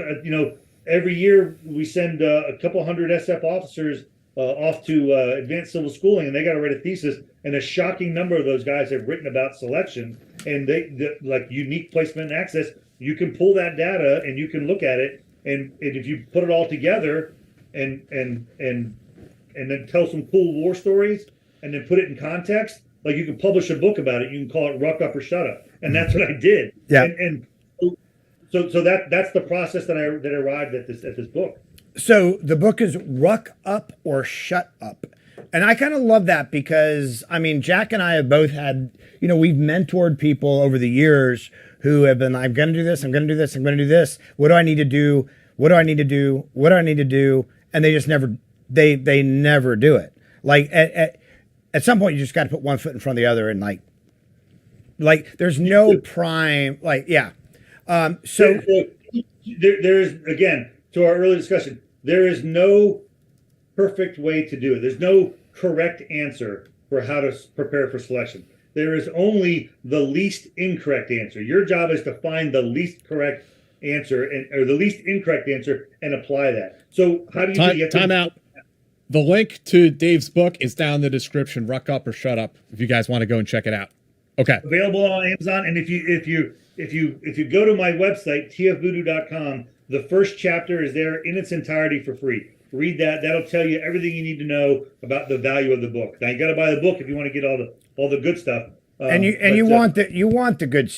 every year we send a couple hundred SF officers off to advanced civil schooling, and they got to write a thesis. And a shocking number of those guys have written about selection and like unique placement and access. You can pull that data and you can look at it, and if you put it all together and then tell some cool war stories and then put it in context, you can publish a book about it. You can call it Ruck Up or Shut Up, and that's what I did.
Yeah.
And so that's the process that I arrived at this book.
So the book is Ruck Up or Shut Up. And I kind of love that because, I mean, Jack and I have both had, we've mentored people over the years who have been, I'm going to do this, I'm going to do this, I'm going to do this. What do I need to do? What do I need to do? What do I need to do? And they just never, they never do it. Like at some point, you just got to put one foot in front of the other and like there's no prime, so
there's, again, to our earlier discussion, there is no perfect way to do it. There's no correct answer for how to prepare for selection. There is only the least incorrect answer. Your job is to find the least correct answer or the least incorrect answer and apply that. So how do you
time out? The link to Dave's book is down in the description. Ruck Up or Shut Up. If you guys want to go and check it out. Okay.
Available on Amazon, and if you go to my website tfvoodoo.com, the first chapter is there in its entirety for free. Read that. That'll tell you everything you need to know about the value of the book. Now you got to buy the book if you want to get all the good stuff.
You want the good stuff. You want the good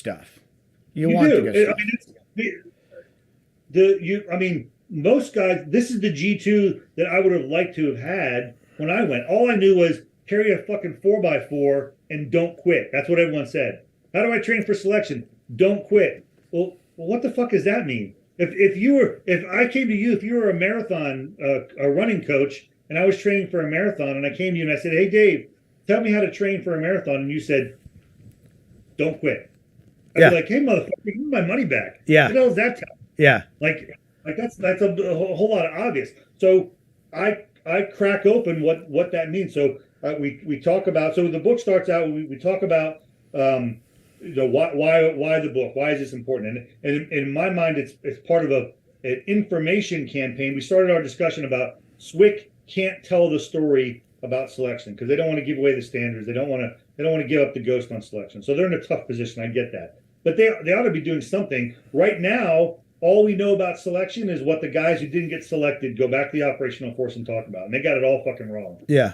stuff. Most guys. This is the G2 that I would have liked to have had when I went. All I knew was carry a fucking 4x4 and don't quit. That's what everyone said. How do I train for selection? Don't quit. Well, what the fuck does that mean? If I came to you, if you were a marathon, a running coach, and I was training for a marathon, and I came to you and I said, "Hey, Dave, tell me how to train for a marathon," and you said, "Don't quit," I'd be like, "Hey, motherfucker, give me my money back." Yeah.
What the hell is that tell?
Yeah.
Like that's a whole lot of obvious. So I crack open what that means. So we talk about. So the book starts out. We talk about. Why the book? Why is this important? And in my mind, it's part of an information campaign. We started our discussion about SWCC can't tell the story about selection because they don't want to give away the standards. They don't want to give up the ghost on selection. So they're in a tough position. I get that, but they ought to be doing something right now. All we know about selection is what the guys who didn't get selected go back to the operational force and talk about, and they got it all fucking wrong.
Yeah.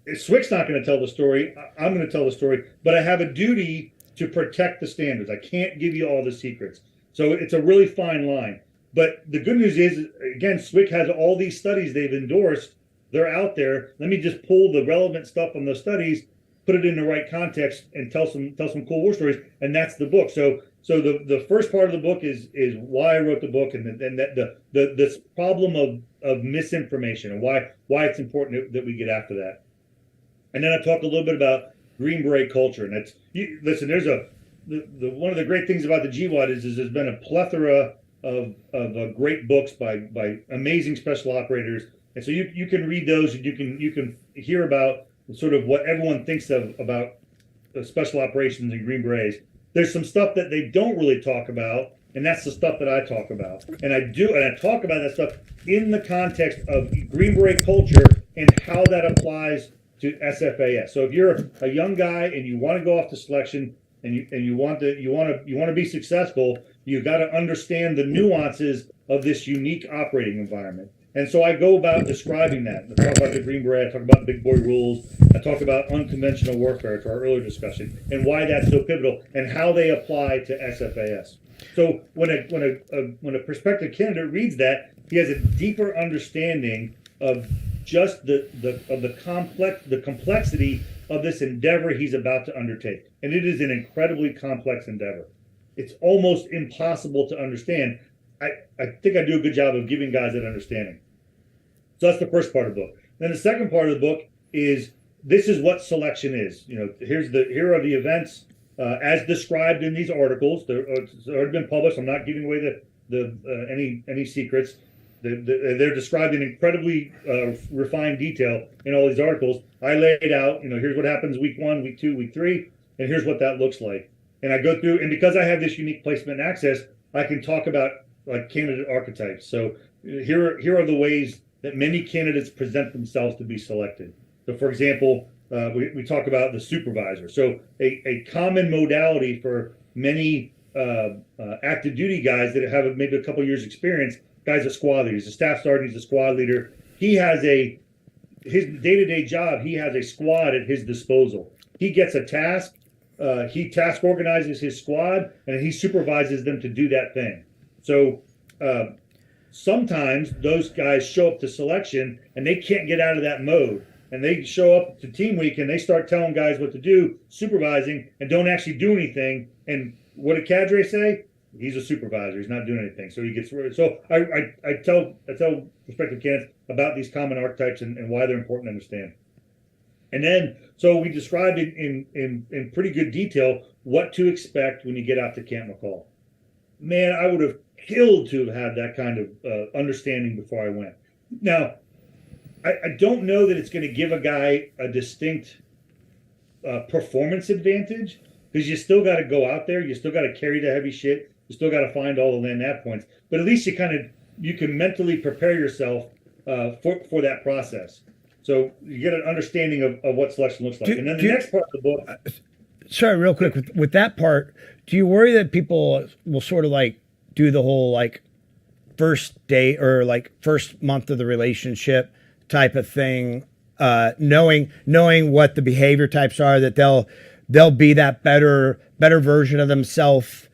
SWCC's not going to tell the story. I'm going to tell the story, but I have a duty to protect the standards. I can't give you all the secrets. So it's a really fine line. But the good news is, again, SWCC has all these studies they've endorsed. They're out there. Let me just pull the relevant stuff from those studies, put it in the right context, and tell some cool war stories. And that's the book. So the first part of the book is why I wrote the book, and this problem of misinformation and why it's important that we get after that. And then I talk a little bit about Green Beret culture. And listen, there's one of the great things about the GWOT is there's been a plethora of great books by amazing special operators. And so you can read those and you can hear about sort of what everyone thinks about special operations and Green Berets. There's some stuff that they don't really talk about, and that's the stuff that I talk about. And I talk about that stuff in the context of Green Beret culture and how that applies to SFAS. So if you're a young guy and you want to go off to selection and you want to be successful, you got to understand the nuances of this unique operating environment. And so I go about describing that. I talk about the Green Beret, I talk about big boy rules, I talk about unconventional warfare to our earlier discussion, and why that's so pivotal and how they apply to SFAS. So when a prospective candidate reads that, he has a deeper understanding of just the complexity of this endeavor he's about to undertake. And it is an incredibly complex endeavor. It's almost impossible to understand. I think I do a good job of giving guys that understanding. So that's the first part of the book. Then the second part of the book is this is what selection is. Here are the events as described in these articles. They're already been published. I'm not giving away any secrets. They're described in incredibly refined detail in all these articles. I laid out, here's what happens week 1, week 2, week 3, and here's what that looks like. And I go through, and because I have this unique placement and access, I can talk about like candidate archetypes. So here are the ways that many candidates present themselves to be selected. So for example, we talk about the supervisor. So a common modality for many active duty guys that have maybe a couple years experience, guy's a squad leader. He's a staff sergeant, he's a squad leader. He has his day-to-day job, he has a squad at his disposal. He gets a task, he task organizes his squad, and he supervises them to do that thing. So sometimes those guys show up to selection and they can't get out of that mode. and they show up to team week and they start telling guys what to do, supervising, and don't actually do anything. And what did Cadre say? He's a supervisor. He's not doing anything. So he gets rid of. So I tell prospective candidates about these common archetypes and why they're important to understand. And then, so we described in pretty good detail what to expect when you get out to Camp McCall. Man, I would have killed to have had that kind of understanding before I went. Now, I don't know that it's going to give a guy a distinct performance advantage, because you still got to go out there. You still got to carry the heavy shit. You still got to find all the land nav points. But at least you can mentally prepare yourself for that process. So you get an understanding of what selection looks like. And then the next part of the book.
Sorry, real quick. With that part, do you worry that people will sort of like do the whole like first date or like first month of the relationship type of thing, knowing what the behavior types are, that they'll be that better version of themselves,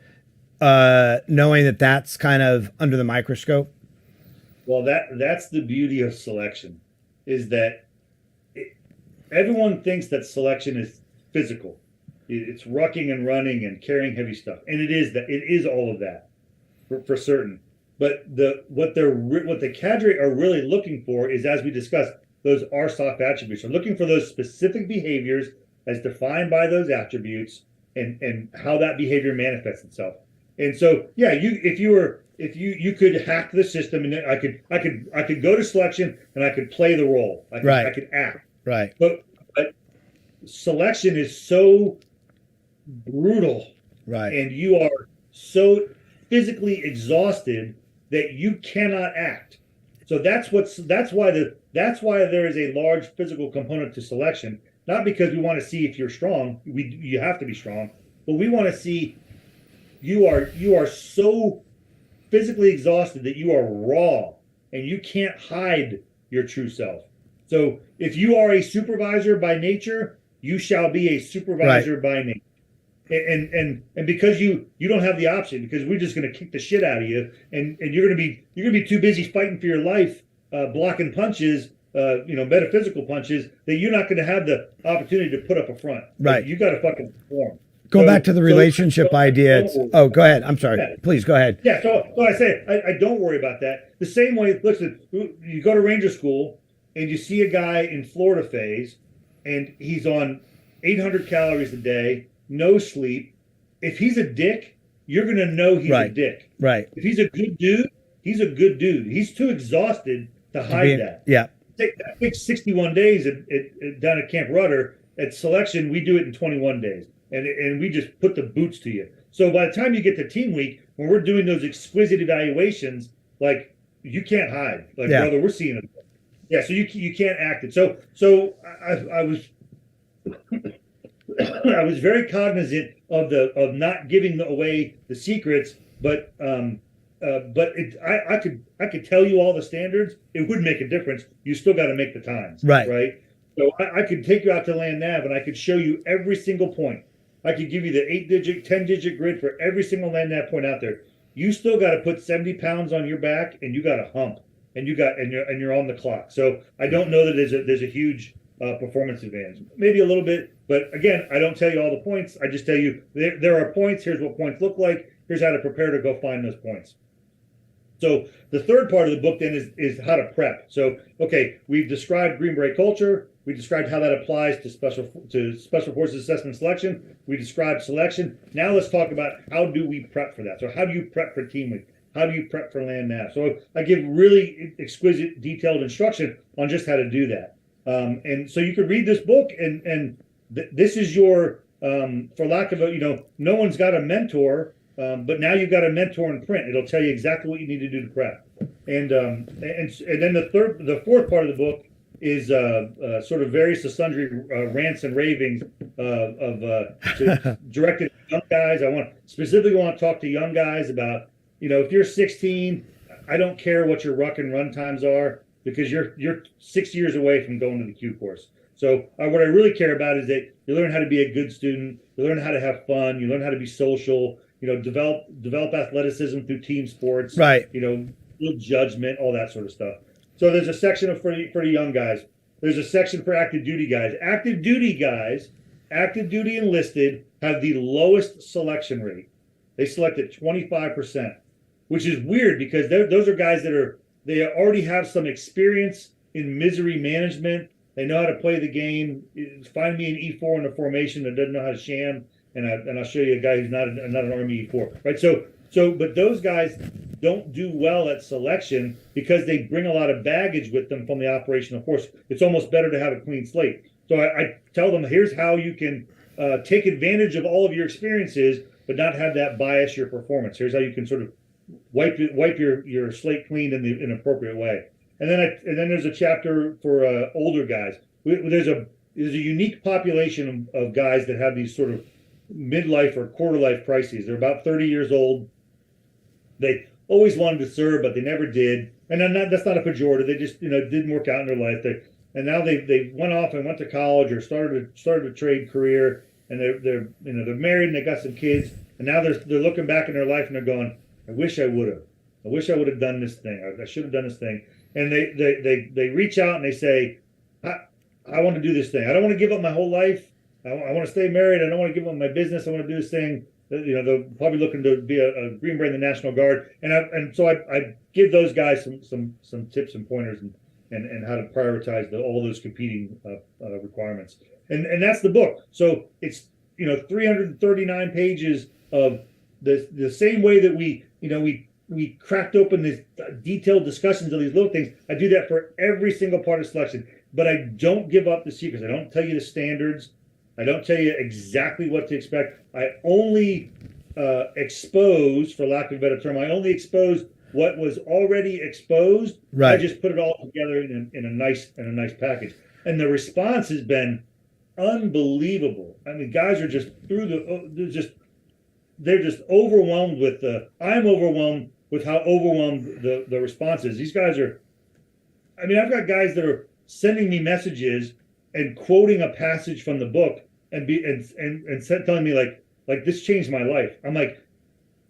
knowing that that's kind of under the microscope?
Well, that's the beauty of selection, is that everyone thinks that selection is physical. It's rucking and running and carrying heavy stuff, and it is all of that for certain. But what the cadre are really looking for is, as we discussed, those RSOC attributes. They're looking for those specific behaviors as defined by those attributes and how that behavior manifests itself. And so, yeah, you could hack the system, and I could go to selection and I could play the role. I could act.
Right.
But selection is so brutal. Right. And you are so physically exhausted that you cannot act. So that's why there is a large physical component to selection. Not because we want to see if you're strong. You have to be strong, but we want to see you are so physically exhausted that you are raw and you can't hide your true self. So if you are a supervisor by nature, you shall be a supervisor by nature. And because you don't have the option, because we're just going to kick the shit out of you, and you're going to be too busy fighting for your life, blocking punches, metaphysical punches, that you're not going to have the opportunity to put up a front.
Right.
You got to fucking perform.
Go back to the relationship idea. Oh, go ahead. I'm sorry. Yeah. Please go ahead.
Yeah. So I say I don't worry about that. The same way, listen, you go to Ranger School and you see a guy in Florida phase, and he's on 800 calories a day, no sleep. If he's a dick, you're going to know he's a dick.
Right.
If he's a good dude, he's a good dude. He's too exhausted to hide that.
Yeah.
That takes 61 days down at Camp Rudder. At selection, we do it in 21 days. And we just put the boots to you. So by the time you get to team week, when we're doing those exquisite evaluations, like, you can't hide. Like, brother, we're seeing it. Yeah, so you can't act it. So I was I was very cognizant of not giving away the secrets, but I could tell you all the standards. It wouldn't make a difference. You still got to make the times. Right. So I could take you out to land nav and I could show you every single point. I could give you the 8-digit, 10-digit grid for every single land nav point out there. You still got to put 70 pounds on your back, and you got to hump, and you're on the clock. So I don't know that there's a huge performance advantage. Maybe a little bit, but again, I don't tell you all the points. I just tell you there are points. Here's what points look like. Here's how to prepare to go find those points. So the third part of the book then is how to prep. So, okay, we've described Green Beret culture. We described how that applies to special forces assessment selection. We described selection. Now let's talk about how do we prep for that. So how do you prep for team week? How do you prep for land nav? So I give really exquisite, detailed instruction on just how to do that. And so you could read this book, and this is your, for lack of no one's got a mentor, but now you've got a mentor in print. It'll tell you exactly what you need to do to prep. And then the fourth part of the book is sort of various and sundry rants and ravings directed at young guys. I specifically want to talk to young guys about, if you're 16, I don't care what your ruck and run times are, because you're 6 years away from going to the Q course. So what I really care about is that you learn how to be a good student, you learn how to have fun, you learn how to be social, develop athleticism through team sports,
right?
Build judgment, all that sort of stuff. So there's a section for the young guys. there's a section for active duty guys. Active duty enlisted have the lowest selection rate. They select at 25%, which is weird because those are guys they already have some experience in misery management. They know how to play the game. Find me an E4 in the formation that doesn't know how to sham, and I'll show you a guy who's not an Army E4, right? But those guys don't do well at selection because they bring a lot of baggage with them from the operational force. It's almost better to have a clean slate. So I tell them, here's how you can take advantage of all of your experiences, but not have that bias your performance. Here's how you can sort of wipe your slate clean in an appropriate way. And then there's a chapter for older guys. There's a unique population of guys that have these sort of midlife or quarter life crises. They're about 30 years old. They always wanted to serve, but they never did. And that's not a pejorative. They just didn't work out in their life. And now they went off and went to college or started a trade career, and they're married and they got some kids. And now they're looking back in their life and they're going, I wish I would have done this thing. I should have done this thing. And they reach out and they say, I want to do this thing. I don't want to give up my whole life. I want to stay married. I don't want to give up my business. I want to do this thing. They're probably looking to be a Green Beret in the National Guard. And so I give those guys some tips and pointers and how to prioritize all those competing requirements. And that's the book. So it's 339 pages of the same way that we cracked open these detailed discussions of these little things. I do that for every single part of selection, but I don't give up the secrets. I don't tell you the standards. I don't tell you exactly what to expect. I only expose, for lack of a better term, I only expose what was already exposed.
Right.
I just put it all together in a nice package. And the response has been unbelievable. I mean, guys are just they're just overwhelmed with I'm overwhelmed with how overwhelmed the response is. These guys are, I mean, I've got guys that are sending me messages and quoting a passage from the book and telling me like this changed my life. I'm like,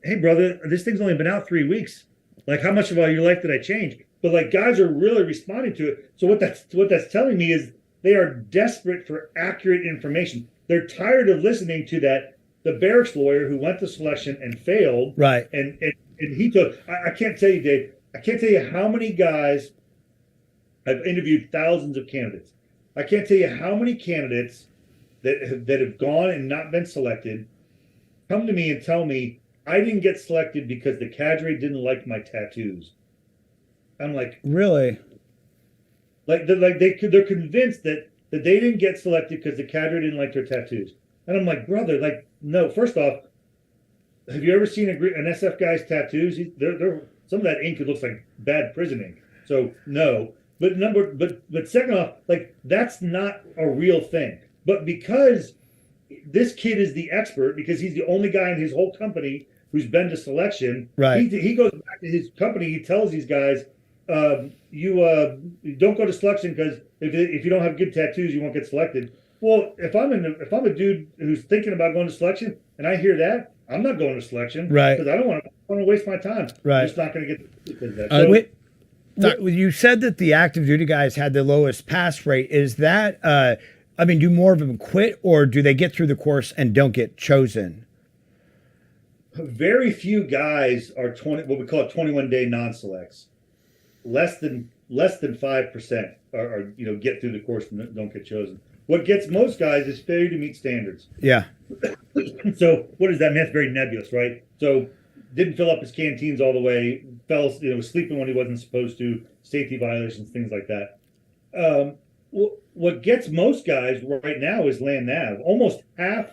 hey brother, this thing's only been out 3 weeks. Like, how much of your life did I change? But like, guys are really responding to it. So what that's telling me is they are desperate for accurate information. They're tired of listening to the barracks lawyer who went to selection and failed.
Right.
And he took. I can't tell you, Dave. I can't tell you how many guys. I've interviewed thousands of candidates. I can't tell you how many candidates that have gone and not been selected come to me and tell me I didn't get selected because the cadre didn't like my tattoos. I'm like,
really?
They're convinced that they didn't get selected because the cadre didn't like their tattoos. And I'm like, brother, like, no. First off, have you ever seen an SF guy's tattoos? They're some of that ink looks like bad prison ink. So no. But second off, like, that's not a real thing. But because this kid is the expert, because he's the only guy in his whole company who's been to selection,
right?
He goes back to his company. He tells these guys, you don't go to selection because if you don't have good tattoos, you won't get selected. Well, if I'm a dude who's thinking about going to selection and I hear that, I'm not going to selection,
right?
Because I don't want to waste my time.
Right.
I'm just not going to get that.
You said that the active duty guys had the lowest pass rate. Is that, do more of them quit, or do they get through the course and don't get chosen?
Very few guys are what we call 21-day non-selects. Less than 5% are get through the course and don't get chosen. What gets most guys is failure to meet standards.
Yeah.
So what does that mean? That's very nebulous, right? So didn't fill up his canteens all the way, was sleeping when he wasn't supposed to, safety violations, things like that. What gets most guys right now is land nav. Almost half,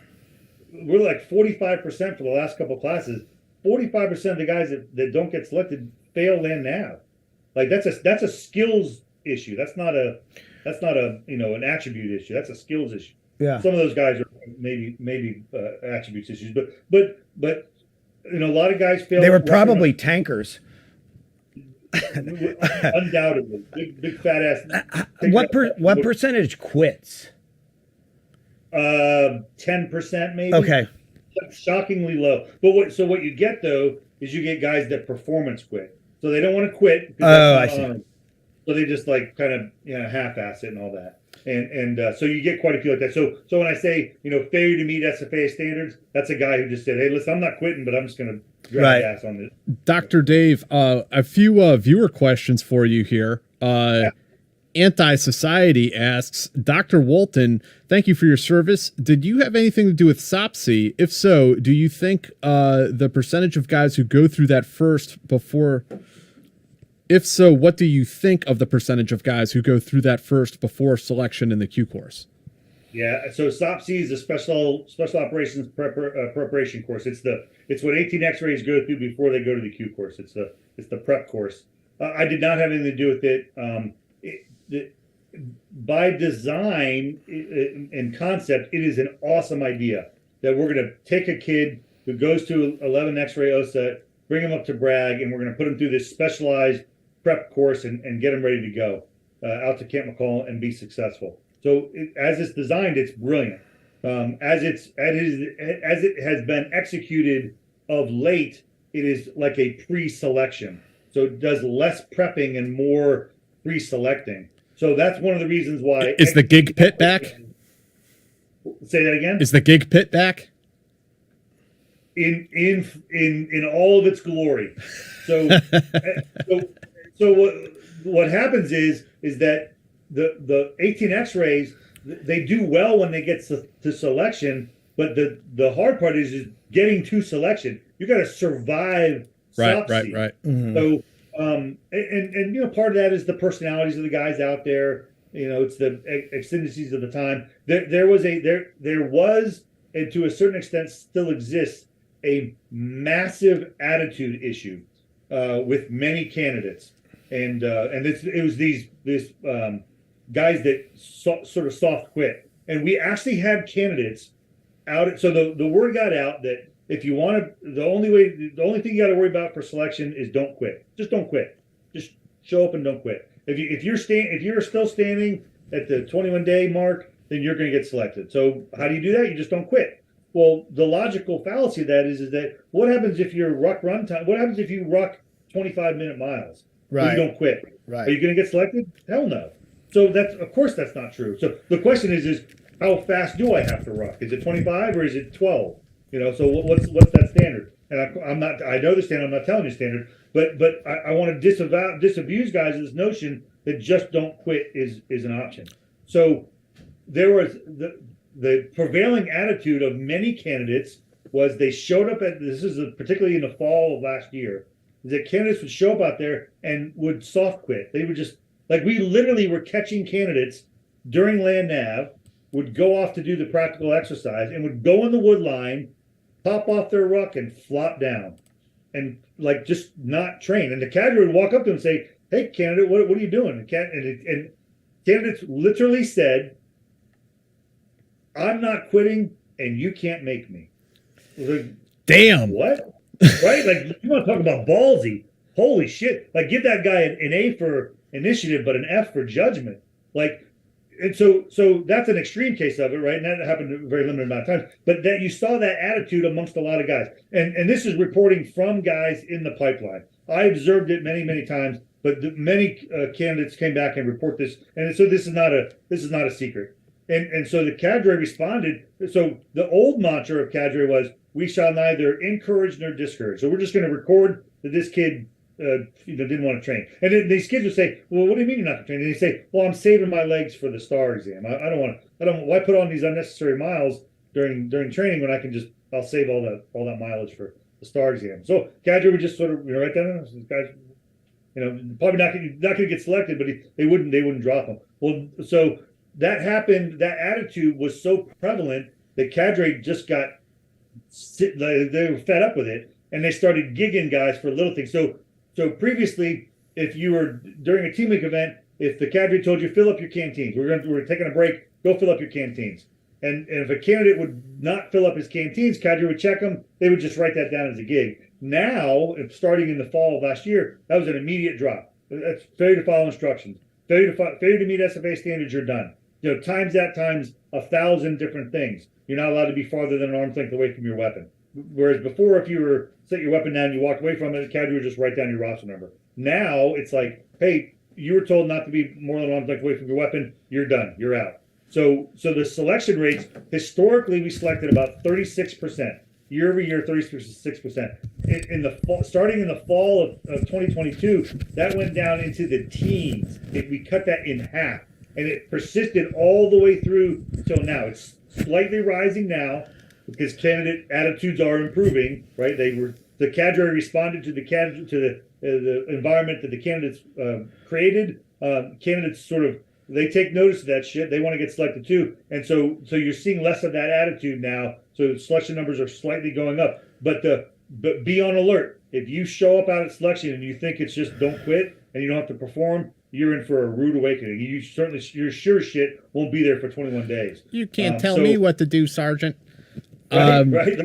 we're like 45% for the last couple of classes. 45% of the guys that don't get selected fail land nav. Like that's a skills issue. That's not a an attribute issue. That's a skills issue.
Yeah.
Some of those guys are maybe attributes issues, but a lot of guys fail.
They were probably tankers.
Undoubtedly, big fat ass.
What percentage quits?
10% maybe.
Okay.
Shockingly low. But what you get though is you get guys that performance quit. So they don't want to quit.
Oh, I see.
So they just like kind of half-ass it and all that. And so you get quite a few like that. So when I say failure to meet SFA standards, that's a guy who just said, "Hey, listen, I'm not quitting, but I'm just going to drag ass on this."
Dr. Dave, a few viewer questions for you here. Anti-Society asks, Dr. Walton, thank you for your service. Did you have anything to do with SOPSI? If so, do you think the percentage of guys who go through that first before... If so, what do you think of the percentage of guys who go through that first before selection in the Q course?
Yeah, so SOPSI is a special operations preparation course. It's what 18 X-rays go through before they go to the Q course. It's the prep course. I did not have anything to do with it. By design and concept, it is an awesome idea that we're going to take a kid who goes to 11 X-ray OSA, bring him up to Bragg, and we're going to put him through this specialized prep course and get him ready to go out to Camp McCall and be successful. So as it's designed, it's brilliant. As it has been executed of late, it is like a pre-selection. So it does less prepping and more pre-selecting. So that's one of the reasons why.
Is the gig pit back?
Say that again.
Is the gig pit back?
In all of its glory. So what happens is that the 18 X-rays, they do well when they get to selection, but the hard part is getting to selection. You got to survive SOPSI.
Right.
Mm-hmm. So and part of that is the personalities of the guys out there. It's the exigencies of the time. There was and to a certain extent still exists, a massive attitude issue with many candidates, and it was these guys that sort of soft quit, and we actually had candidates out. So the word got out that if you want to, the only thing you got to worry about for selection is don't quit. Just don't quit. Just show up and don't quit. If you're still standing at the 21-day mark, then you're going to get selected. So how do you do that? You just don't quit. Well, the logical fallacy of that is that what happens if your ruck run time? What happens if you ruck 25-minute miles?
Right.
You don't quit.
Right.
Are you going to get selected? Hell no. So of course that's not true. So the question is how fast do I have to ruck? Is it 25 or is it 12? So what's that standard? And I know the standard. I'm not telling you standard, but I want to disabuse guys of this notion that just don't quit is an option. So there was the prevailing attitude of many candidates was they showed up particularly in the fall of last year, that candidates would show up out there and would soft quit. They would just, like, we literally were catching candidates during land nav, would go off to do the practical exercise and would go in the wood line, pop off their ruck and flop down and like just not train. And the cadre would walk up to him and say, "Hey, candidate, what are you doing?" And candidates literally said, "I'm not quitting and you can't make me." Like,
damn.
What? Right? Like, you want to talk about ballsy. Holy shit. Like, give that guy an A for initiative, but an F for judgment. Like, and so that's an extreme case of it, right? And that happened a very limited amount of times. But that you saw that attitude amongst a lot of guys. And this is reporting from guys in the pipeline. I observed it many, many times, but many candidates came back and report this. And so this is not a secret. And so the cadre responded. So the old mantra of cadre was, "We shall neither encourage nor discourage." So we're just going to record that this kid didn't want to train. And then these kids would say, "Well, what do you mean you're not training?" And they say, "Well, I'm saving my legs for the STAR exam. Why put on these unnecessary miles during training when I'll save all that mileage for the STAR exam." So cadre would just sort of write down, these guys, probably not going to get selected, but they wouldn't drop them. Well, so that happened. That attitude was so prevalent that cadre just got they were fed up with it, and they started gigging guys for little things. So previously, if you were during a team week event, if the cadre told you fill up your canteens, we're taking a break, go fill up your canteens. And if a candidate would not fill up his canteens, cadre would check them. They would just write that down as a gig. Now, starting in the fall of last year, that was an immediate drop. That's failure to follow instructions. Failure to meet SFA standards, you're done. Times 1,000 different things. You're not allowed to be farther than an arm's length away from your weapon. Whereas before, if you were set your weapon down, you walked away from it, the cadre would just write down your roster number. Now it's like, hey, you were told not to be more than arm's length away from your weapon, you're done. You're out. So the selection rates, historically, we selected about 36%. Year over year, 36%. In the fall, starting in the fall of 2022, that went down into the teens. We cut that in half, and it persisted all the way through until now. It's slightly rising now because candidate attitudes are improving. Right? The Cadre responded to the environment that the candidates created. Candidates they take notice of that shit. They want to get selected too, and so you're seeing less of that attitude now. So selection numbers are slightly going up, but be on alert. If you show up out at selection and you think it's just don't quit and you don't have to perform, you're in for a rude awakening. You're sure shit won't be there for 21 days.
You can't tell me what to do, Sergeant.
Right.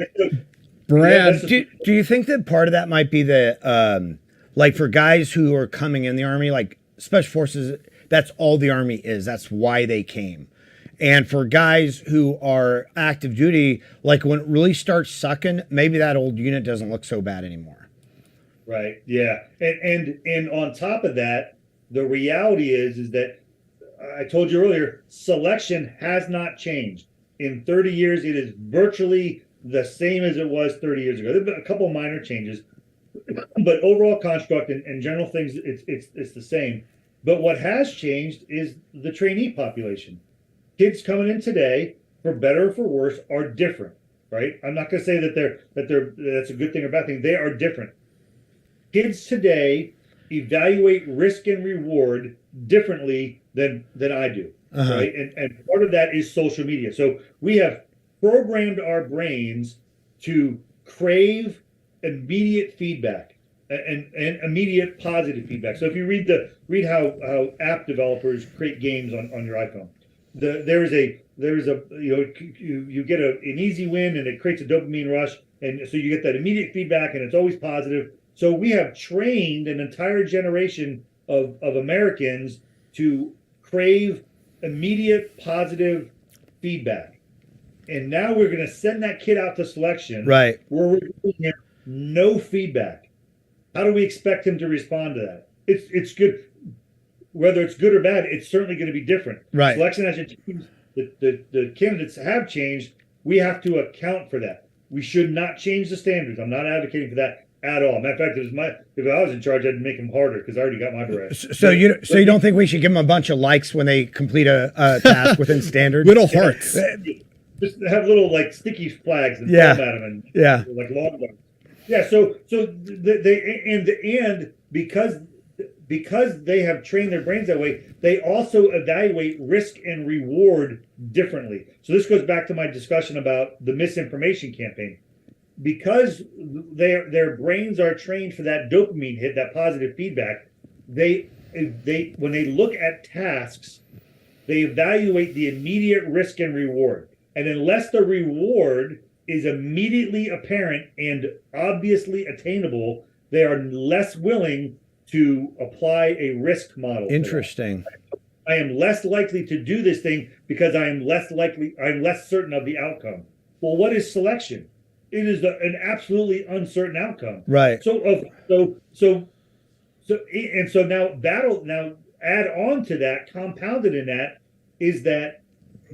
Brad,
do you think that part of that might be the like for guys who are coming in the Army, like Special Forces, that's all the Army is. That's why they came. And for guys who are active duty, like when it really starts sucking, maybe that old unit doesn't look so bad anymore.
Right. Yeah. And on top of that, the reality is that I told you earlier, selection has not changed. In 30 years, it is virtually the same as it was 30 years ago. There have been a couple of minor changes, but overall construct and general things, it's the same. But what has changed is the trainee population. Kids coming in today, for better or for worse, are different, right? I'm not going to say that that's a good thing or bad thing. They are different. Kids today evaluate risk and reward differently than I do, right? And part of that is social media. So we have programmed our brains to crave immediate feedback and immediate positive feedback. So if you read how app developers create games on your iPhone. There's a you get an easy win and it creates a dopamine rush, and so you get that immediate feedback and it's always positive. So we have trained an entire generation of Americans to crave immediate positive feedback, and now we're going to send that kid out to selection,
right?
Where we're giving him no feedback. How do we expect him to respond to that? It's good. Whether it's good or bad, it's certainly going to be different.
Right.
Selection has changed. The candidates have changed. We have to account for that. We should not change the standards. I'm not advocating for that at all. Matter of fact, if I was in charge, I'd make them harder because I already got my beret.
So you don't think we should give them a bunch of likes when they complete a task within standards?
little hearts.
Just have little like sticky flags and throw them at them, and like long ones. Yeah. So they because they have trained their brains that way, they also evaluate risk and reward differently. So this goes back to my discussion about the misinformation campaign. Because their brains are trained for that dopamine hit, that positive feedback, they when they look at tasks, they evaluate the immediate risk and reward. And unless the reward is immediately apparent and obviously attainable, they are less willing to apply a risk model.
Interesting.
I am less likely to do this thing because I'm less certain of the outcome. Well, what is selection? It is an absolutely uncertain outcome.
Right.
So now add on to that, compounded in that, is that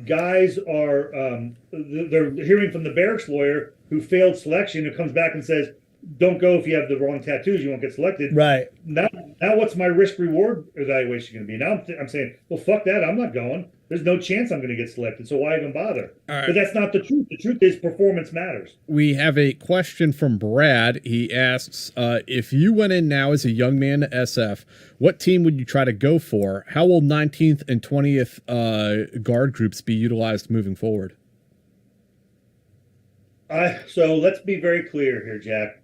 guys are they're hearing from the barracks lawyer who failed selection, who comes back and says, don't go if you have the wrong tattoos, you won't get selected.
Right.
Now what's my risk reward evaluation going to be? Now I'm saying, well, fuck that. I'm not going. There's no chance I'm going to get selected. So why even bother?
Right.
But that's not the truth. The truth is performance matters.
We have a question from Brad. He asks, if you went in now as a young man to SF, what team would you try to go for? How will 19th and 20th guard groups be utilized moving forward?
So let's be very clear here, Jack.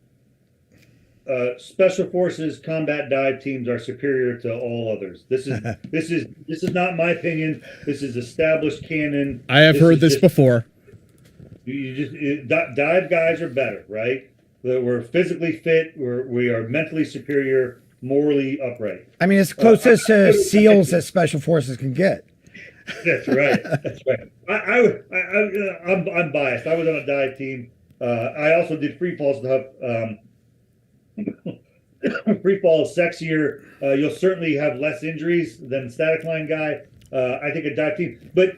Special Forces combat dive teams are superior to all others. This is not my opinion. This is established canon.
I have heard this before.
Dive guys are better, right? We're physically fit. We are mentally superior, morally upright.
I mean, it's closest to SEALs that Special Forces can get.
That's right. That's right. I'm biased. I was on a dive team. I also did free fall stuff. free fall is sexier. You'll certainly have less injuries than static line guy. I think a dive team, but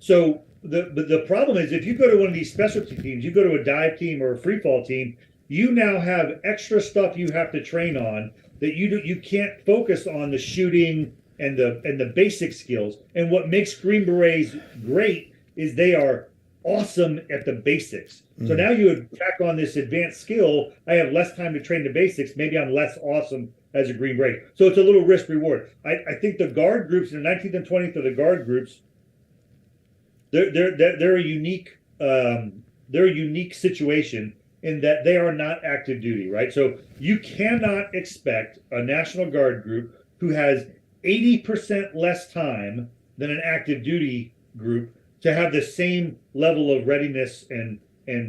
so the problem is if you go to one of these specialty teams, you go to a dive team or a free fall team, you now have extra stuff you have to train on that you can't focus on the shooting and the basic skills. And what makes Green Berets great is they are awesome at the basics. So now you would tack on this advanced skill. I have less time to train the basics. Maybe I'm less awesome as a Green Beret. So it's a little risk reward. I think the guard groups in the 19th and 20th are the guard groups. They're a unique situation in that they are not active duty, right? So you cannot expect a National Guard group who has 80% less time than an active duty group to have the same level of readiness and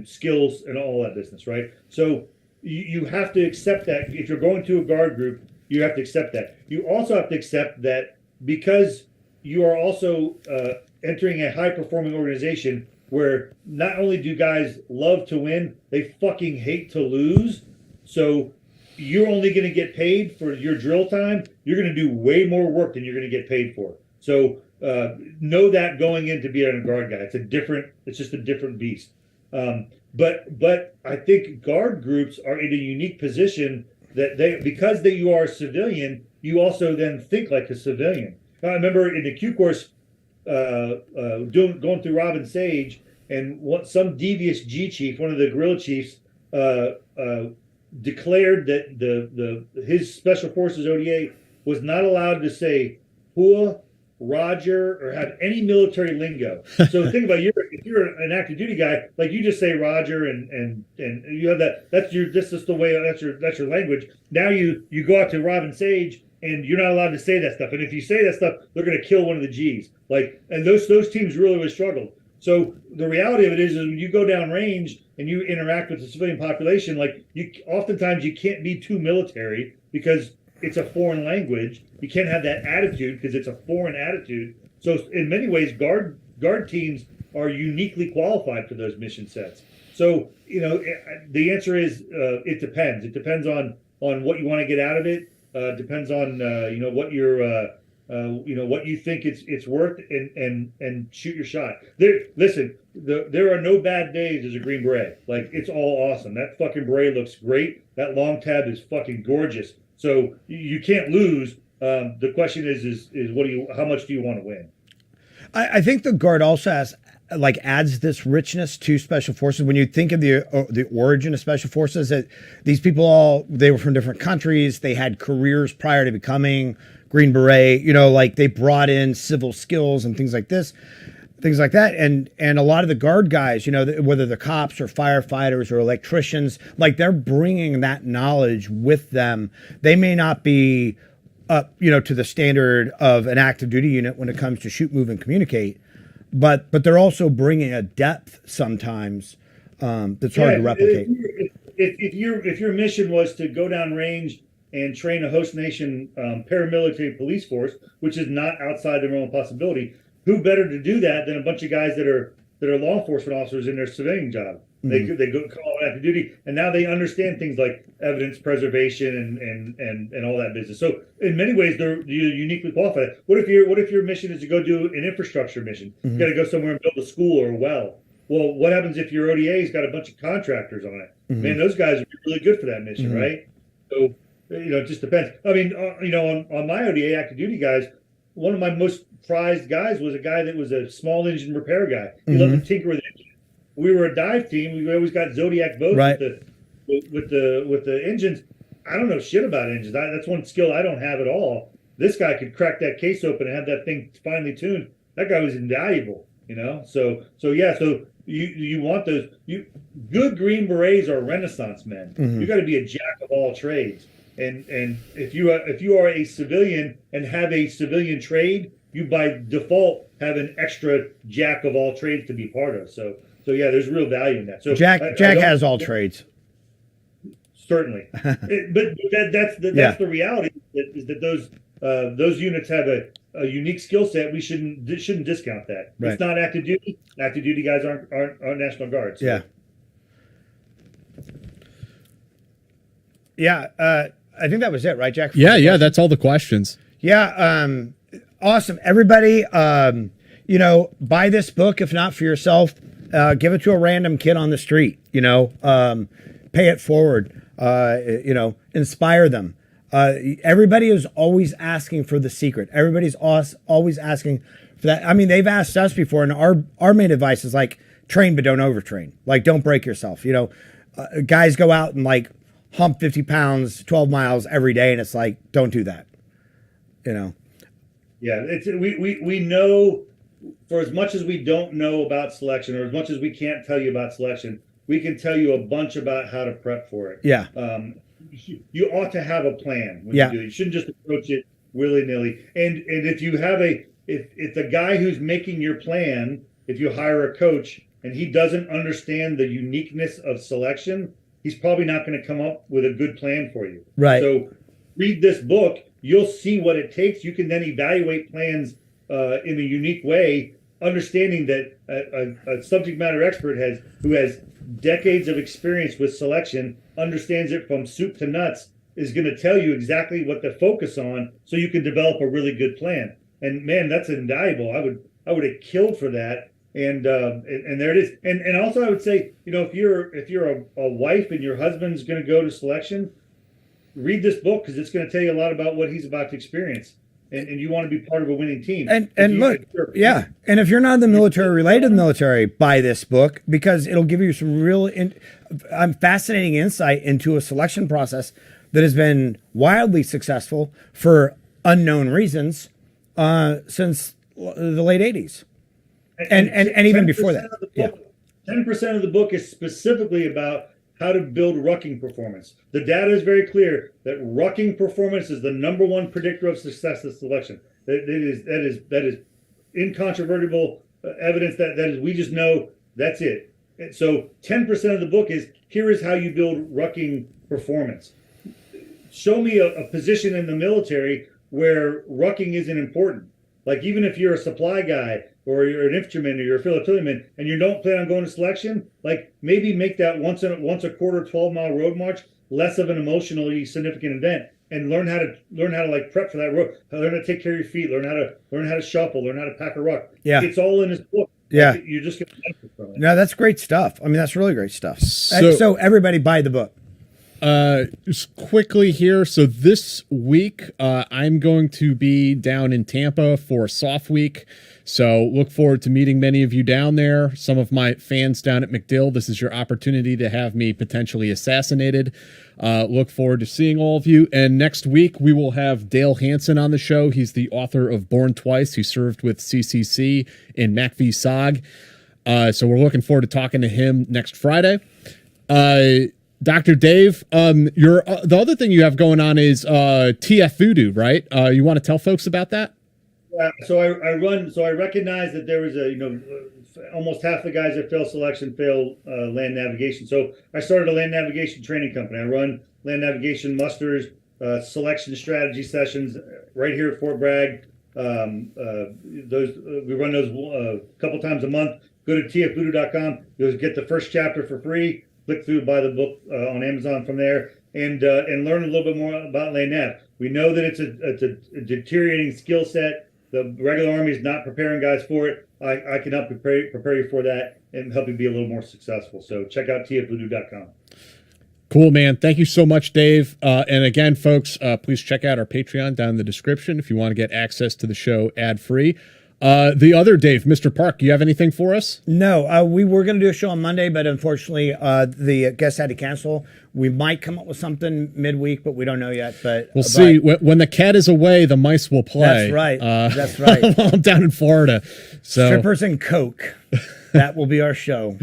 skills and all that business, right? So you have to accept that. If you're going to a guard group, you have to accept that. You also have to accept that because you are also entering a high-performing organization where not only do guys love to win, they fucking hate to lose. So you're only going to get paid for your drill time. You're going to do way more work than you're going to get paid for. So know that going in to be a guard guy. It's just a different beast. But I think guard groups are in a unique position that because you are a civilian, you also then think like a civilian. I remember in the Q course, going through Robin Sage, and some devious G chief, one of the guerrilla chiefs, declared that his special forces ODA was not allowed to say "Hua," "Roger," or have any military lingo. So think about if you're an active duty guy, like you just say Roger and you have that. That's the way. That's your language. Now you go out to Robin Sage, and you're not allowed to say that stuff. And if you say that stuff, they're going to kill one of the G's. And those teams really struggled. So the reality of it is when you go down range and you interact with the civilian population, oftentimes you can't be too military because it's a foreign language. You can't have that attitude because it's a foreign attitude. So in many ways, guard teams are uniquely qualified for those mission sets. So the answer is it depends. It depends on what you want to get out of it. Depends on what your what you think it's worth, and shoot your shot. There are no bad days as a Green Beret. It's all awesome. That fucking beret looks great. That long tab is fucking gorgeous. So you can't lose. The question is how much do you want to win?
I think the Guard also adds this richness to Special Forces. When you think of the origin of Special Forces, that these people they were from different countries, they had careers prior to becoming Green Beret. They brought in civil skills and things like that. And a lot of the Guard guys, whether they're cops or firefighters or electricians, they're bringing that knowledge with them. They may not be up, to the standard of an active duty unit when it comes to shoot, move, and communicate. But they're also bringing a depth sometimes that's hard to replicate.
If your mission was to go down range and train a host nation paramilitary police force, which is not outside the realm of possibility, who better to do that than a bunch of guys that are law enforcement officers in their civilian job? Mm-hmm. They go call active duty, and now they understand things like evidence preservation and all that business. So in many ways, they're uniquely qualified. What if your mission is to go do an infrastructure mission? Mm-hmm. You got to go somewhere and build a school or a well. Well, what happens if your ODA's got a bunch of contractors on it? Mm-hmm. Man, those guys are really good for that mission, mm-hmm. right? So it just depends. I mean, on my ODA active duty guys, one of my most prized guys was a guy that was a small engine repair guy. He mm-hmm. loved to tinker with engines. We were a dive team. We always got Zodiac boats right. with the engines. I don't know shit about engines. That's one skill I don't have at all. This guy could crack that case open and have that thing finely tuned. That guy was invaluable, So yeah. So you want those. Good Green Berets are Renaissance men. Mm-hmm. You got to be a jack of all trades. And if you are a civilian and have a civilian trade, you by default have an extra jack of all trades to be part of. So yeah, there's real value in that. So
Jack has all trades.
Certainly, but that's the reality. Is that those units have a unique skill set. We shouldn't discount that. Right. It's not active duty. Active duty guys aren't National Guards. So.
Yeah. Yeah. I think that was it, right, Jack?
Yeah, that's all the questions.
Yeah, awesome. Everybody, you know, buy this book if not for yourself. Give it to a random kid on the street. You know, pay it forward. You know, inspire them. Everybody is always asking for the secret. Everybody's always asking for that. I mean, they've asked us before, and our main advice is like train but don't overtrain. Like, don't break yourself. You know, guys go out and like hump 50 pounds, 12 miles every day, and it's like, don't do that. You know.
Yeah, we know, for as much as we don't know about selection, or as much as we can't tell you about selection, we can tell you a bunch about how to prep for it.
Yeah.
You ought to have a plan when
Yeah.
you do it. You shouldn't just approach it willy-nilly. And if you have if the guy who's making your plan, if you hire a coach and he doesn't understand the uniqueness of selection, he's probably not going to come up with a good plan for you.
Right.
So read this book. You'll see what it takes. You can then evaluate plans in a unique way, understanding that a subject matter expert who has decades of experience with selection, understands it from soup to nuts, is going to tell you exactly what to focus on so you can develop a really good plan. And man, that's invaluable. I would have killed for that. And there it is. And also I would say, you know, if you're a wife and your husband's going to go to selection, read this book, because it's going to tell you a lot about what he's about to experience. And you want to be part of a winning team. And
look, yeah. And if you're not in the military, related to the military, buy this book, because it'll give you some real fascinating insight into a selection process that has been wildly successful for unknown reasons since the late 80s. And even before that. Yeah.
10% of the book is specifically about how to build rucking performance. The data is very clear that rucking performance is the #1 predictor of success of selection. That is incontrovertible evidence that is, we just know that's it. And so 10% of the book is, here is how you build rucking performance. Show me a position in the military where rucking isn't important. Like, even if you're a supply guy, or you're an infantryman, or you're a field-artilleryman, and you don't plan on going to selection, like, maybe make that once a quarter 12-mile road march less of an emotionally significant event, and learn how to like prep for that road. Learn how to take care of your feet. Learn how to shuffle. Learn how to pack a ruck.
Yeah,
it's all in this book.
Yeah,
like, you're just going to benefit from it.
No, that's great stuff. I mean, that's really great stuff. So everybody buy the book.
Just quickly here. So this week, I'm going to be down in Tampa for Soft Week. So look forward to meeting many of you down there. Some of my fans down at MacDill, this is your opportunity to have me potentially assassinated. Look forward to seeing all of you. And next week, we will have Dale Hansen on the show. He's the author of Born Twice. He served with CCC in MACV-SOG. So we're looking forward to talking to him next Friday. Dr. Dave, the other thing you have going on is TF Voodoo, right? You want to tell folks about that?
Yeah, so I recognize that there was almost half the guys that fail selection fail land navigation. So I started a land navigation training company. I run land navigation musters, selection strategy sessions right here at Fort Bragg. We run those a couple times a month. Go to tfvoodoo.com. You'll get the first chapter for free. Click through, buy the book on Amazon from there, and learn a little bit more about land nav. We know that it's a deteriorating skill set. The regular Army is not preparing guys for it. I can help prepare you for that and help you be a little more successful. So check out tfvoodoo.com.
Cool, man. Thank you so much, Dave. And again, folks, please check out our Patreon down in the description if you want to get access to the show ad-free. The other Dave, Mr. Park, do you have anything for us?
No, we were going to do a show on Monday, but unfortunately, the guest had to cancel. We might come up with something midweek, but we don't know yet. But
we'll see. When the cat is away, the mice will play.
That's right. That's right.
While I'm down in Florida. So.
Strippers and Coke. That will be our show.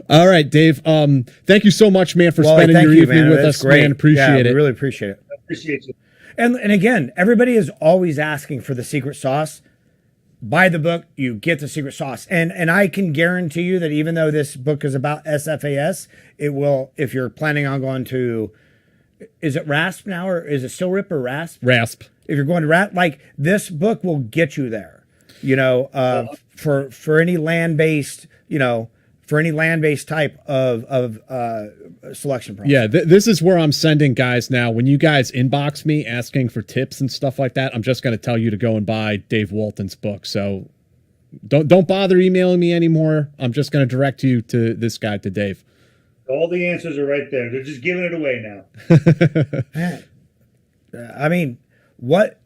All right, Dave. Thank you so much, man, for spending your evening with us.
Great.
Man, appreciate it.
We really appreciate it.
I appreciate you.
And again, everybody is always asking for the secret sauce. Buy the book, you get the secret sauce. And I can guarantee you that even though this book is about SFAS, it will, if you're planning on going to, is it RASP now, or is it still RIP or RASP?
RASP.
If you're going to RASP, like, this book will get you there, for any land-based, for any land-based type of selection process.
Yeah, this is where I'm sending guys now. When you guys inbox me asking for tips and stuff like that, I'm just going to tell you to go and buy Dave Walton's book. So don't bother emailing me anymore. I'm just going to direct you to this guy, to Dave.
All the answers are right there. They're just giving it away now.
I mean, what?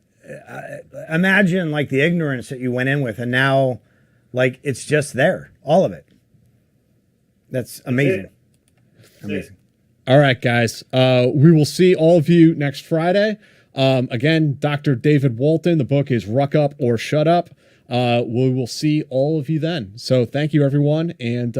Imagine like the ignorance that you went in with, and now, like, it's just there, all of it. That's amazing. Amazing.
All right, guys. We will see all of you next Friday. Again, Dr. David Walton. The book is Ruck Up or Shut Up. We will see all of you then. So thank you, everyone. And